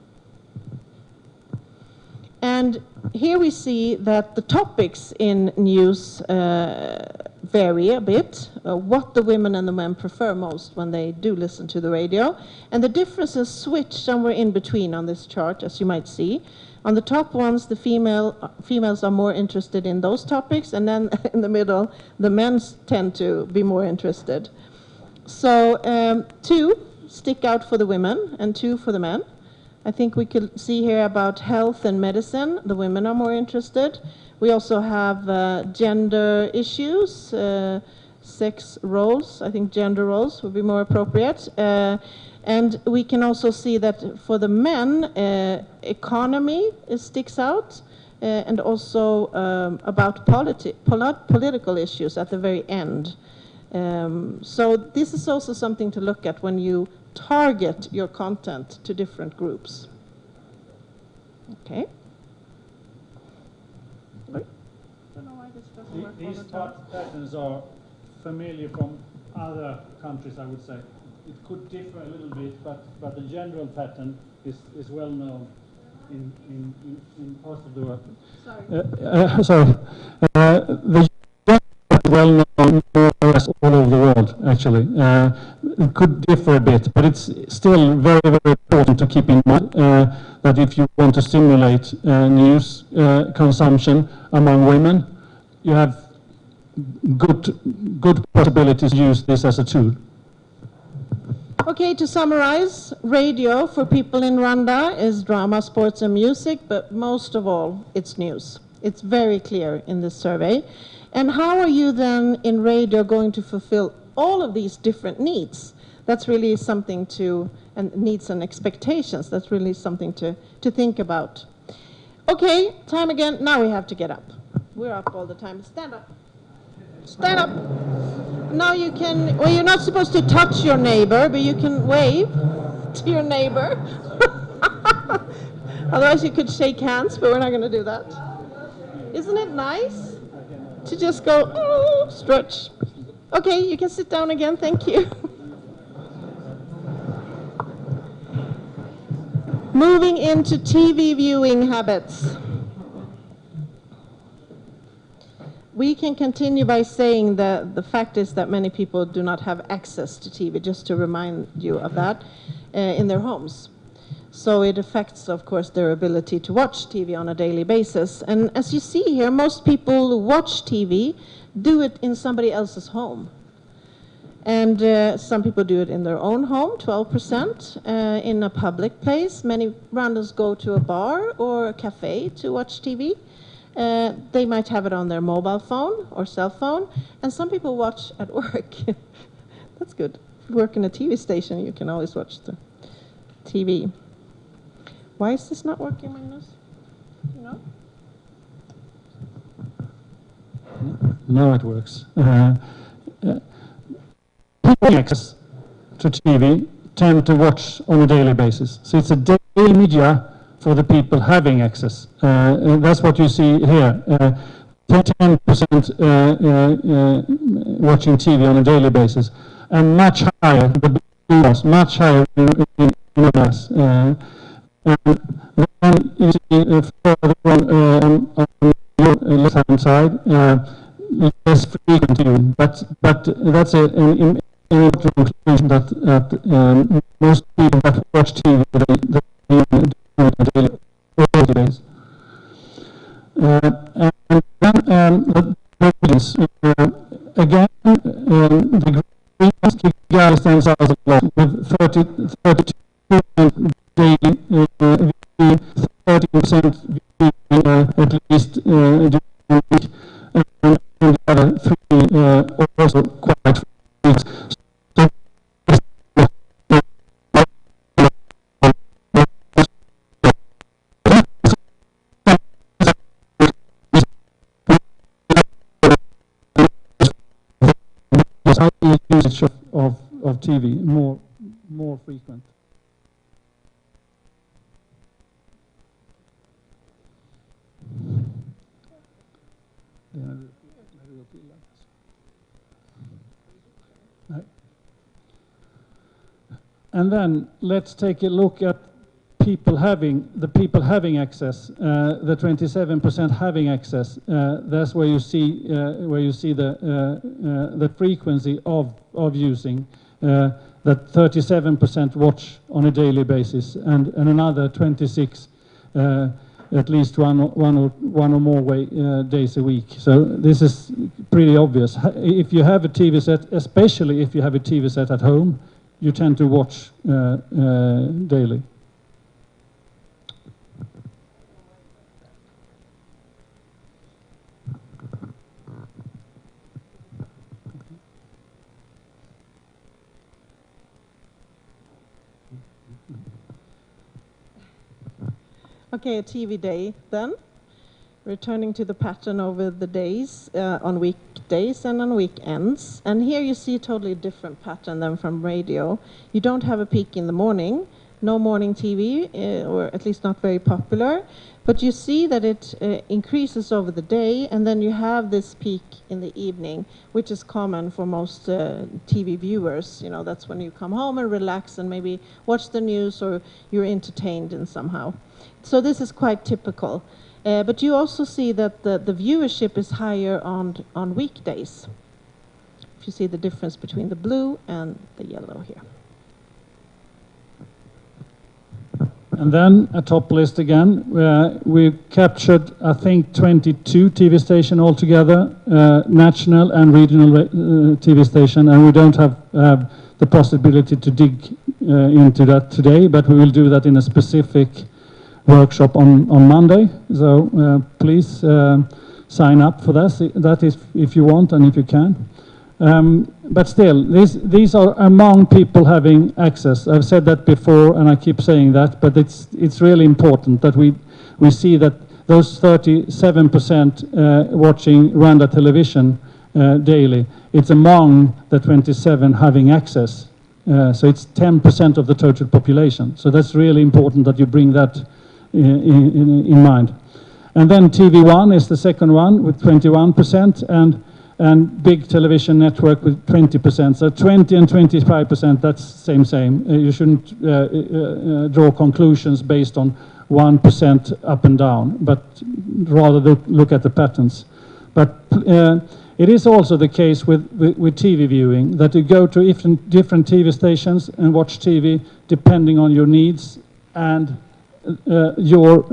And here we see that the topics in news vary a bit, what the women and the men prefer most when they do listen to the radio. And the differences switch somewhere in between on this chart, as you might see. On the top ones, the females are more interested in those topics, and then in the middle, the men tend to be more interested. So 2 stick out for the women and 2 for the men. I think we could see here about health and medicine. The women are more interested. We also have gender issues, sex roles. I think gender roles would be more appropriate. And we can also see that for the men, economy sticks out, and also about political issues at the very end. So this is also something to look at when you target your content to different groups. Okay. These patterns are familiar from other countries, I would say. It could differ a little bit, but the general pattern is well known in parts of the world. Sorry. The well known more or less all over the world, actually. It could differ a bit, but it's still very, very important to keep in mind that if you want to stimulate news consumption among women, you have good possibilities to use this as a tool. Okay, to summarize, radio for people in Rwanda is drama, sports, and music, but most of all, it's news. It's very clear in this survey. And how are you then in radio going to fulfill all of these different needs? That's really something to, and needs and expectations, that's really something to think about. Okay, time again. Now we have to get up. We're up all the time. Stand up. Stand up. Now you can, well, you're not supposed to touch your neighbor, but you can wave to your neighbor. Otherwise you could shake hands, but we're not going to do that. Isn't it nice to just go, oh, stretch? Okay, you can sit down again. Thank you. Moving into TV viewing habits. We can continue by saying that the fact is that many people do not have access to TV, just to remind you of that, in their homes. So it affects, of course, their ability to watch TV on a daily basis. And as you see here, most people who watch TV do it in somebody else's home. And some people do it in their own home, 12%, in a public place. Many Rwandans go to a bar or a cafe to watch TV. They might have it on their mobile phone or cell phone, and some people watch at work. That's good. If you work in a TV station, you can always watch the TV. Why is this not working, Magnus? You know? Now it works. People access to TV tend to watch on a daily basis. So it's a daily media for the people having access. And that's what you see here. 10% watching TV on a daily basis, and much higher, much higher in the US. And then you see further on your left-hand side, less frequent viewing, but that's an important conclusion that most people that watch TV, they do it on a daily basis. And then the audience, again, the green Kigali stands out a lot with 32% daily viewing, 30% viewing at least during the week, and the other three also quite frequent. Usage of TV more frequent. And then let's take a look at people having access, the 27% having access, that's where you see the frequency of using. That 37% watch on a daily basis, and another 26 at least one or more days a week. So this is pretty obvious. If you have a TV set, especially if you have a TV set at home, you tend to watch daily. Okay, a TV day then. Returning to the pattern over the days, on weekdays and on weekends. And here you see a totally different pattern than from radio. You don't have a peak in the morning, no morning TV, or at least not very popular. But you see that it increases over the day, and then you have this peak in the evening, which is common for most TV viewers. You know, that's when you come home and relax and maybe watch the news, or you're entertained in somehow. So this is quite typical. But you also see that the viewership is higher on weekdays. If you see the difference between the blue and the yellow here. And then a top list again. We've captured, I think, 22 TV stations altogether, national and regional TV station, and we don't have the possibility to dig into that today, but we will do that in a specific workshop on Monday. So please sign up for that if you want and if you can. But still, these are among people having access. I've said that before, and I keep saying that, but it's really important that we see that those 37% watching Rwanda television daily, it's among the 27 having access. So it's 10% of the total population. So that's really important that you bring that in mind. And then TV1 is the second one with 21%, and big television network with 20%. So 20 and 25%, that's same. You shouldn't draw conclusions based on 1% up and down, but rather look at the patterns. But it is also the case with TV viewing, that you go to different TV stations and watch TV depending on your needs and your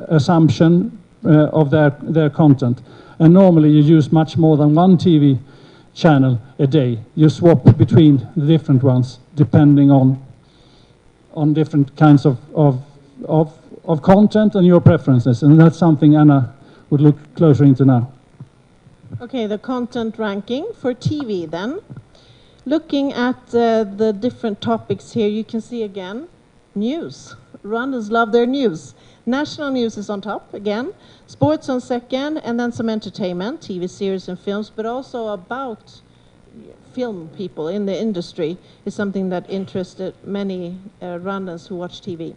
assumption of their content. And normally you use much more than one TV channel a day. You swap between the different ones depending on different kinds of content and your preferences. And that's something Anna would look closer into now. Okay, the content ranking for TV then. Looking at the different topics here, you can see again, news. Rwandans love their news. National news is on top again, sports on second, and then some entertainment, TV series and films, but also about film people in the industry is something that interested many Rwandans who watch TV.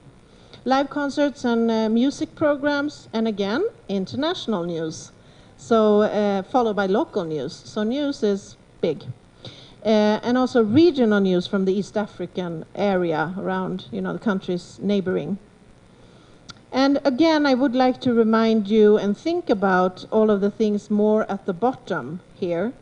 Live concerts and music programs, and again, international news. So followed by local news. So news is big. And also regional news from the East African area around, the countries neighboring. And again, I would like to remind you and think about all of the things more at the bottom here.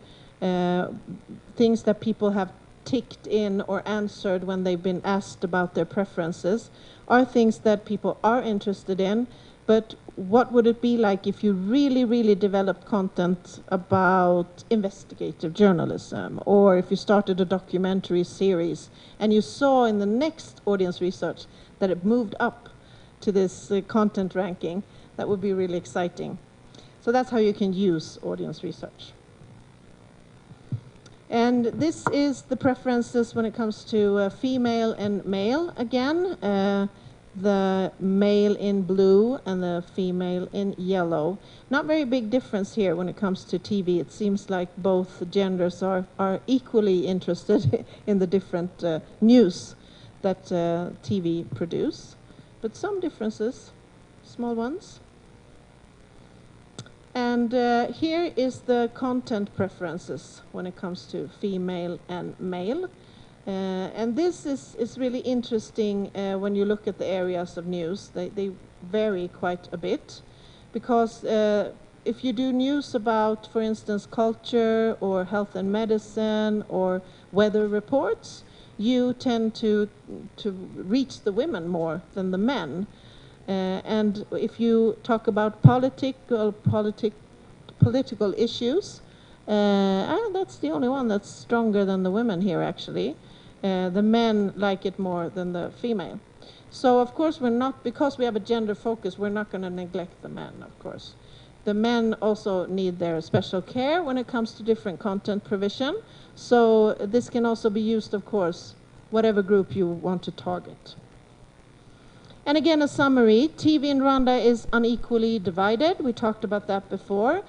Things that people have ticked in or answered when they've been asked about their preferences are things that people are interested in. But what would it be like if you really, really developed content about investigative journalism, or if you started a documentary series and you saw in the next audience research that it moved up to this content ranking? That would be really exciting. So that's how you can use audience research. And this is the preferences when it comes to female and male again. The male in blue and the female in yellow. Not very big difference here when it comes to TV. It seems like both genders are equally interested in the different news that TV produce. But some differences, small ones. And here is the content preferences when it comes to female and male. And this is really interesting when you look at the areas of news. They vary quite a bit, because if you do news about, for instance, culture or health and medicine or weather reports, you tend to reach the women more than the men. And if you talk about political issues, that's the only one that's stronger than the women here, actually. The men like it more than the female. So, of course, because we have a gender focus, we're not going to neglect the men, of course. The men also need their special care when it comes to different content provision. So this can also be used, of course, whatever group you want to target. And again, a summary. TV in Rwanda is unequally divided. We talked about that before.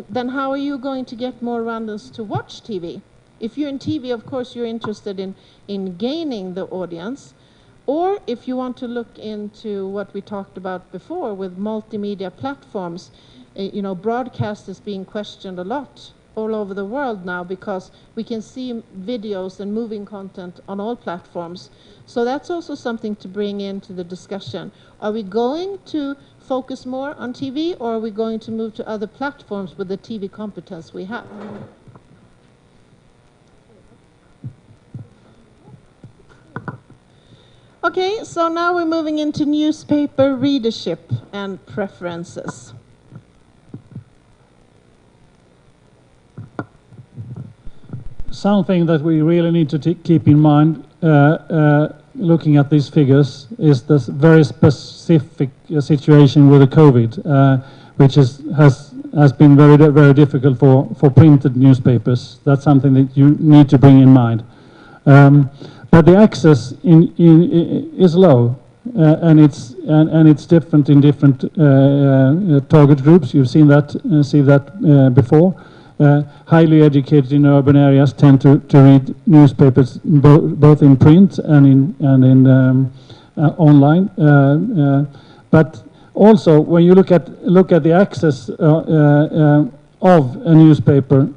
Then how are you going to get more Rwandans to watch TV? If you're in TV, of course, you're interested in gaining the audience. Or if you want to look into what we talked about before with multimedia platforms, broadcast is being questioned a lot all over the world now, because we can see videos and moving content on all platforms. So that's also something to bring into the discussion. Are we going to focus more on TV, or are we going to move to other platforms with the TV competence we have? Okay, so now we're moving into newspaper readership and preferences. Something that we really need to keep in mind looking at these figures is this very specific situation with the COVID, which has been very, very difficult for printed newspapers. That's something that you need to bring in mind. But the access is low, and it's different in different target groups. You've seen that, before. Highly educated in urban areas tend to read newspapers both in print and in online. But also, when you look at the access of a newspaper,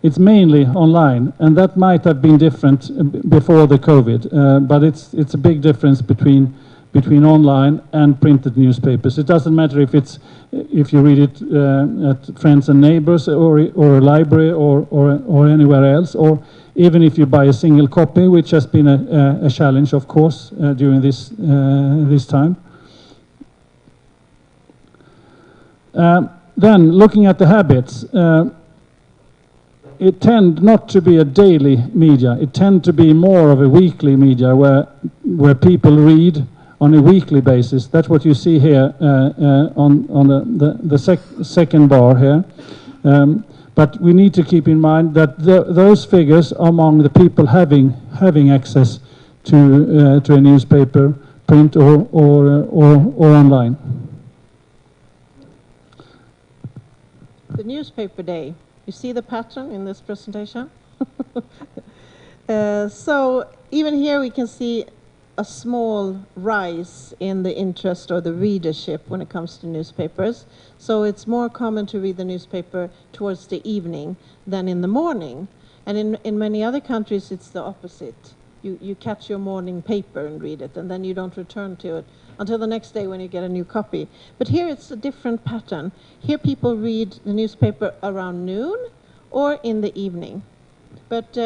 it's mainly online, and that might have been different before the COVID. But it's a big difference between online and printed newspapers. It doesn't matter if you read it at friends and neighbors, or a library, or anywhere else, or even if you buy a single copy, which has been a challenge, of course, during this time. Then, looking at the habits, it tend not to be a daily media. It tend to be more of a weekly media, where people read on a weekly basis. That's what you see here on the second bar here. But we need to keep in mind that those figures are among the people having access to a newspaper, print or online. The newspaper day. You see the pattern in this presentation? So even here we can see a small rise in the interest or the readership when it comes to newspapers. So it's more common to read the newspaper towards the evening than in the morning. And in many other countries, it's the opposite. You catch your morning paper and read it, and then you don't return to it until the next day when you get a new copy. But here it's a different pattern. Here people read the newspaper around noon or in the evening. But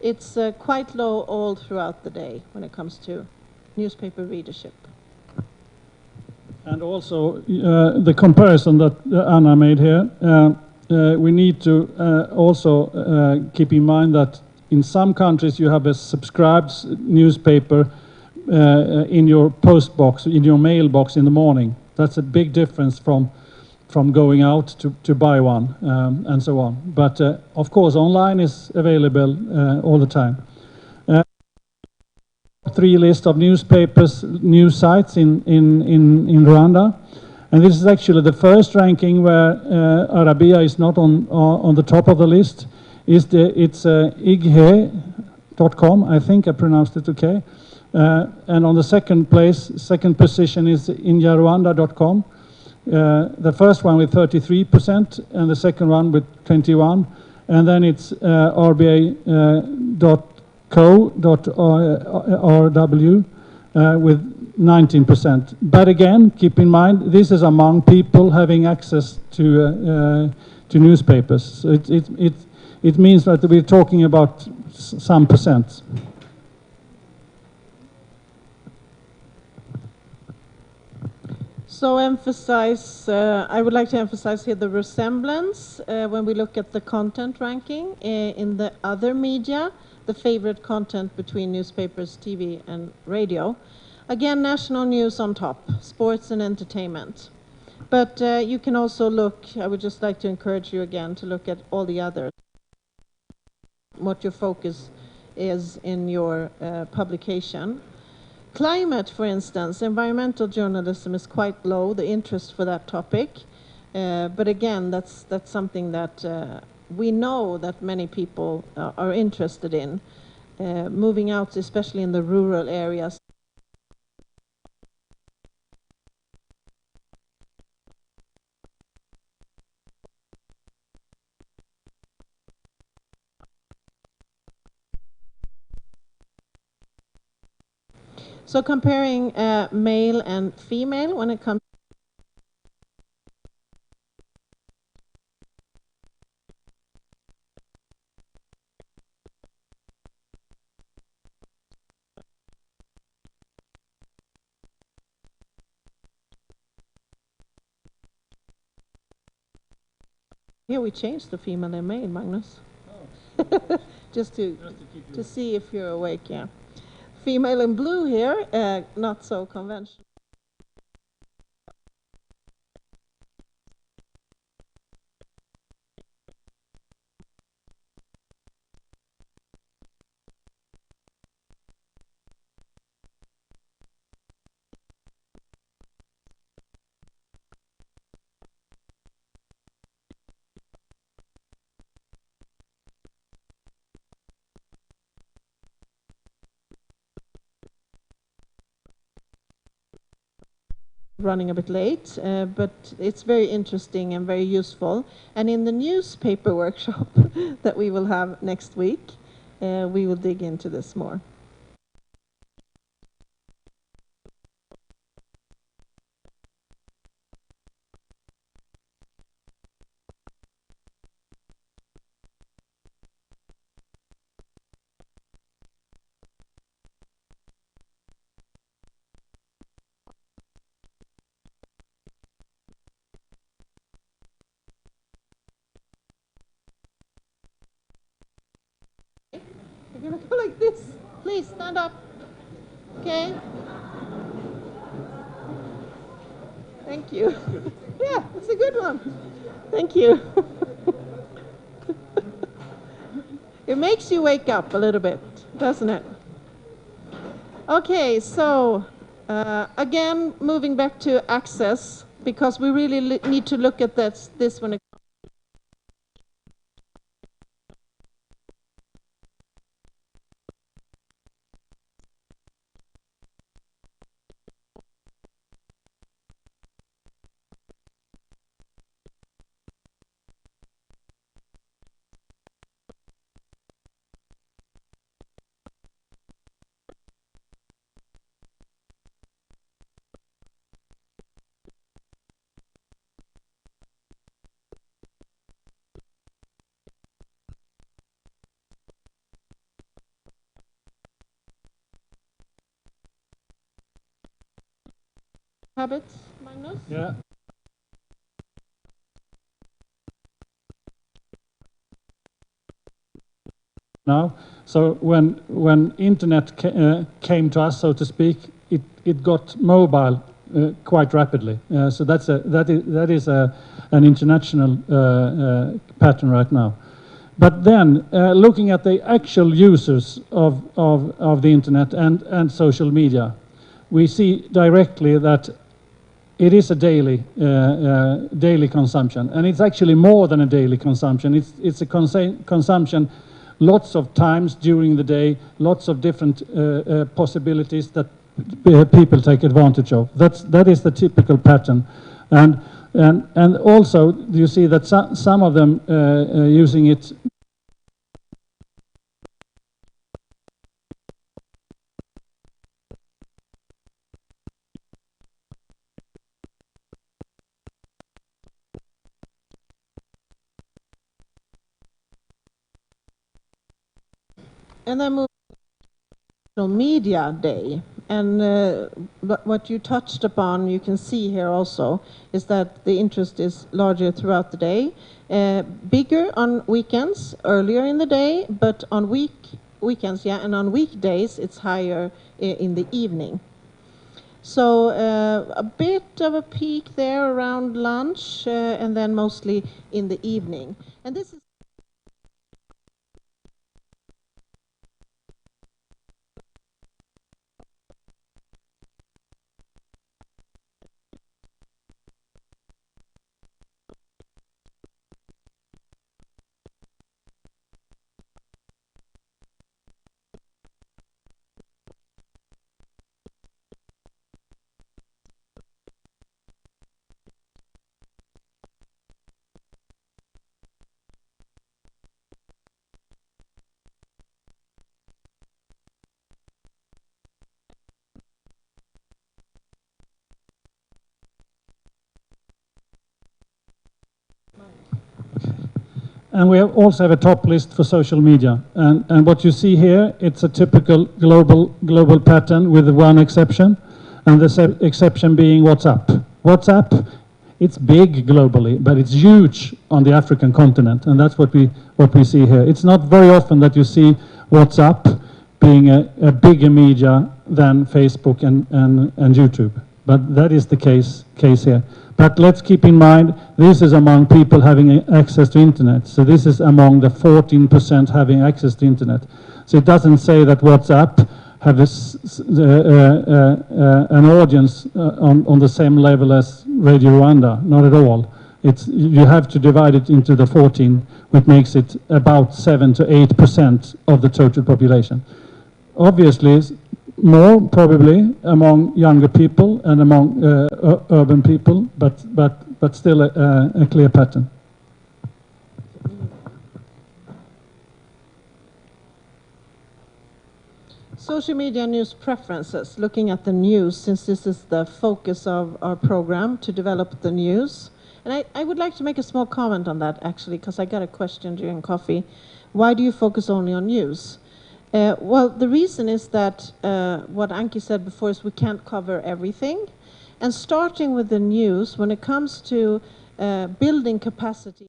it's quite low all throughout the day when it comes to newspaper readership. And also the comparison that Anna made here, we need to also keep in mind that in some countries you have a subscribed newspaper in your post box, in your mailbox in the morning. That's a big difference from going out to buy one, and so on. But of course, online is available all the time. 3 list of newspapers, news sites in Rwanda, and this is actually the first ranking where Arabia is not on the top of the list. It's ighe.com. I think I pronounced it okay. And on the second position is injarwanda.com. The first one with 33%, and the second one with 21%, and then it's rba.co.uk, co.rw with 19%. But again, keep in mind, this is among people having access to newspapers. So it means that we're talking about some percent. So I would like to emphasize here the resemblance when we look at the content ranking in the other media, the favorite content between newspapers, TV and radio. Again, national news on top, sports and entertainment. But you can also look, I would just like to encourage you again to look at all the others. What your focus is in your publication. Climate, for instance, environmental journalism is quite low, the interest for that topic. But again, that's something that we know that many people are interested in. Moving out, especially in the rural areas. So comparing male and female when it comes. Here we changed the female and male, Magnus. Oh. just to see if you're awake, yeah. Female in blue here, not so conventional. Running a bit late, but it's very interesting and very useful. And in the newspaper workshop that we will have next week, we will dig into this more. You're gonna go like this. Please stand up. Okay. Thank you. Yeah, it's a good one. Thank you. It makes you wake up a little bit, doesn't it? Okay, so again, moving back to access, because we really need to look at this when it habits, Magnus? Yeah. Now, so when internet came to us, so to speak, it got mobile quite rapidly. So that is an international pattern right now. But then, looking at the actual users of the internet and social media, we see directly that it is a daily consumption, and it's actually more than a daily consumption. It's a consumption lots of times during the day, lots of different possibilities that people take advantage of. That is the typical pattern, and also you see that some of them using it And then move to Media Day. And what you touched upon, you can see here also, is that the interest is larger throughout the day. Bigger on weekends, earlier in the day, but on weekends, yeah, and on weekdays, it's higher in the evening. So a bit of a peak there around lunch, and then mostly in the evening. And this is And we also have a top list for social media. And what you see here, it's a typical global pattern with one exception, and the exception being WhatsApp. WhatsApp, it's big globally, but it's huge on the African continent, and that's what we see here. It's not very often that you see WhatsApp being a bigger media than Facebook and YouTube, but that is the case here. But let's keep in mind, this is among people having access to internet. So this is among the 14% having access to internet. So it doesn't say that WhatsApp have an audience on the same level as Radio Rwanda. Not at all. You have to divide it into the 14, which makes it about 7 to 8% of the total population. Obviously, more probably among younger people and among urban people, but still a clear pattern. Social media news preferences, looking at the news, since this is the focus of our program, to develop the news. And I would like to make a small comment on that, actually, because I got a question during coffee. Why do you focus only on news? Well, the reason is that what Anki said before is we can't cover everything. And starting with the news, when it comes to building capacity,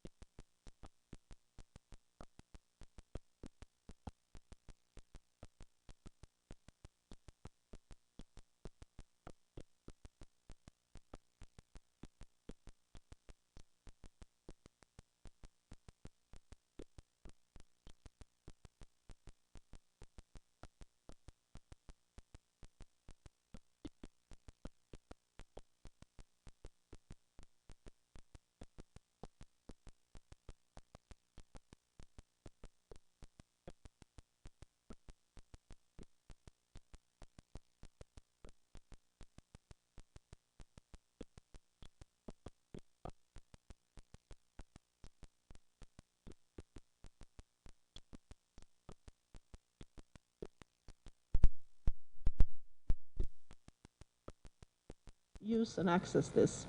use and access this.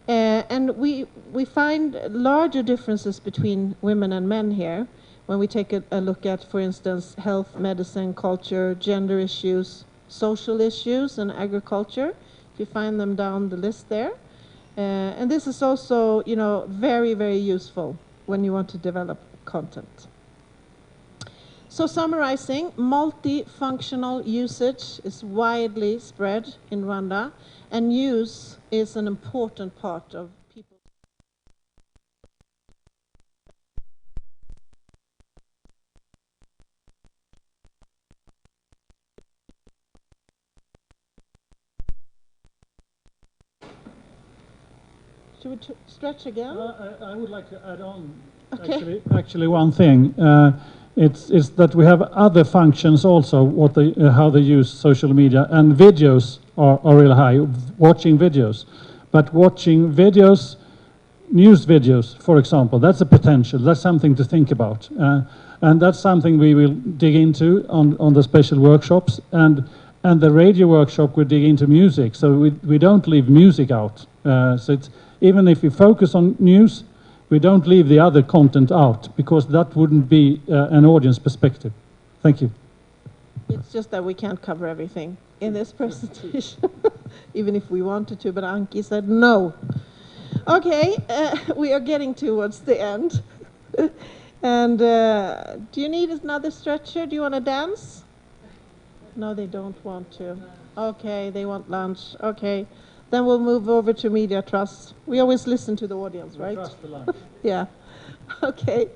And we find larger differences between women and men here when we take a look at, for instance, health, medicine, culture, gender issues, social issues, and agriculture. You find them down the list there. And this is also, very, very useful when you want to develop content. So summarizing, multifunctional usage is widely spread in Rwanda, and use is an important part of people. Should we stretch again? I would like to add on, okay. actually one thing. It's that we have other functions also, how they use social media, and videos are really high, watching videos. But watching videos, news videos, for example, that's a potential, that's something to think about. And that's something we will dig into on the special workshops, and the radio workshop will dig into music, so we don't leave music out. So it's, even if we focus on news, we don't leave the other content out, because that wouldn't be an audience perspective. Thank you. It's just that we can't cover everything in this presentation, even if we wanted to, but Anki said no. Okay, we are getting towards the end. And do you need another stretcher? Do you want to dance? No, they don't want to. Okay, they want lunch. Okay, then we'll move over to media trust. We always listen to the audience, right? Trust the lunch. Yeah. Okay.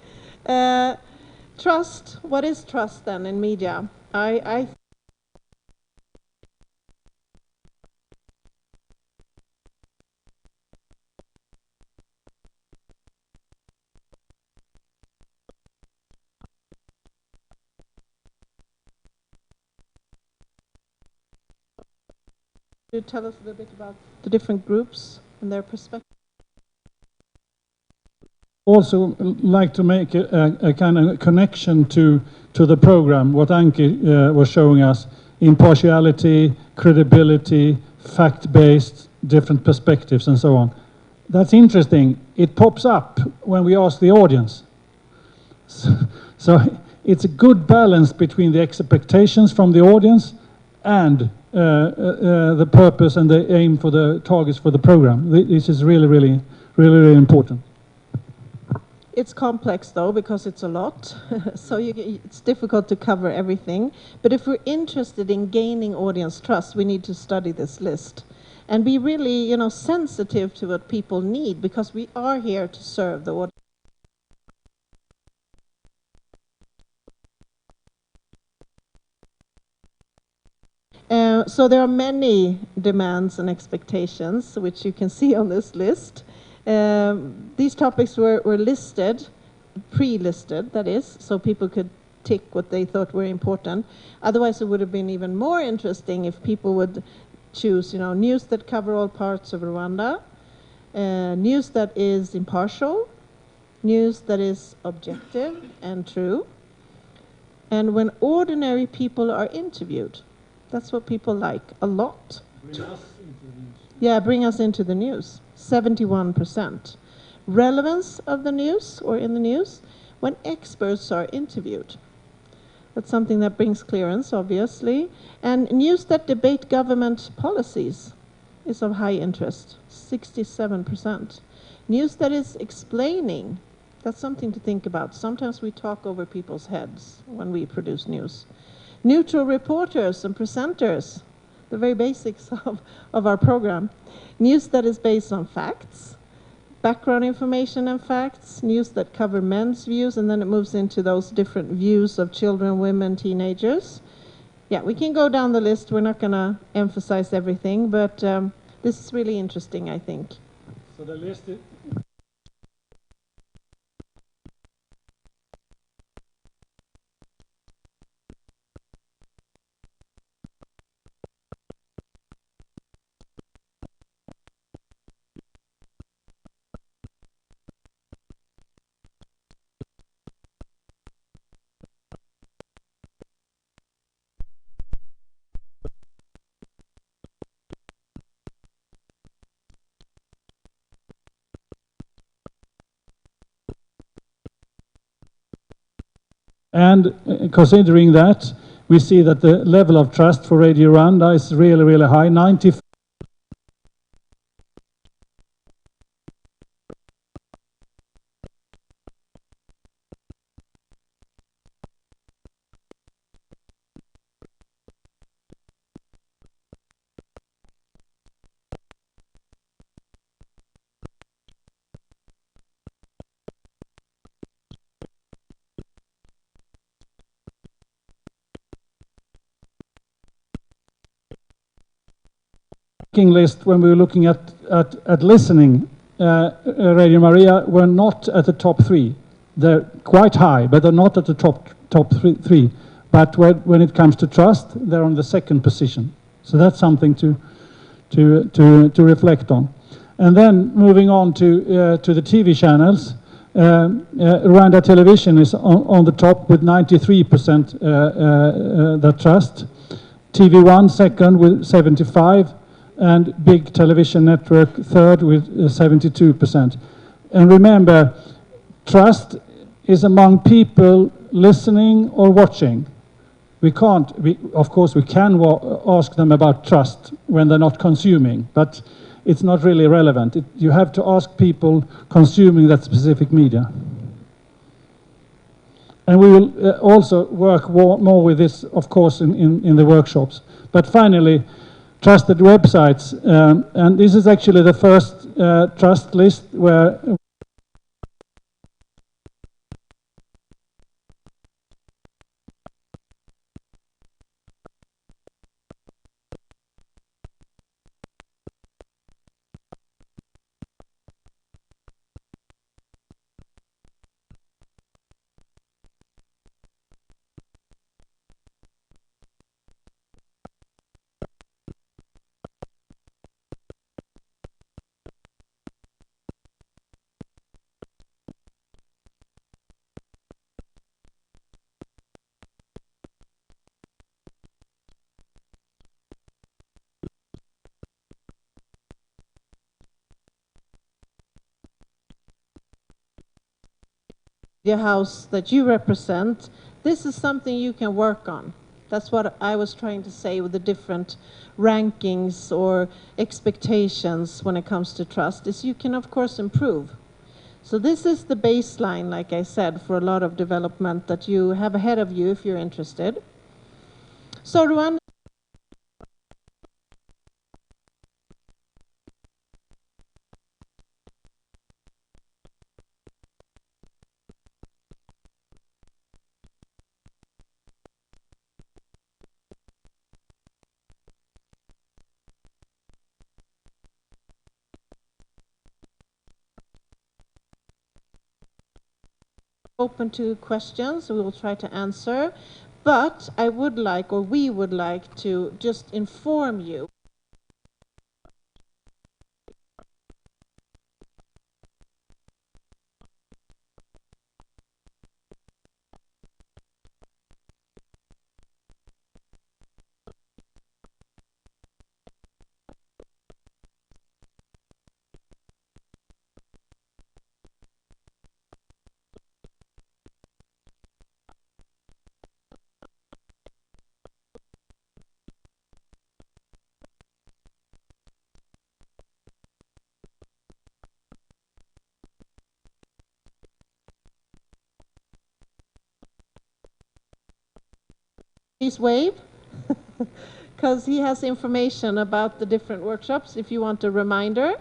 Trust. What is trust then in media? I Could you tell us a little bit about the different groups and their perspective? Also like to make a kind of connection to the program, what Anki was showing us, impartiality, credibility, fact-based, different perspectives and so on. That's interesting. It pops up when we ask the audience. So it's a good balance between the expectations from the audience and the purpose and the aim for the targets for the program. This is really important. It's complex though, because it's a lot, so it's difficult to cover everything. But if we're interested in gaining audience trust, we need to study this list and be really, sensitive to what people need, because we are here to serve the audience. So there are many demands and expectations, which you can see on this list. These topics were listed, pre-listed, that is, so people could tick what they thought were important. Otherwise, it would have been even more interesting if people would choose, news that cover all parts of Rwanda, news that is impartial, news that is objective and true, and when ordinary people are interviewed. That's what people like a lot. Bring us into the news. Yeah, bring us into the news. 71%. Relevance of the news or in the news when experts are interviewed. That's something that brings clearance, obviously. And news that debate government policies is of high interest, 67%. News that is explaining, that's something to think about. Sometimes we talk over people's heads when we produce news. Neutral reporters and presenters, the very basics of our program. News that is based on facts, background information and facts, news that cover men's views, and then it moves into those different views of children, women, teenagers. Yeah, we can go down the list. We're not going to emphasize everything, but this is really interesting, I think. So the list is... And considering that, we see that the level of trust for Radio Rwanda is really high, 95%. List when we were looking at listening, Radio Maria were not at the top 3. They're quite high, but they're not at the top three. But when it comes to trust, they're on the 2nd position. So that's something to reflect on. And then moving on to the TV channels, Rwanda Television is on the top with 93% that trust. TV1 second with 75. And Big Television Network third with 72%. And remember, trust is among people listening or watching. of course, we can ask them about trust when they're not consuming, but it's not really relevant. You have to ask people consuming that specific media. And we will also work more with this, of course, in the workshops. But finally, trusted websites. And this is actually the first trust list where the house that you represent, this is something you can work on. That's what I was trying to say with the different rankings or expectations when it comes to trust, is you can of course improve. So this is the baseline, like I said, for a lot of development that you have ahead of you if you're interested. So Rwanda open to questions, we will try to answer, but I would like, or we would like to just inform you. Please wave, because he has information about the different workshops. If you want a reminder,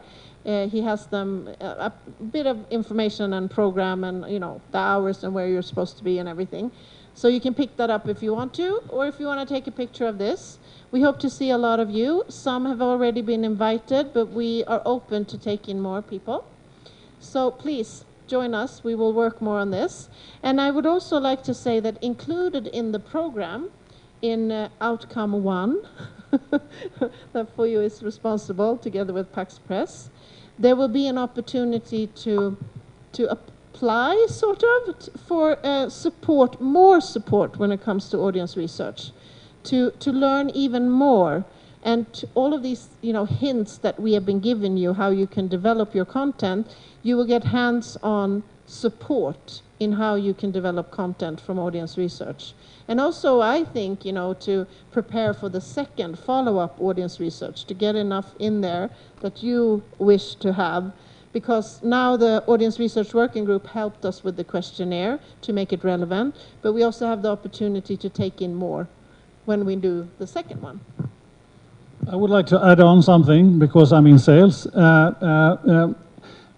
he has them, a bit of information and program and, you know, the hours and where you're supposed to be and everything. So you can pick that up if you want to, or if you want to take a picture of this. We hope to see a lot of you. Some have already been invited, but we are open to take in more people. So please join us. We will work more on this. And I would also like to say that included in the program, in outcome 1, that for you is responsible together with Pax Press, there will be an opportunity to apply sort of for support, more support when it comes to audience research, to learn even more. And all of these, you know, hints that we have been giving you, how you can develop your content, you will get hands-on support in how you can develop content from audience research. And also, I think, you know, to prepare for the second follow-up audience research, to get enough in there that you wish to have, because now the audience research working group helped us with the questionnaire to make it relevant, but we also have the opportunity to take in more when we do the second one. I would like to add on something, because I'm in sales.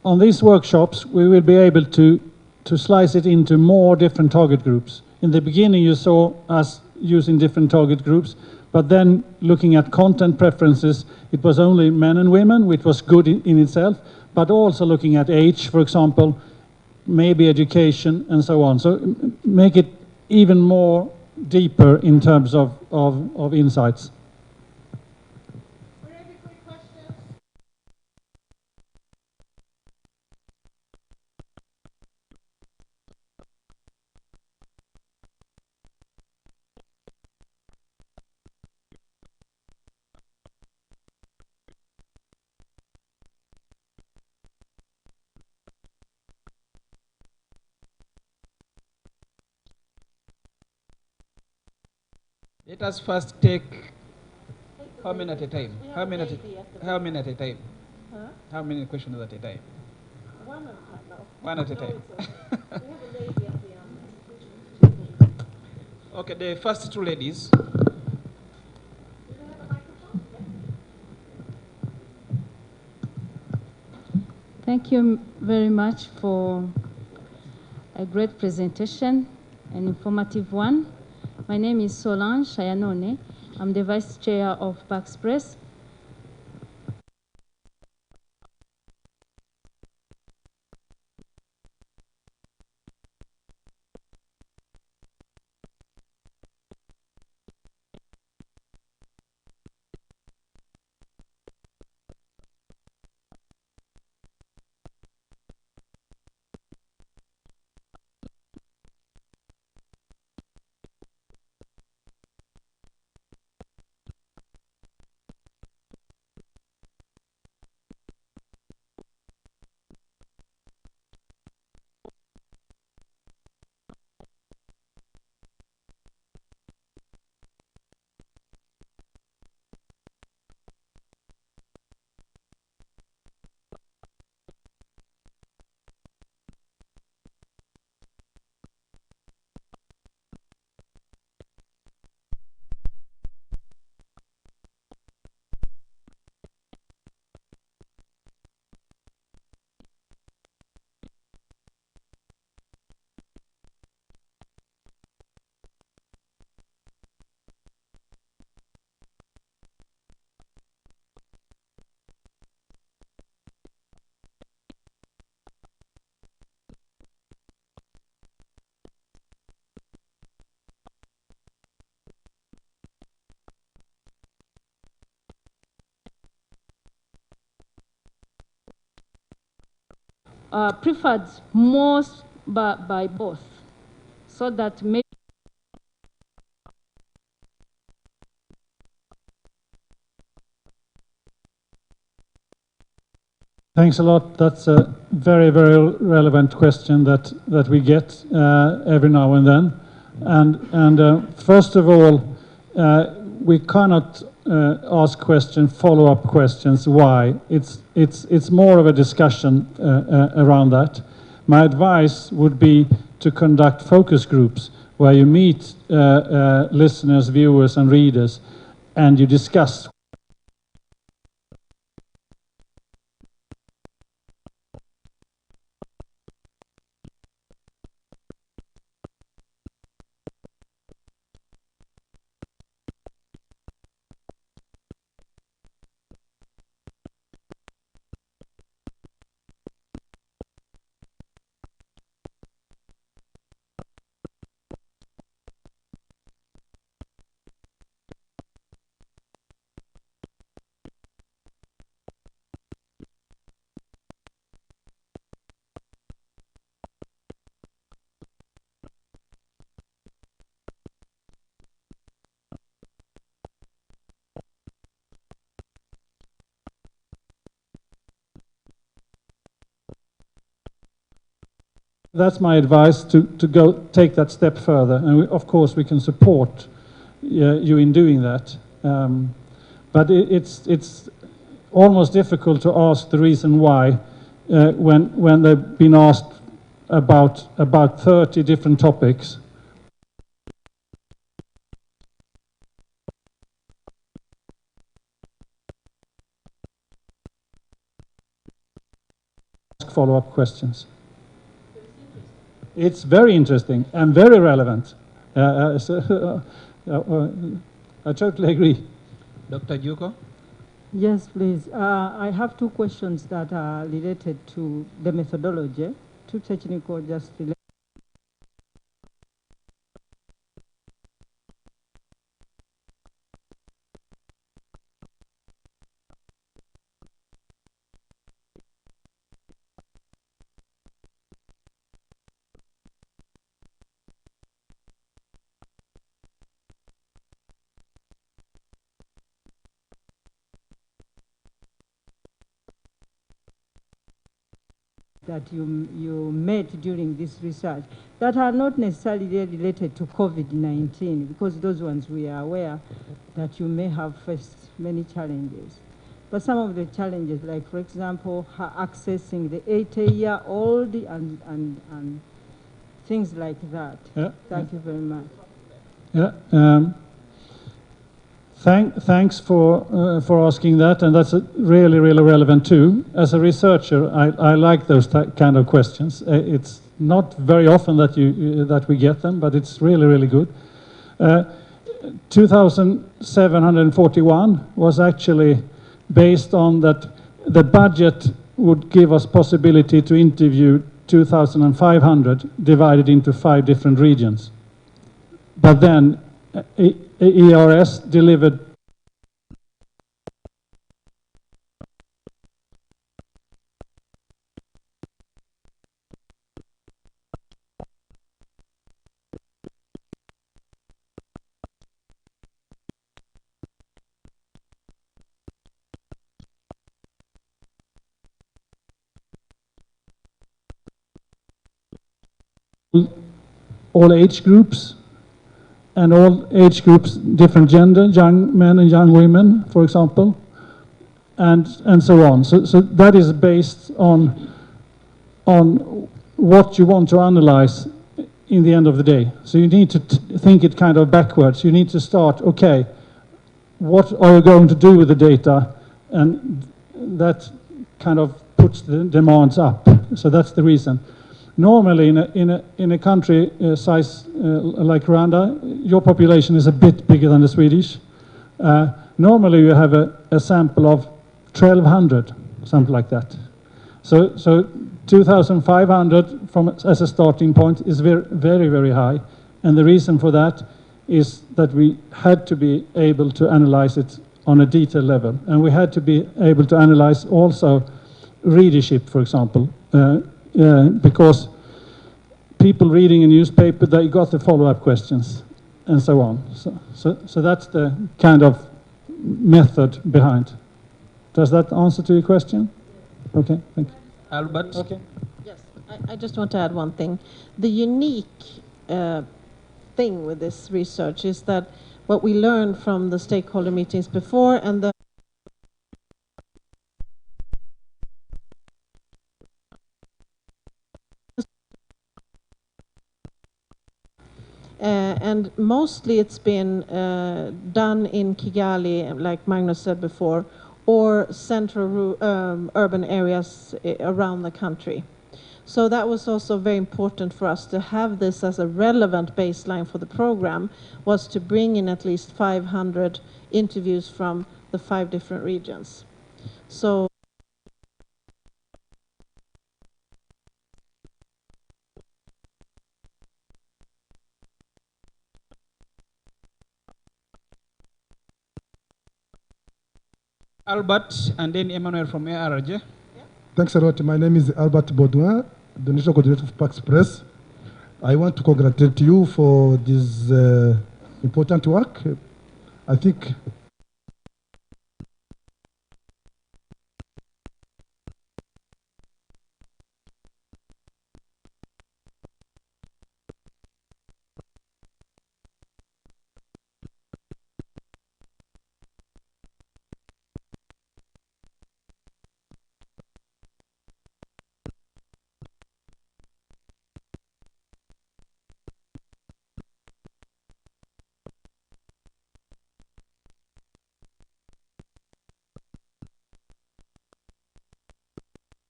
On these workshops, we will be able to slice it into more different target groups. In the beginning, you saw us using different target groups, but then looking at content preferences, it was only men and women, which was good in itself, but also looking at age, for example, maybe education, and so on. So make it even more deeper in terms of insights. Let us first take how many at a time? How many at a time? Huh? How many questions at a time? One at a time. One at a time. We have a lady at the end. Okay, the first two ladies. Thank you very much for a great presentation, an informative one. My name is Solange Shayanone. I'm the Vice Chair of Pax Press. Preferred most by both, so that maybe Thanks a lot. That's a very, very relevant question that we get every now and then. And first of all, we cannot ask follow-up questions. Why? It's more of a discussion around that. My advice would be to conduct focus groups where you meet listeners, viewers, and readers, and you discuss. That's my advice, to go take that step further. And of course, we can support you in doing that. But it's almost difficult to ask the reason why when they've been asked about 30 different topics. Follow-up questions. It's very interesting and very relevant. I totally agree. Dr. Juko? Yes, please. I have two questions that are related to the methodology, two technical, just related. that you met during this research that are not necessarily related to COVID-19, because those ones we are aware that you may have faced many challenges. But some of the challenges, like for example, accessing the 80-year-old and things like that. Yeah. Thank you very much. Yeah. Thanks for asking that, and that's really, really relevant too. As a researcher, I like those kind of questions. It's not very often that we get them, but it's really, really good. 2,741 was actually based on that the budget would give us possibility to interview 2,500 divided into 5 different regions. But then ERS delivered all age groups, and all age groups, different gender, young men and young women, for example, and so on. So that is based on what you want to analyze in the end of the day. So you need to think it kind of backwards. You need to start, okay, what are you going to do with the data? And that kind of puts the demands up. So that's the reason. Normally, in a country size like Rwanda, your population is a bit bigger than the Swedish. Normally, you have a sample of 1,200, something like that. So 2,500 as a starting point is very, very high. And the reason for that is that we had to be able to analyze it on a detailed level. And we had to be able to analyze also readership, for example. Because people reading a newspaper, they got the follow-up questions and so on. So that's the kind of method behind. Does that answer to your question? Okay, thank you. Albert? Okay. Yes, I just want to add one thing. The unique thing with this research is that what we learned from the stakeholder meetings before and the and mostly it's been done in Kigali, like Magnus said before, or central urban areas around the country. So that was also very important for us to have this as a relevant baseline for the program, was to bring in at least 500 interviews from the 5 different regions. So Albert, and then Emmanuel from ARJ. Thanks a lot. My name is Albert Baudouin, the National Coordinator of Pax Press. I want to congratulate you for this important work. I think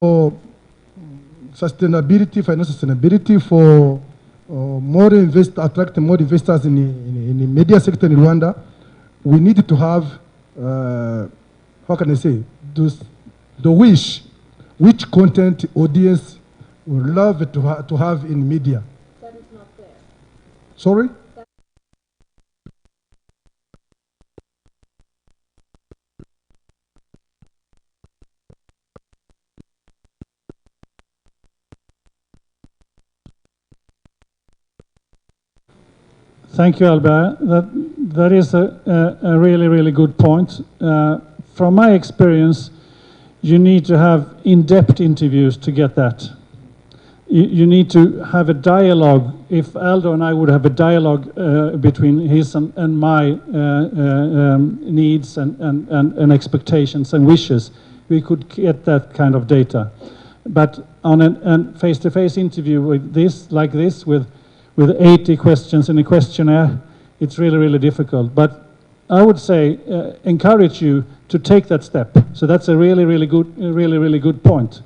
for sustainability, financial sustainability, for attract more investors in the media sector in Rwanda, we need to have, how can I say, the wish, which content audience would love to have in media. that is not there. Sorry? Thank you, Albert. That is a really, really good point. From my experience, you need to have in-depth interviews to get that. you need to have a dialogue. If Aldo and I would have a dialogue between his and my needs and expectations and wishes, we could get that kind of data. But on a face-to-face interview with this, like this, with 80 questions in a questionnaire, it's really, really difficult. But I would say encourage you to take that step. So that's a really, really good point.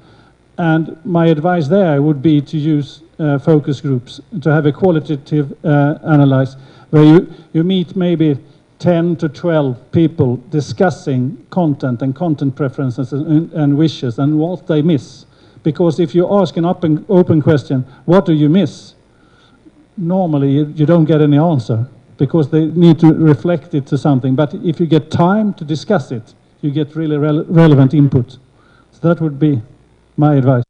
And my advice there would be to use focus groups, to have a qualitative analysis, where you meet maybe 10 to 12 people discussing content and content preferences and wishes and what they miss. Because if you ask an open question, what do you miss? Normally you don't get any answer, because they need to reflect it to something. But if you get time to discuss it, you get really relevant input. So that would be my advice.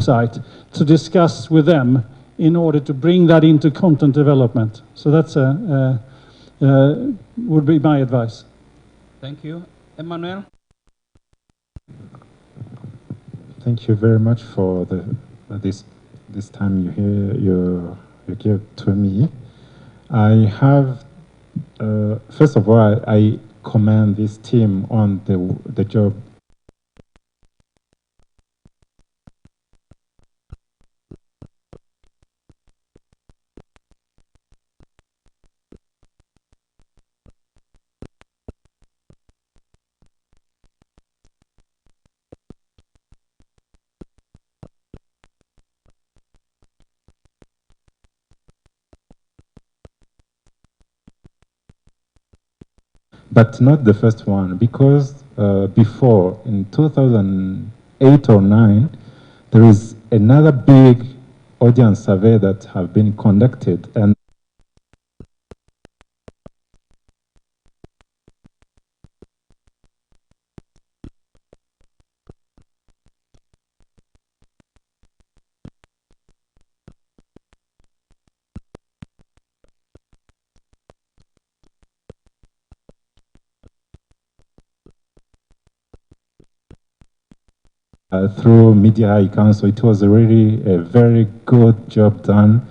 Site to discuss with them in order to bring that into content development. So that's would be my advice. Thank you. Emmanuel? Thank you very much for this time you give to me. I have first of all, I commend this team on the job. But not the first one, because before, in 2008 or 9, there is another big audience survey that have been conducted, and through Media High Council, it was really a very good job done.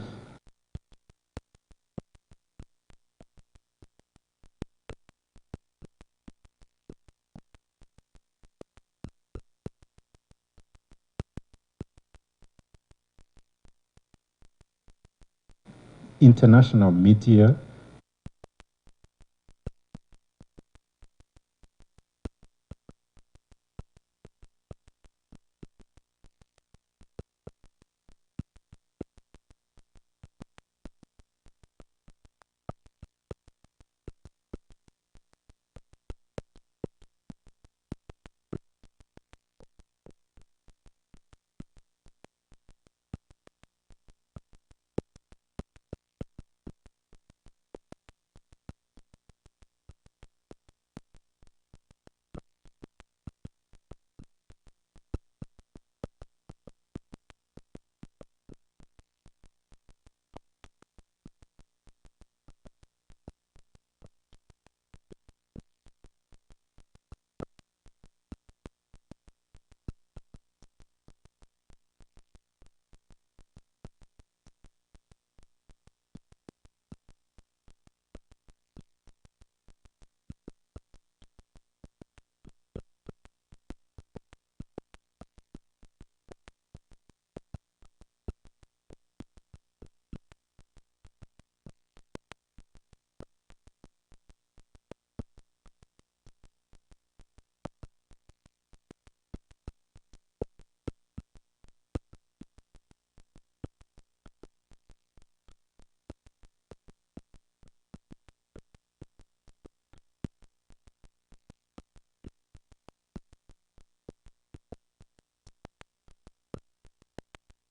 International media.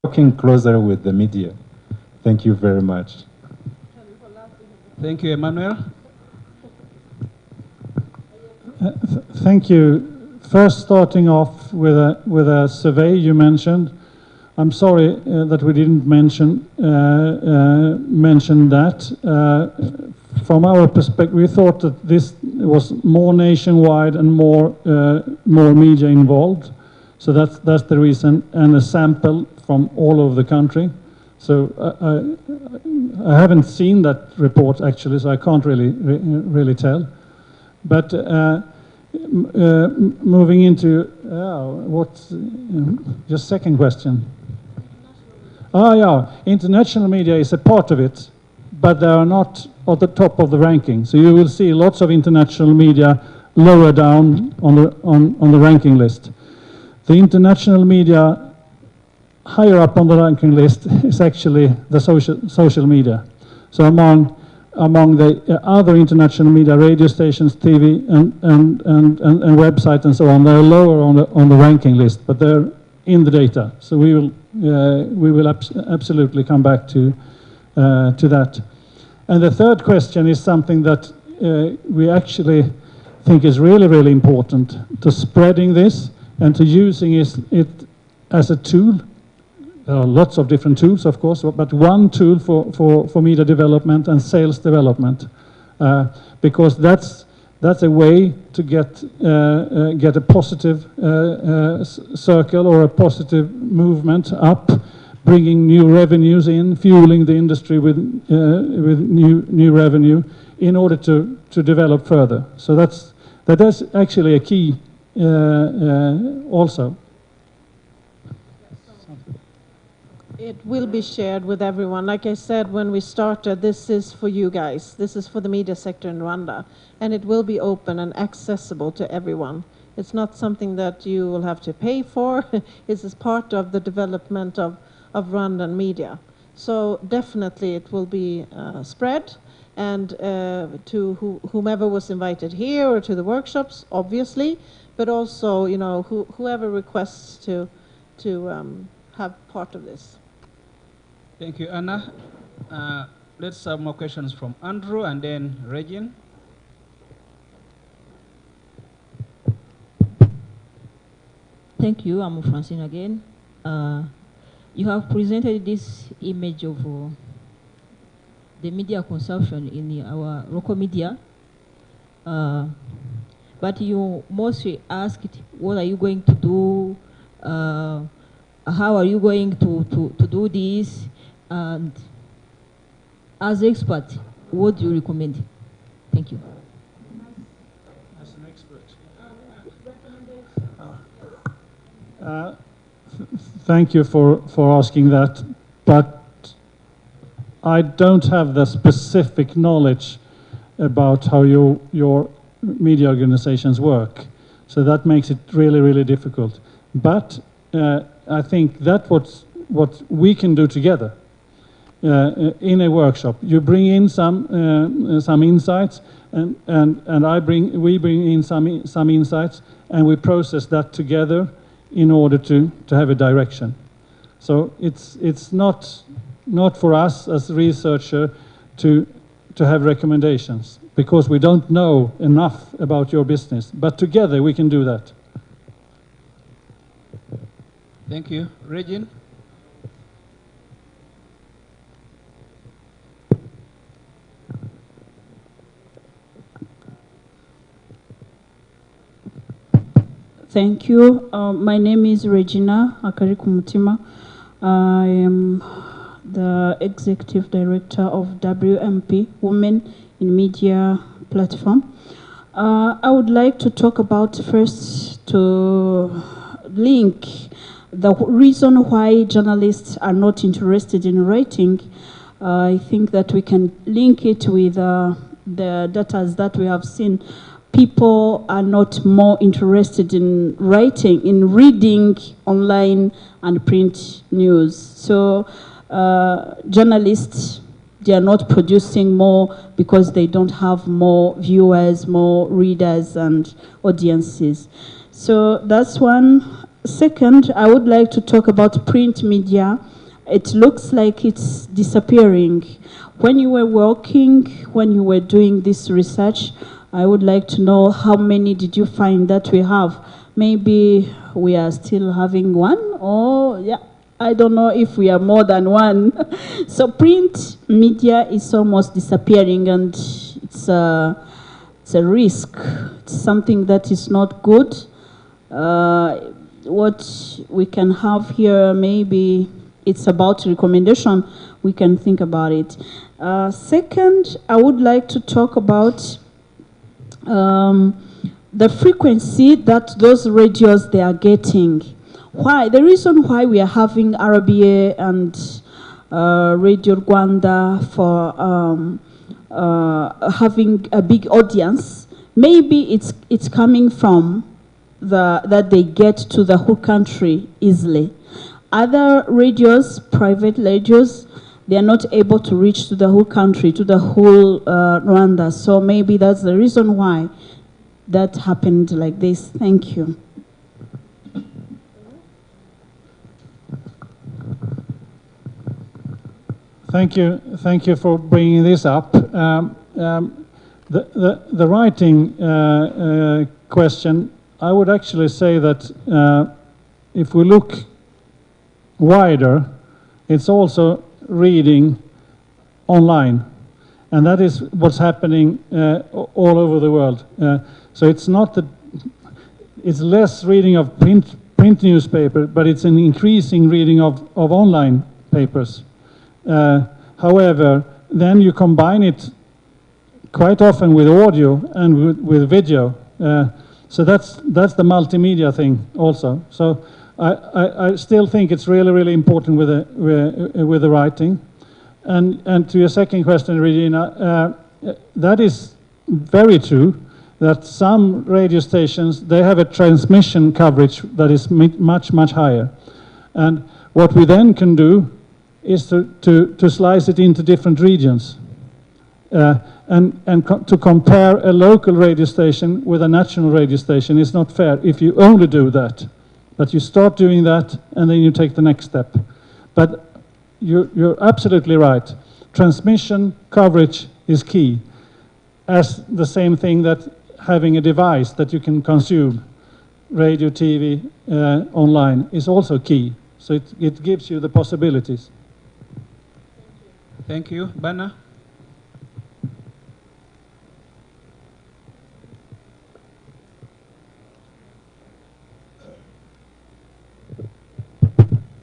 Working closer with the media. Thank you very much. Thank you, Emmanuel. Thank you. First, starting off with a survey you mentioned I'm sorry that we didn't mention that. From our perspective, we thought that this was more nationwide and more media involved. So that's the reason, and a sample from all over the country. So I haven't seen that report actually, so I can't really tell. But moving into what's your second question? Yeah, international media is a part of it, but they are not at the top of the ranking. So you will see lots of international media lower down on the ranking list. The international media higher up on the ranking list is actually the social media. So among the other international media, radio stations, TV, and website and so on, they're lower on the ranking list, but they're in the data. So we will absolutely come back to that. And the third question is something that we actually think is really, really important, to spreading this and to using it as a tool. There are lots of different tools, of course, but one tool for media development and sales development, because that's a way to get a positive circle or a positive movement up, bringing new revenues in, fueling the industry with new revenue in order to develop further. So that is actually a key also. It will be shared with everyone. Like I said when we started, this is for you guys. This is for the media sector in Rwanda. And it will be open and accessible to everyone. It's not something that you will have to pay for. It's as part of the development of Rwandan media. So definitely it will be spread. And to whomever was invited here or to the workshops, obviously, but also, you know, whoever requests to have part of this. Thank you, Anna. Let's have more questions from Andrew and then Regine. Thank you. I'm Francine again. You have presented this image of the media consumption in our local media, but you mostly asked, what are you going to do? How are you going to do this? And as expert, what do you recommend? Thank you. As an expert. Thank you for asking that, but I don't have the specific knowledge about how your media organizations work. So that makes it really, really difficult. But I think that's what we can do together in a workshop. You bring in some insights, and we bring in some insights, and we process that together in order to have a direction. So it's not for us as a researcher to have recommendations, because we don't know enough about your business. But together we can do that. Thank you. Regine? Thank you. My name is Regina Akarikumutima. I am the Executive Director of WMP, Women in Media Platform. I would like to talk about first to link the reason why journalists are not interested in writing. I think that we can link it with the data that we have seen. People are not more interested in writing, in reading online and print news. So journalists, they are not producing more because they don't have more viewers, more readers and audiences. So that's one. Second, I would like to talk about print media. It looks like it's disappearing. When you were working, when you were doing this research, I would like to know how many did you find that we have? Maybe we are still having one, or yeah, I don't know if we are more than one. So print media is almost disappearing, and it's a risk. It's something that is not good. What we can have here, maybe it's about recommendation. We can think about it. Second, I would like to talk about the frequency that those radios they are getting. Why? The reason why we are having RBA and Radio Rwanda for having a big audience, maybe it's coming from that they get to the whole country easily. Other radios, private radios, they are not able to reach to the whole country, to the whole Rwanda. So maybe that's the reason why that happened like this. Thank you. Thank you for bringing this up. The writing question, I would actually say that if we look wider, it's also reading online, and that is what's happening all over the world. So it's not that it's less reading of print newspaper, but it's an increasing reading of online papers. However, then you combine it quite often with audio and with video. So that's the multimedia thing also. So I still think it's really important with the writing. And to your second question, Regina, that is very true. That some radio stations, they have a transmission coverage that is much higher. And what we then can do is to slice it into different regions. To compare a local radio station with a national radio station is not fair if you only do that. But you start doing that, and then you take the next step. But you're absolutely right. Transmission coverage is key, as the same thing that having a device that you can consume, radio, TV, online, is also key. So it gives you the possibilities. Thank you. Bana?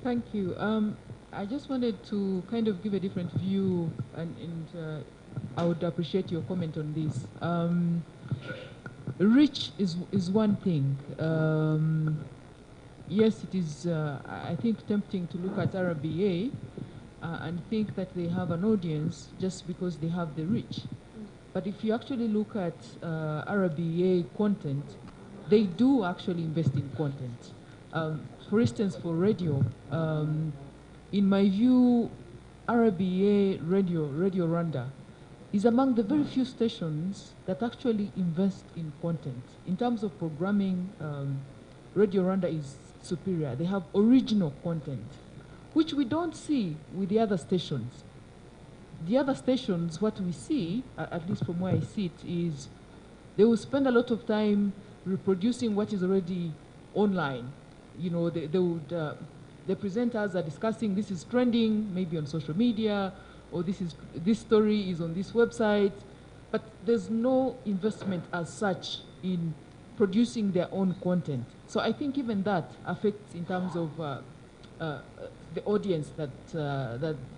Thank you. I just wanted to kind of give a different view, and I would appreciate your comment on this. Reach is one thing. Yes, it is, I think, tempting to look at RBA and think that they have an audience just because they have the reach. But if you actually look at RBA content, they do actually invest in content. For instance, for radio, in my view, RBA Radio Rwanda is among the very few stations that actually invest in content. In terms of programming, Radio Rwanda is superior. They have original content, which we don't see with the other stations. The other stations, what we see, at least from where I sit, is they will spend a lot of time reproducing what is already online. You know, the presenters are discussing this is trending, maybe on social media, or this story is on this website, but there's no investment as such in producing their own content. So I think even that affects in terms of the audience that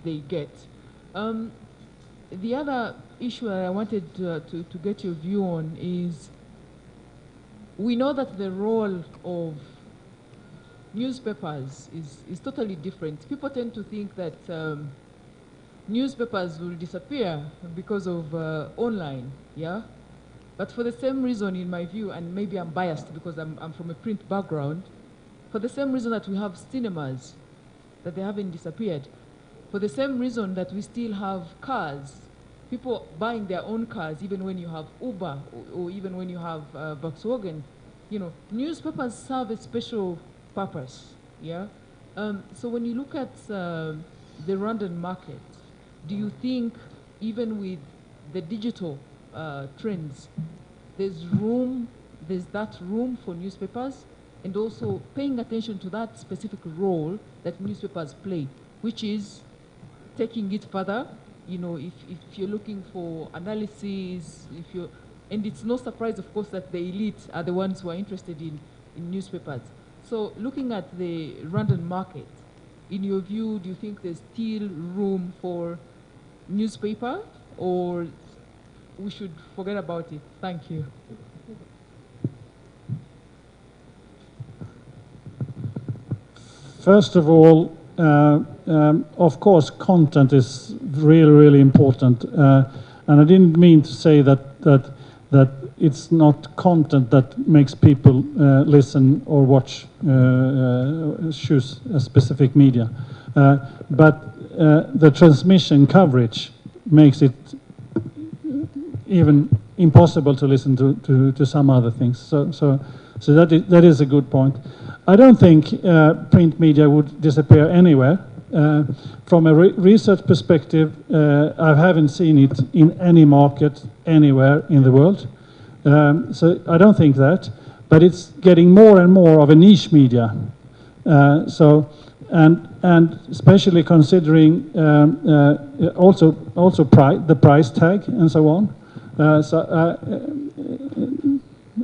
they get. The other issue that I wanted to get your view on is, we know that the role of newspapers is totally different. People tend to think that newspapers will disappear because of online, yeah? But for the same reason, in my view, and maybe I'm biased because I'm from a print background, for the same reason that we have cinemas, that they haven't disappeared, for the same reason that we still have cars, people buying their own cars, even when you have Uber, or even when you have Volkswagen, you know, newspapers serve a special purpose, yeah? So when you look at the Rwandan market, do you think, even with the digital trends, there's that room for newspapers? and also paying attention to that specific role that newspapers play, which is taking it further. You know, if you're looking for analysis, and it's no surprise, of course, that the elite are the ones who are interested in newspapers. So looking at the Rwandan market, in your view, do you think there's still room for newspaper, or we should forget about it? Thank you. First of all, of course, content is really, really important. And I didn't mean to say that it's not content that makes people listen or watch, choose a specific media. But the transmission coverage makes it even impossible to listen to some other things. So that is a good point. I don't think print media would disappear anywhere. From a research perspective, I haven't seen it in any market anywhere in the world. So I don't think that, but it's getting more and more of a niche media. And especially considering also the price tag and so on.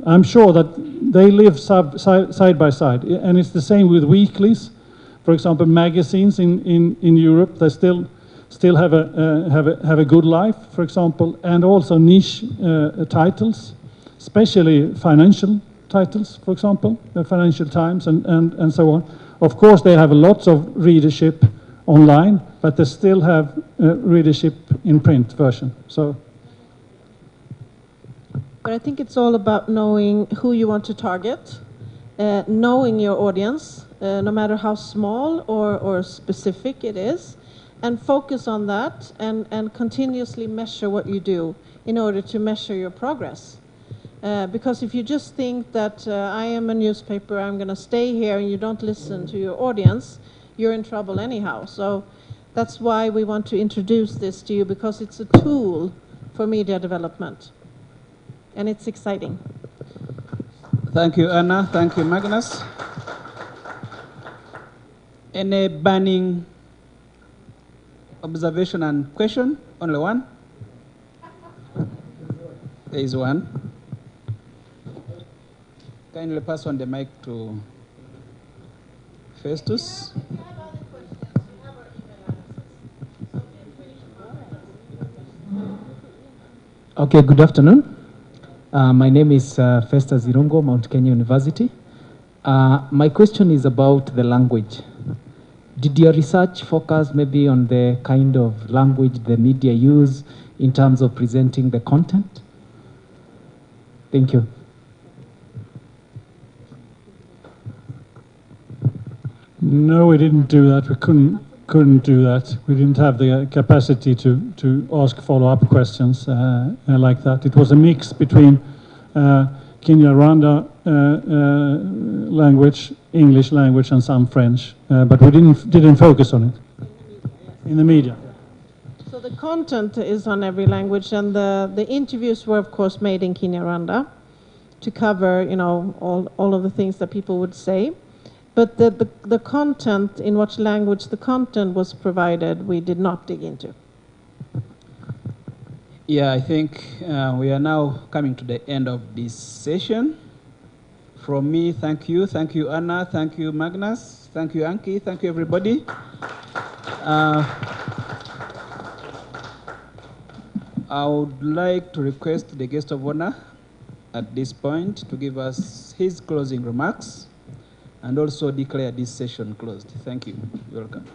I'm sure that they live side by side, and it's the same with weeklies. For example, magazines in Europe, they still have a good life, for example, and also niche titles, especially financial titles, for example, the Financial Times and so on. Of course, they have lots of readership online, but they still have readership in print version. So. But I think it's all about knowing who you want to target, knowing your audience, no matter how small or specific it is, and focus on that and continuously measure what you do in order to measure your progress. Because if you just think that I am a newspaper, I'm going to stay here, and you don't listen to your audience, you're in trouble anyhow. So that's why we want to introduce this to you, because it's a tool for media development. And it's exciting. Thank you, Anna. Thank you, Magnus. Any burning observation and question? Only one? There is one. Kindly pass on the mic to Festus. Okay, good afternoon. My name is Festus Irungo, Mount Kenya University. My question is about the language. Did your research focus maybe on the kind of language the media use in terms of presenting the content? Thank you. No, we didn't do that. We couldn't do that. We didn't have the capacity to ask follow-up questions like that. It was a mix between Kinyarwanda language, English language, and some French, but we didn't focus on it in the media. So the content is on every language, and the interviews were, of course, made in Kinyarwanda to cover, you know, all of the things that people would say. But the content, in what language the content was provided, we did not dig into. Yeah, I think we are now coming to the end of this session. From me, thank you. Thank you, Anna. Thank you, Magnus. Thank you, Anki. Thank you, everybody. I would like to request the guest of honor at this point to give us his closing remarks and also declare this session closed. Thank you. You're welcome.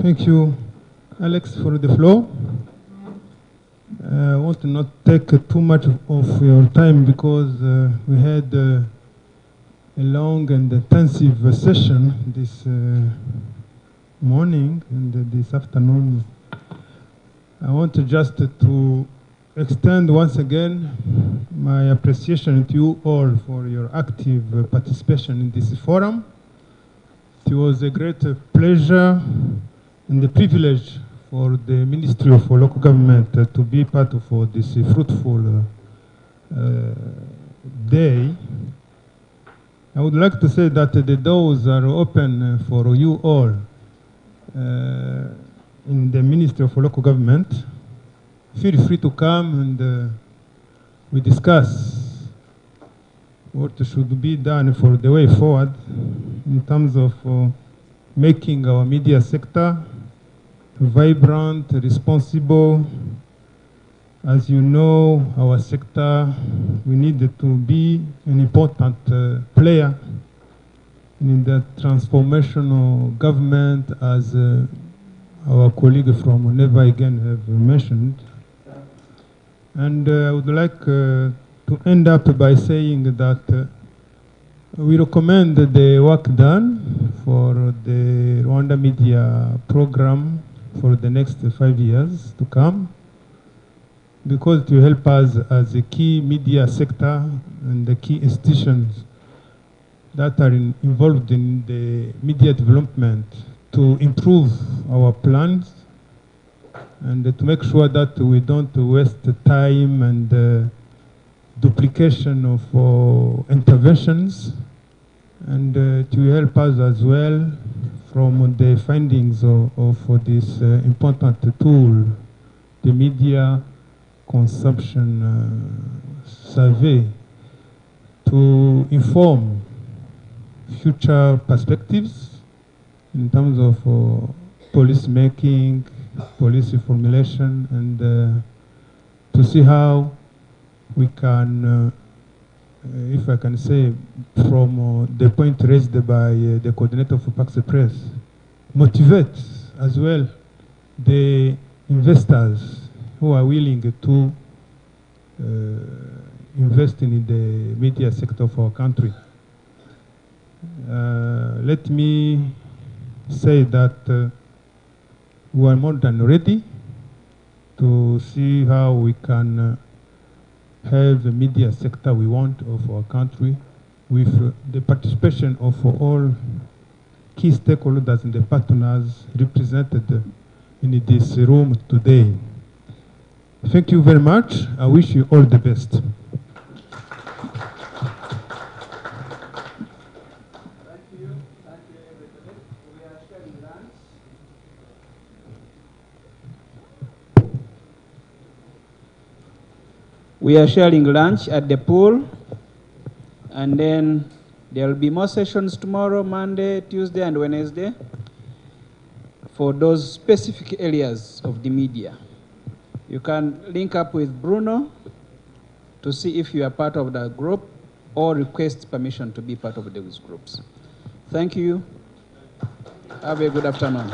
Thank you, Alex, for the floor. I want to not take too much of your time because we had a long and intensive session this morning and this afternoon. I want to just to extend once again my appreciation to you all for your active participation in this forum. It was a great pleasure and a privilege for the Ministry of Local Government to be part of this fruitful day. I would like to say that the doors are open for you all in the Ministry of Local Government. Feel free to come and we discuss what should be done for the way forward in terms of making our media sector vibrant, responsible. As you know, our sector, we need to be an important player in the transformational government, as our colleague from Never Again have mentioned. And I would like to end up by saying that we recommend the work done for the Rwanda Media Programme for the next 5 years to come, because it will help us as a key media sector and the key institutions that are involved in the media development to improve our plans and to make sure that we don't waste time and duplication of interventions, and it will help us as well from the findings of this important tool, the media consumption survey, to inform future perspectives in terms of policy making, policy formulation, and to see how we can, if I can say, from the point raised by the coordinator of Pax Press, motivate as well the investors who are willing to invest in the media sector of our country. Let me say that we are more than ready to see how we can have the media sector we want of our country, with the participation of all key stakeholders and the partners represented in this room today. Thank you very much. I wish you all the best. We are sharing lunch at the pool, and then there will be more sessions tomorrow, Monday, Tuesday, and Wednesday for those specific areas of the media. You can link up with Bruno to see if you are part of the group or request permission to be part of those groups. Thank you. Have a good afternoon.